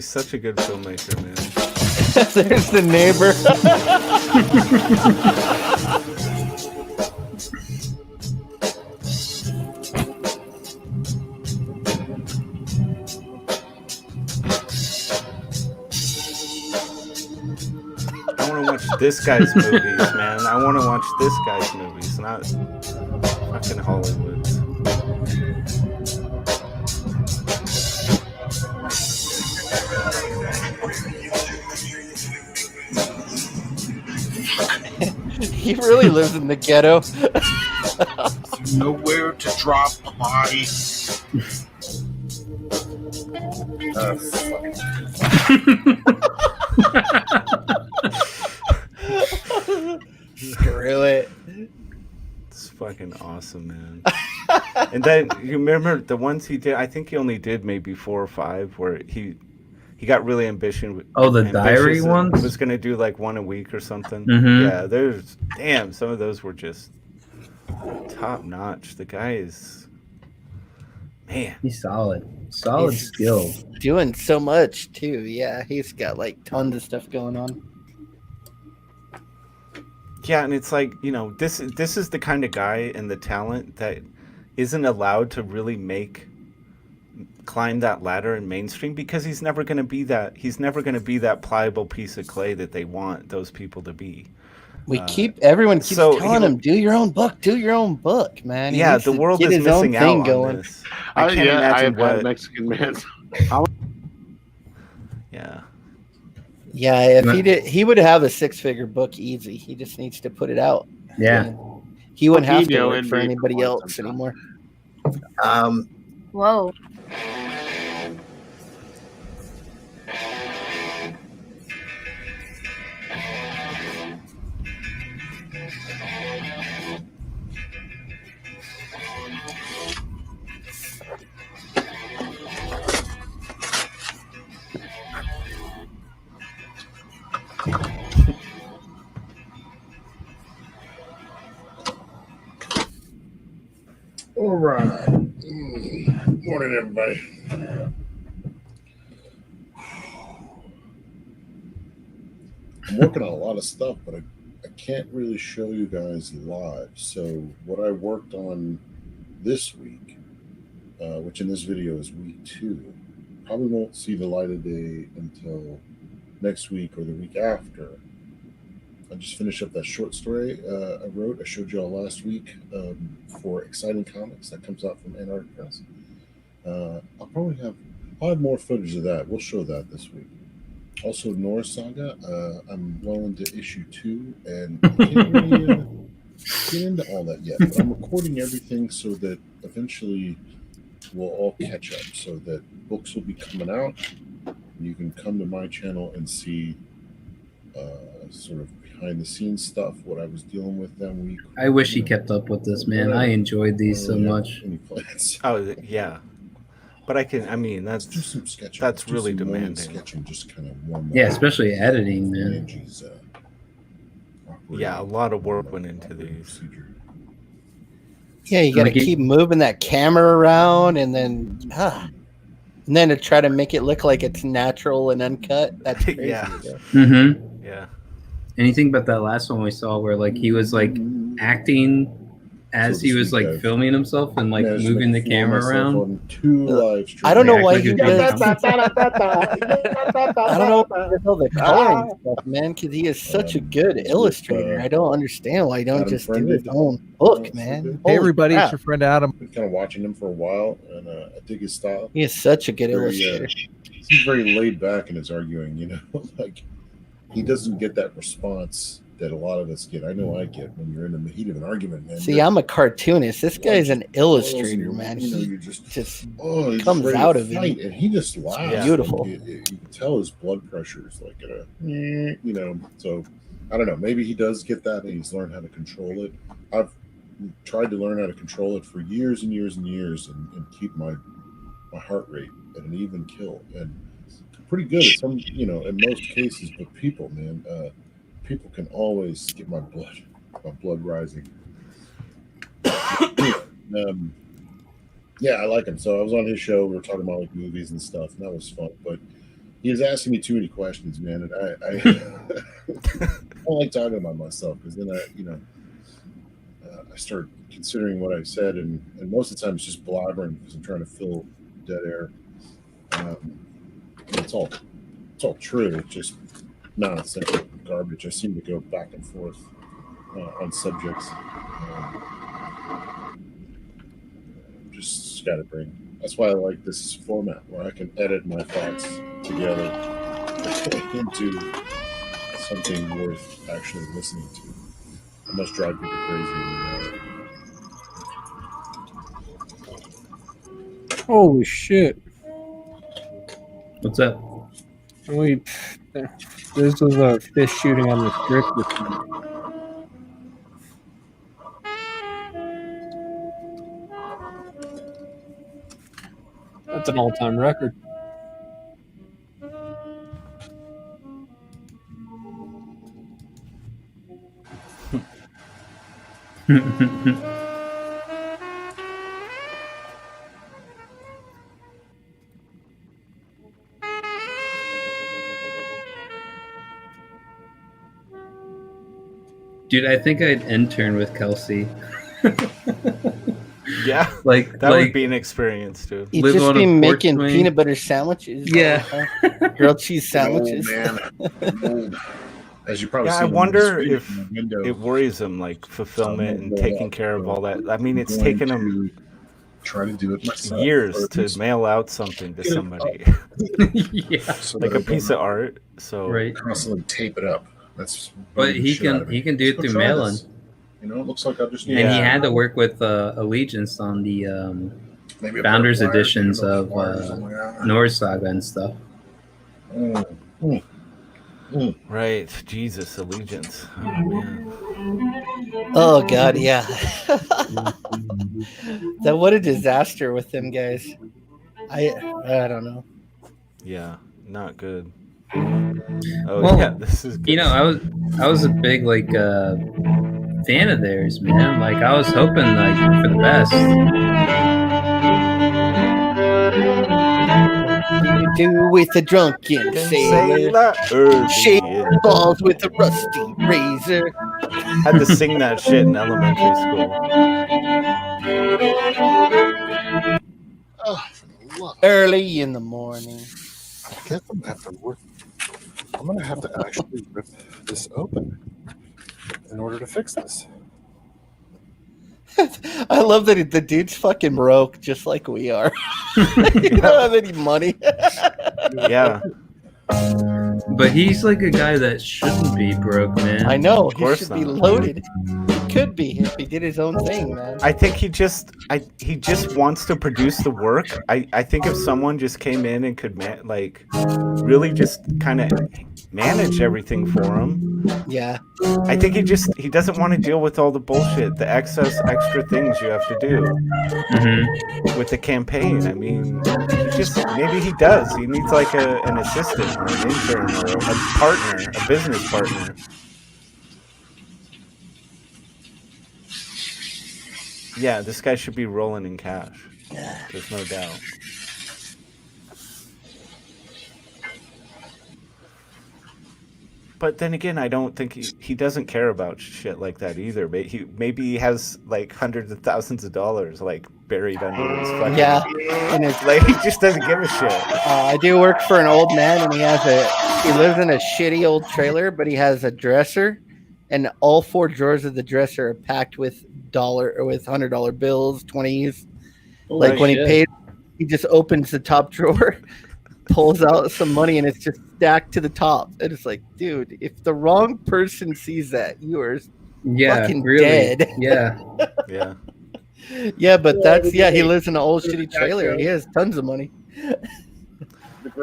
such a good filmmaker, man. There's the neighbor. I want to watch this guy's movies, man. I want to watch this guy's movies, not fucking Hollywood's. He really lives in the ghetto. Nowhere to drop a body. Screw it. It's fucking awesome, man. And then you remember the ones he did? I think he only did maybe 4 or 5 where he got really ambitious. Oh, the diary ones? He was gonna do like 1 a week or something. Mhm. Yeah, some of those were just top notch. The guy is, man, he's solid He's skill. Doing so much too. Yeah, he's got like tons of stuff going on. yeah, and it's like, you know, this is the kind of guy and the talent that isn't allowed to really climb that ladder in mainstream because he's never going to be that pliable piece of clay that they want those people to be. Everyone keeps so telling him, do your own book, man. He Yeah, needs the to world get is his own missing thing out going. on this. I can't I imagine have had what. Mexican man. Yeah. Yeah, if he would have a 6-figure book easy. He just needs to put it out. Yeah. He wouldn't have to Email work and for read anybody for else sometime. anymore. Whoa. All right. Morning, everybody. I'm working on a lot of stuff, but I can't really show you guys live. So what I worked on this week, which in this video is week 2, probably won't see the light of day until next week or the week after. I just finished up that short story I wrote. I showed you all last week for Exciting Comics that comes out from Antarctic Press. I'll have more footage of that. We'll show that this week. Also, Norse Saga. I'm well into issue 2, and I can't really get into all that yet. But I'm recording everything so that eventually we'll all catch up. So that books will be coming out, and you can come to my channel and see sort of behind the scenes stuff, what I was dealing with that week. I wish he kept up with this, man. I enjoyed these so much. Any plans? Oh yeah, but that's do some sketching. That's Do really some morning demanding. sketching, just kind of warm up. Yeah, especially editing, man. Angie's, Yeah, a lot of work went into these. Yeah, you got to keep moving that camera around, and then to try to make it look like it's natural and uncut. That's crazy. Yeah. Mm-hmm. Yeah. Anything but that last one we saw where like he was like acting as he was like filming himself and like moving the camera around. 2 live streams. I don't know why he does. does. I don't know why he does all the coloring stuff, man, because he is such a good illustrator. I don't understand why he don't just do his own book, man. Hey, everybody, Holy it's your friend Adam. Been kind of watching him for a while, and I dig his style. He is such a good Very, illustrator. He's very laid back in his arguing, you know, like he doesn't get that response that a lot of us get. I know I get when you're in the heat of an argument, man. See, I'm a cartoonist. This guy's an illustrator, man. You know, He you're just comes ready out to of fight, him. and he just laughs. Beautiful. You can tell his blood pressure is like at a, you know. So I don't know. Maybe he does get that, and he's learned how to control it. I've tried to learn how to control it for years and years and years, and keep my heart rate at an even kill, and pretty good at some, in most cases. But people, man, people can always get my blood rising. Yeah, I like him. So I was on his show. We were talking about like movies and stuff, and that was fun. But he was asking me too many questions, man, and I don't like talking about myself, because then I start considering what I've said, and most of the time it's just blabbering because I'm trying to fill dead air. It's all true. It's just nonsense, garbage. I seem to go back and forth on subjects. Just got to bring. That's why I like this format, where I can edit my thoughts together into something worth actually listening to. It must drive people crazy in reality. Holy shit! What's up? This was a fish shooting on the strip this week. That's an all-time record. Dude, I think I'd intern with Kelsey. Yeah, like that would be an experience, dude. You'd Live just on be a porch making swing. peanut butter sandwiches. Yeah. Grilled cheese sandwiches. Man, as you probably Yeah, see I on wonder the if window, it worries him, like fulfillment and taking care of all that. I mean, it's taken him try to do it myself, years to mail out something to somebody, Yeah. so like that a I piece don't of art. So Right. constantly tape it up. That's But bugging the he shit out of me. can do Let's it go through try mail-in. this. It looks like I just need And he Yeah. had to work with Allegiance on the maybe a founders pair of pliers, editions maybe of pliers or something like that. Norse Saga and stuff. right, Jesus, Allegiance. Oh man. Oh god, yeah. That what a disaster with them guys. I don't know. Yeah, not good. Oh Well, yeah, this is good. I was a big fan of theirs, man. Like I was hoping for the best. Do with a drunken sailor, shake balls with a rusty razor. Had to sing that shit in elementary school. Oh, for the love. Early in the morning. I guess I'm gonna have to actually rip this open in order to fix this. I love that the dude's fucking broke, just like we are. You don't have any money. Yeah. But he's like a guy that shouldn't be broke, man. I know. Of course he should be not. loaded. He could be if he did his own thing, man. I think he just wants to produce the work. I think if someone just came in and could really just kind of manage everything for him. Yeah. I think he doesn't want to deal with all the bullshit, the extra things you have to do with the campaign. I mean, maybe he does. He needs like an assistant or an intern or a partner, a business partner. Yeah, this guy should be rolling in cash. There's no doubt. But then again, I don't think he doesn't care about shit like that either. Maybe he has like hundreds of thousands of dollars like buried under his fucking... Yeah, and it's like he just doesn't give a shit. I do work for an old man, and he lives in a shitty old trailer, but he has a dresser, and all four drawers of the dresser are packed with $100 bills, 20s. Like when he paid, he just opens the top drawer, pulls out some money, and it's just stacked to the top. And it's like, dude, if the wrong person sees that, you are fucking really dead. Yeah. Yeah. Yeah, but he lives in an old shitty trailer. He has tons of money.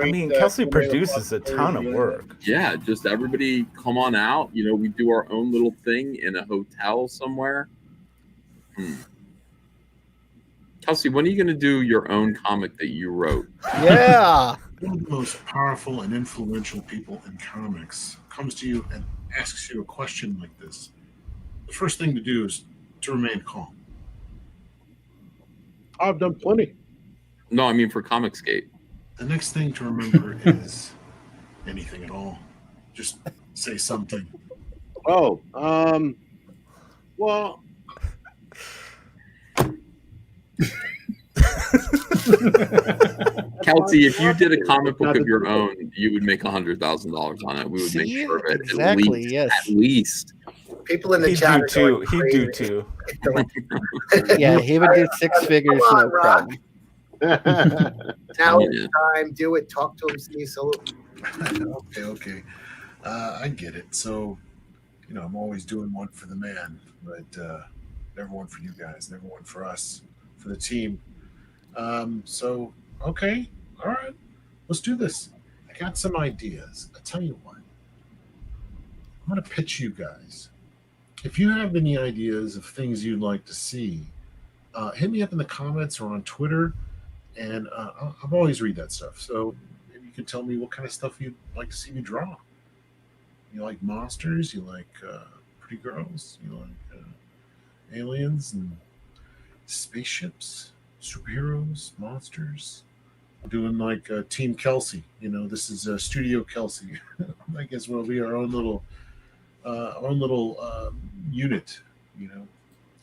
I mean, Kelsey produces a ton of work. Yeah, just everybody come on out. We do our own little thing in a hotel somewhere. Kelsey, when are you going to do your own comic that you wrote? Yeah. One of the most powerful and influential people in comics comes to you and asks you a question like this. The first thing to do is to remain calm. I've done plenty. No, I mean for Comicsgate. The next thing to remember is anything at all. Just say something. Oh, well, Kelsey, if you did a comic book of your own, you would make $100,000 on it. We would make sure of it. Exactly, yes. At least. People in the He'd chat do are too. going He'd do crazy. too. Yeah, he would do six figures, Come on, no Rob. problem. Now Yeah. it's time. Do it. Talk to him. See so. Okay. I get it. So, I'm always doing one for the man, but never one for you guys, never one for us, for the team. So, okay. All right. Let's do this. I got some ideas. I'll tell you what. I'm going to pitch you guys. If you have any ideas of things you'd like to see, hit me up in the comments or on Twitter, and I'll always read that stuff. So maybe you can tell me what kind of stuff you'd like to see me draw. You like monsters? You like pretty girls? You like aliens and spaceships, superheroes, monsters? I'm doing like Team Kelsey. This is Studio Kelsey. I guess we'll be our own little unit.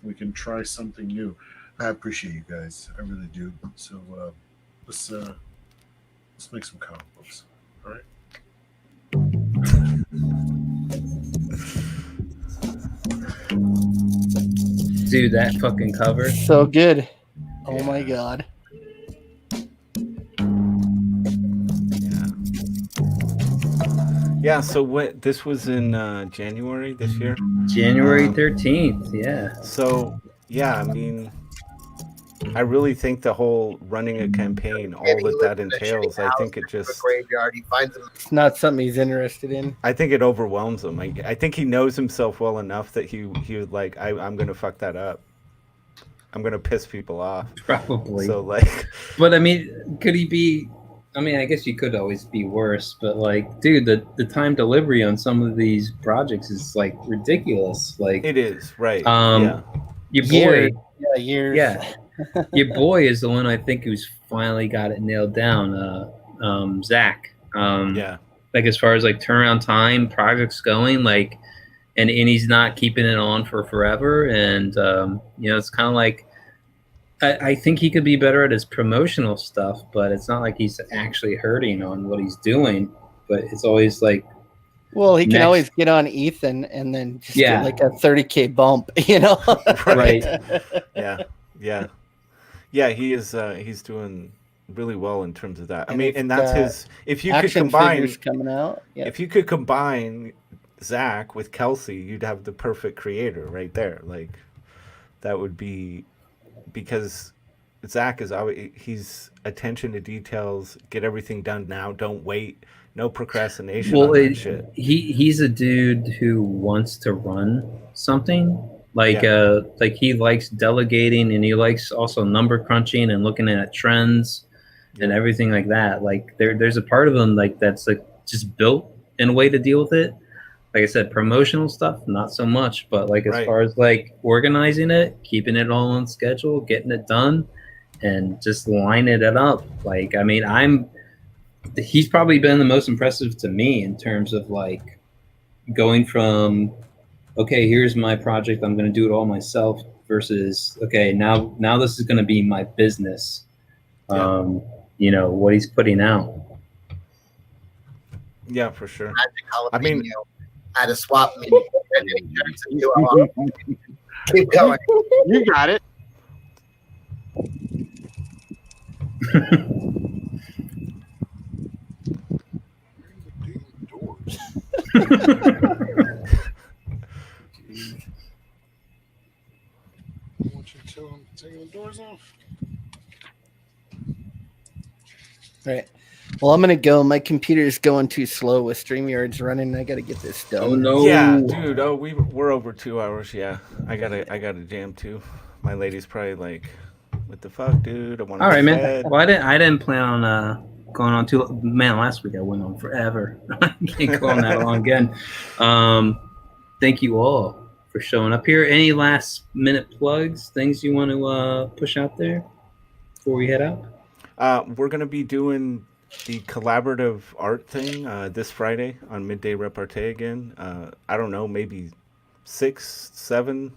We can try something new. I appreciate you guys. I really do. So let's make some comic books. All right. Dude, that fucking cover. So good. Oh my god. Yeah. So this was in January this year. January 13th. Yeah. So yeah, I mean, I really think the whole running a campaign, all that entails, I think it just graveyard. He finds them. It's not something he's interested in. I think it overwhelms him. I think he knows himself well enough that he would like, I'm gonna fuck that up. I'm gonna piss people off. Probably. So like, but I mean, could he be? I mean, I guess you could always be worse, but like, dude, the time delivery on some of these projects is like ridiculous. Like it is, right? Yeah. Your boy, years. Yeah, your boy is the one I think who's finally got it nailed down. Zach. Yeah. Like as far as like turnaround time, projects going, like, and he's not keeping it on for forever, and it's kind of like. I think he could be better at his promotional stuff, but it's not like he's actually hurting on what he's doing. But it's always like, well, he can always get on Ethan and then just get like a 30K bump, Right. Yeah. He is. He's doing really well in terms of that. I And mean, if and that's the his. If you could action combine, figures coming out, if you could combine Zach with Kelsey, you'd have the perfect creator right there. Like, that would be. Because Zach is always, he's attention to details, get everything done now, don't wait, no procrastination on that shit. He's a dude who wants to run something. Like he likes delegating, and he likes also number crunching and looking at trends and everything like that. Like there's a part of him like that's like just built in a way to deal with it. Like I said, promotional stuff, not so much, but like as far as like organizing it, keeping it all on schedule, getting it done, and just lining it up. Like, I mean, he's probably been the most impressive to me in terms of like going from, okay, here's my project, I'm going to do it all myself, versus, okay, now this is going to be my business. What he's putting out. Yeah, for sure. I mean, at a swap meet, and then he turns into a keep going. You got it. Taking the doors off. Right. Well, I'm gonna go. My computer's going too slow with StreamYard's running. I gotta get this done. Oh no! Yeah, dude. Oh, we're over 2 hours. Yeah, I gotta jam too. my lady's probably like, "What the fuck, dude? I want to All go right, to man. bed." Well, I didn't plan on going on too. Man, last week I went on forever. I can't go on that long again. Thank you all for showing up here. Any last minute plugs? Things you want to push out there before we head out? We're gonna be doing the collaborative art thing this Friday on Midday Repartee again. I don't know, maybe 6, 7,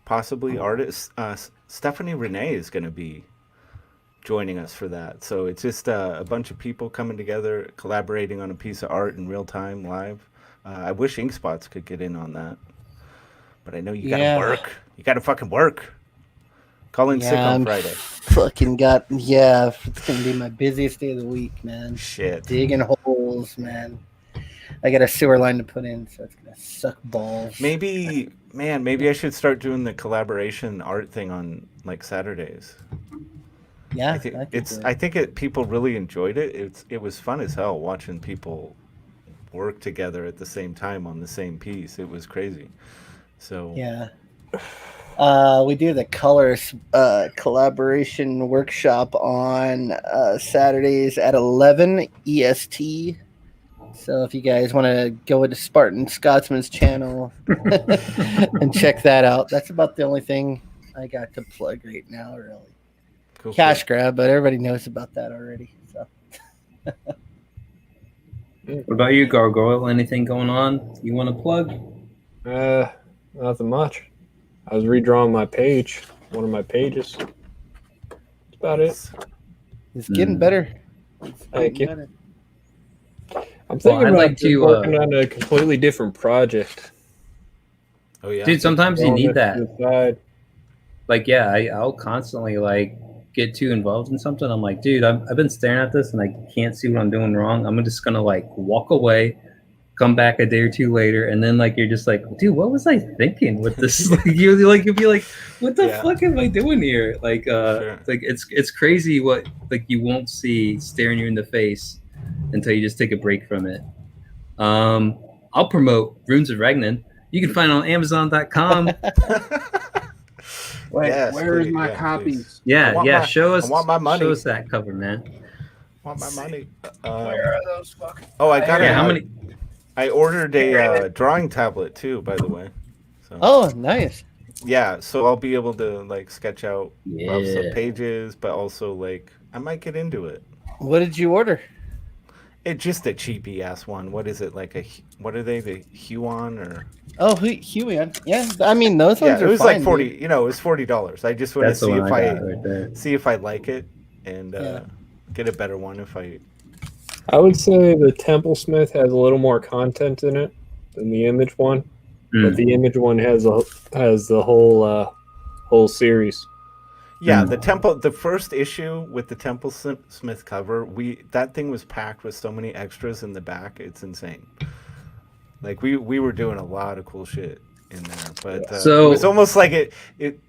possibly artists. Stephanie Renee is gonna be joining us for that. So it's just a bunch of people coming together, collaborating on a piece of art in real time, live. I wish Inkspots could get in on that, but I know you gotta work. You gotta fucking work. Call in sick on Friday. Fucking it's gonna be my busiest day of the week, man. Shit. Digging holes, man. I got a sewer line to put in, so it's gonna suck balls. Maybe I should start doing the collaboration art thing on like Saturdays. Yeah, I think people really enjoyed it. It was fun as hell watching people work together at the same time on the same piece. It was crazy. So yeah. We do the colors collaboration workshop on Saturdays at 11 EST. So if you guys want to go into Spartan Scotsman's channel and check that out, that's about the only thing I got to plug right now, really. Cool, Cash grab, but everybody knows about that already. So. What about you, Gargoyle? Anything going on you want to plug? Nothing much. I was redrawing my page, one of my pages. That's about it. It's getting better. Thank you. I'm thinking about working on a completely different project. Oh yeah, dude. Sometimes you need that. Side. Like, I'll constantly like get too involved in something. I'm like, dude, I've been staring at this and I can't see what I'm doing wrong. I'm just gonna like walk away, come back a day or two later, and then like you're just like, dude, what was I thinking with this? Like you'll be like, what the fuck am I doing here? Like like it's crazy what like you won't see staring you in the face until you just take a break from it. I'll promote Runes of Regnan. You can find it on Amazon.com. Where's my copies? Show us. I want my money. Show us that cover, man. I want my money. Where are those fucking? Oh, I got it. How many? I ordered a drawing tablet too, by the way. So. Oh, nice. Yeah, so I'll be able to like sketch out roughs of pages, but also like I might get into it. What did you order? It's just a cheapy ass one. What is it like what are they? The Huon or? Oh, Huon. Yeah, I mean those ones are it was fine, like 40. dude. You know, it was $40. I just want That's to see the if one I got right there. see if I like it and get a better one if I. I would say the Templesmith has a little more content in it than the Image one, but the Image one has the whole series. Yeah, the first issue with the Templesmith cover, that thing was packed with so many extras in the back. It's insane. Like we were doing a lot of cool shit in there, but it was almost like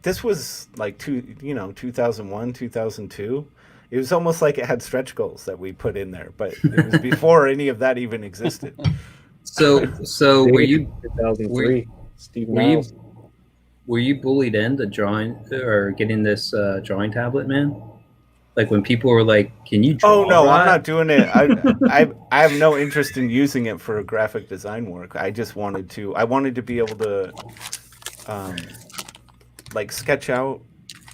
this was like 2001, 2002. It was almost like it had stretch goals that we put in there, but it was before any of that even existed. So were you 2003? Steve were Niles. Were you bullied into drawing or getting this drawing tablet, man? Like when people were like, "Can you draw?" Oh no, Rod? I'm not doing it. I have no interest in using it for graphic design work. I just wanted to. I wanted to be able to, like sketch out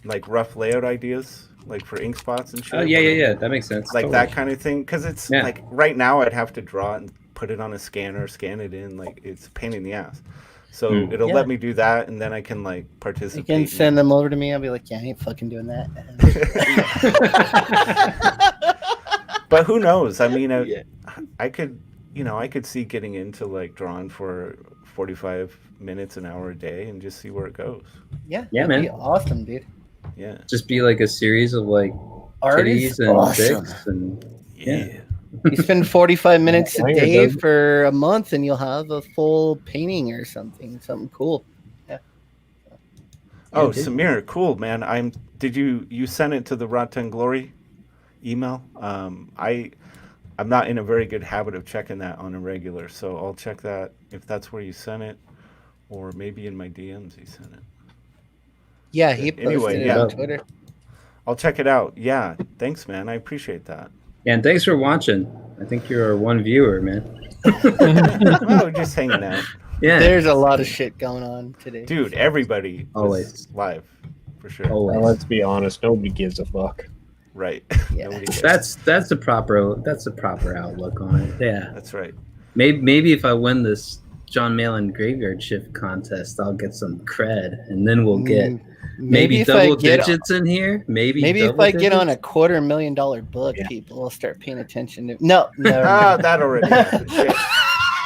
like rough layout ideas, like for ink spots and shit. Oh yeah. That makes sense. Like totally. that kind of thing, because it's like right now I'd have to draw it and put it on a scanner, scan it in. Like it's a pain in the ass. So it'll let me do that, and then I can like participate. You can send them over to me. I'll be like, yeah, I ain't fucking doing that. But who knows? I mean, I could, I could see getting into like drawing for 45 minutes, an hour a day, and just see where it goes. Yeah, man. Be awesome, dude. Yeah. Just be like a series of like Art titties is and awesome. dicks and yeah. You spend 45 minutes a Langer day does. for a month, and you'll have a full painting or something cool. Yeah. Oh, dude. Samir, cool, man. Did you send it to the Rotten Glory email? I'm not in a very good habit of checking that on a regular, so I'll check that if that's where you sent it, or maybe in my DMs you sent it. Yeah, he posted Anyway, it yeah. on Twitter. I'll check it out. Yeah, thanks, man. I appreciate that. Yeah, and thanks for watching. I think you're our one viewer, man. Well, we're just hanging out. Yeah. There's a lot of shit going on today. Dude, everybody was Always. live, for sure. Always. Well, let's be honest. Nobody gives a fuck. Right. Yeah. Nobody cares. That's a proper outlook on it. Yeah. That's right. Maybe if I win this John Malin graveyard shift contest, I'll get some cred, and then we'll get maybe if I double get- digits in here. Maybe if double I get on a digits? $250,000 book, people will start paying attention to. No, no. That already happened. Shit.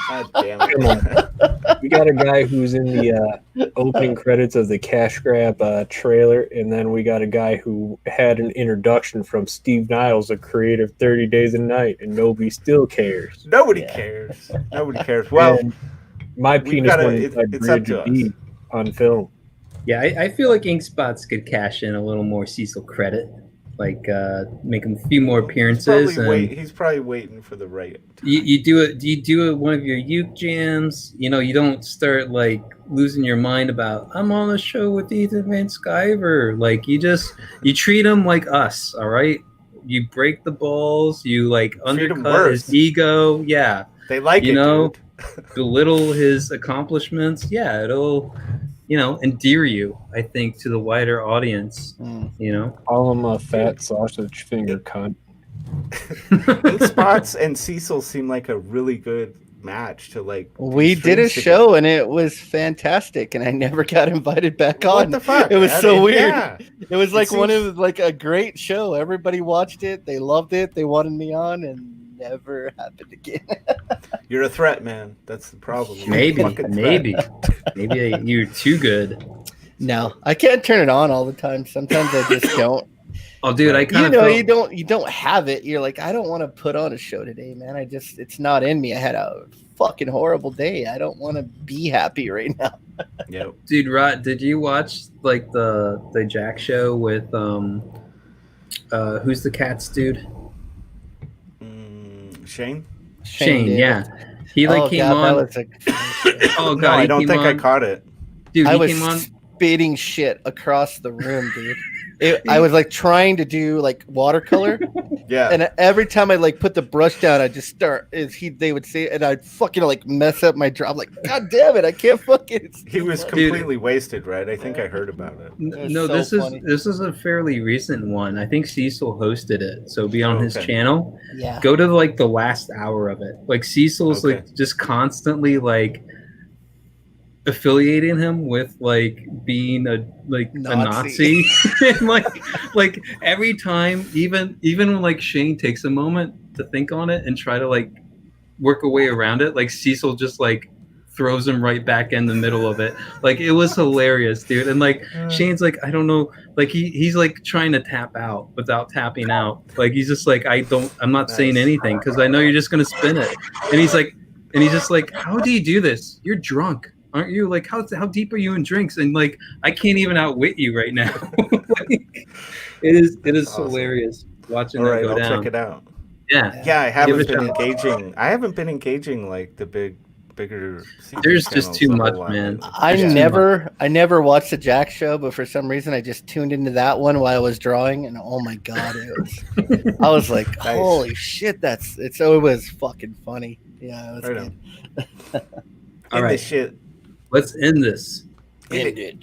God damn it. Come on. We got a guy who's in the opening credits of the Cash Grab trailer, and then we got a guy who had an introduction from Steve Niles, the creator of 30 Days a Night, and nobody still cares. Nobody cares. Nobody cares. Well, And my we've penis gotta- went it- inside it's up Bridge to of us. D on film. Yeah, I feel like Ink Spots could cash in a little more Cecil credit, like make him a few more appearances. He's probably waiting for the right. You do it. Do you do it one of your uke jams? You know, you don't start like losing your mind about I'm on a show with Ethan Van Sciver. Like you treat him like us. All right. You break the balls. You like Treat him undercut his worse. ego. Yeah. They like you it, know, dude. belittle his accomplishments. Yeah, it'll endear you. I think to the wider audience. You know, Call him a fat sausage finger cunt. Ink Spots and Cecil seem like a really good match to like. We do did a streams show and it was fantastic, and I never got invited back on. What the fuck? It was man? so weird. Yeah. It was like one seems- of like a great show. Everybody watched it. They loved it. They wanted me on, and never happened again. You're a threat, man. That's the problem. You're a maybe, fucking threat. maybe you're too good. No, I can't turn it on all the time. Sometimes I just don't. Oh, dude, I kind You of know, you don't have it. You're like, I don't want to put on a show today, man. It's not in me. I had a fucking horrible day. I don't want to be happy right now. Yep. Dude, Rod, did you watch like the Jack show with who's the Cats dude? Shane? Shane, did. yeah. He like Oh, came God, on. that was a- Oh god, No, I he don't came think I on- caught it. Dude, I he was came on. spitting shit across the room, dude. I was like trying to do like watercolor. Yeah. And every time I like put the brush down, I just start. They would say, and I'd fucking like mess up my draw. I'm like, God damn it, I can't fucking. He was completely wasted, right? I think I heard about it. No, so funny. this is a fairly recent one. I think Cecil hosted it, so be on his Okay. channel. Yeah. Go to like the last hour of it. Like Cecil's Okay. like just constantly like affiliating him with like being a Nazi. And like every time, even when like Shane takes a moment to think on it and try to like work a way around it, like Cecil just like throws him right back in the middle of it. Like it was hilarious, dude. And like Shane's like, I don't know, like he's like trying to tap out without tapping out. Like he's just like, I'm not saying anything because I know you're just gonna spin it. And he's just like, how do you do this? You're drunk, aren't you? Like how deep are you in drinks? And like I can't even outwit you right now. Like, it is Awesome. hilarious watching All that right, go I'll down. check it out. Yeah. Yeah, I Give haven't it a been shot. engaging. I haven't been engaging like the bigger. There's just channels too a whole much, lot man. lately. I never watched the Jack show, but for some reason I just tuned into that one while I was drawing, and oh my god, I was like, Nice. holy shit, it was fucking funny. Yeah, it was Right good. All right. Shit. Let's end this. Ended.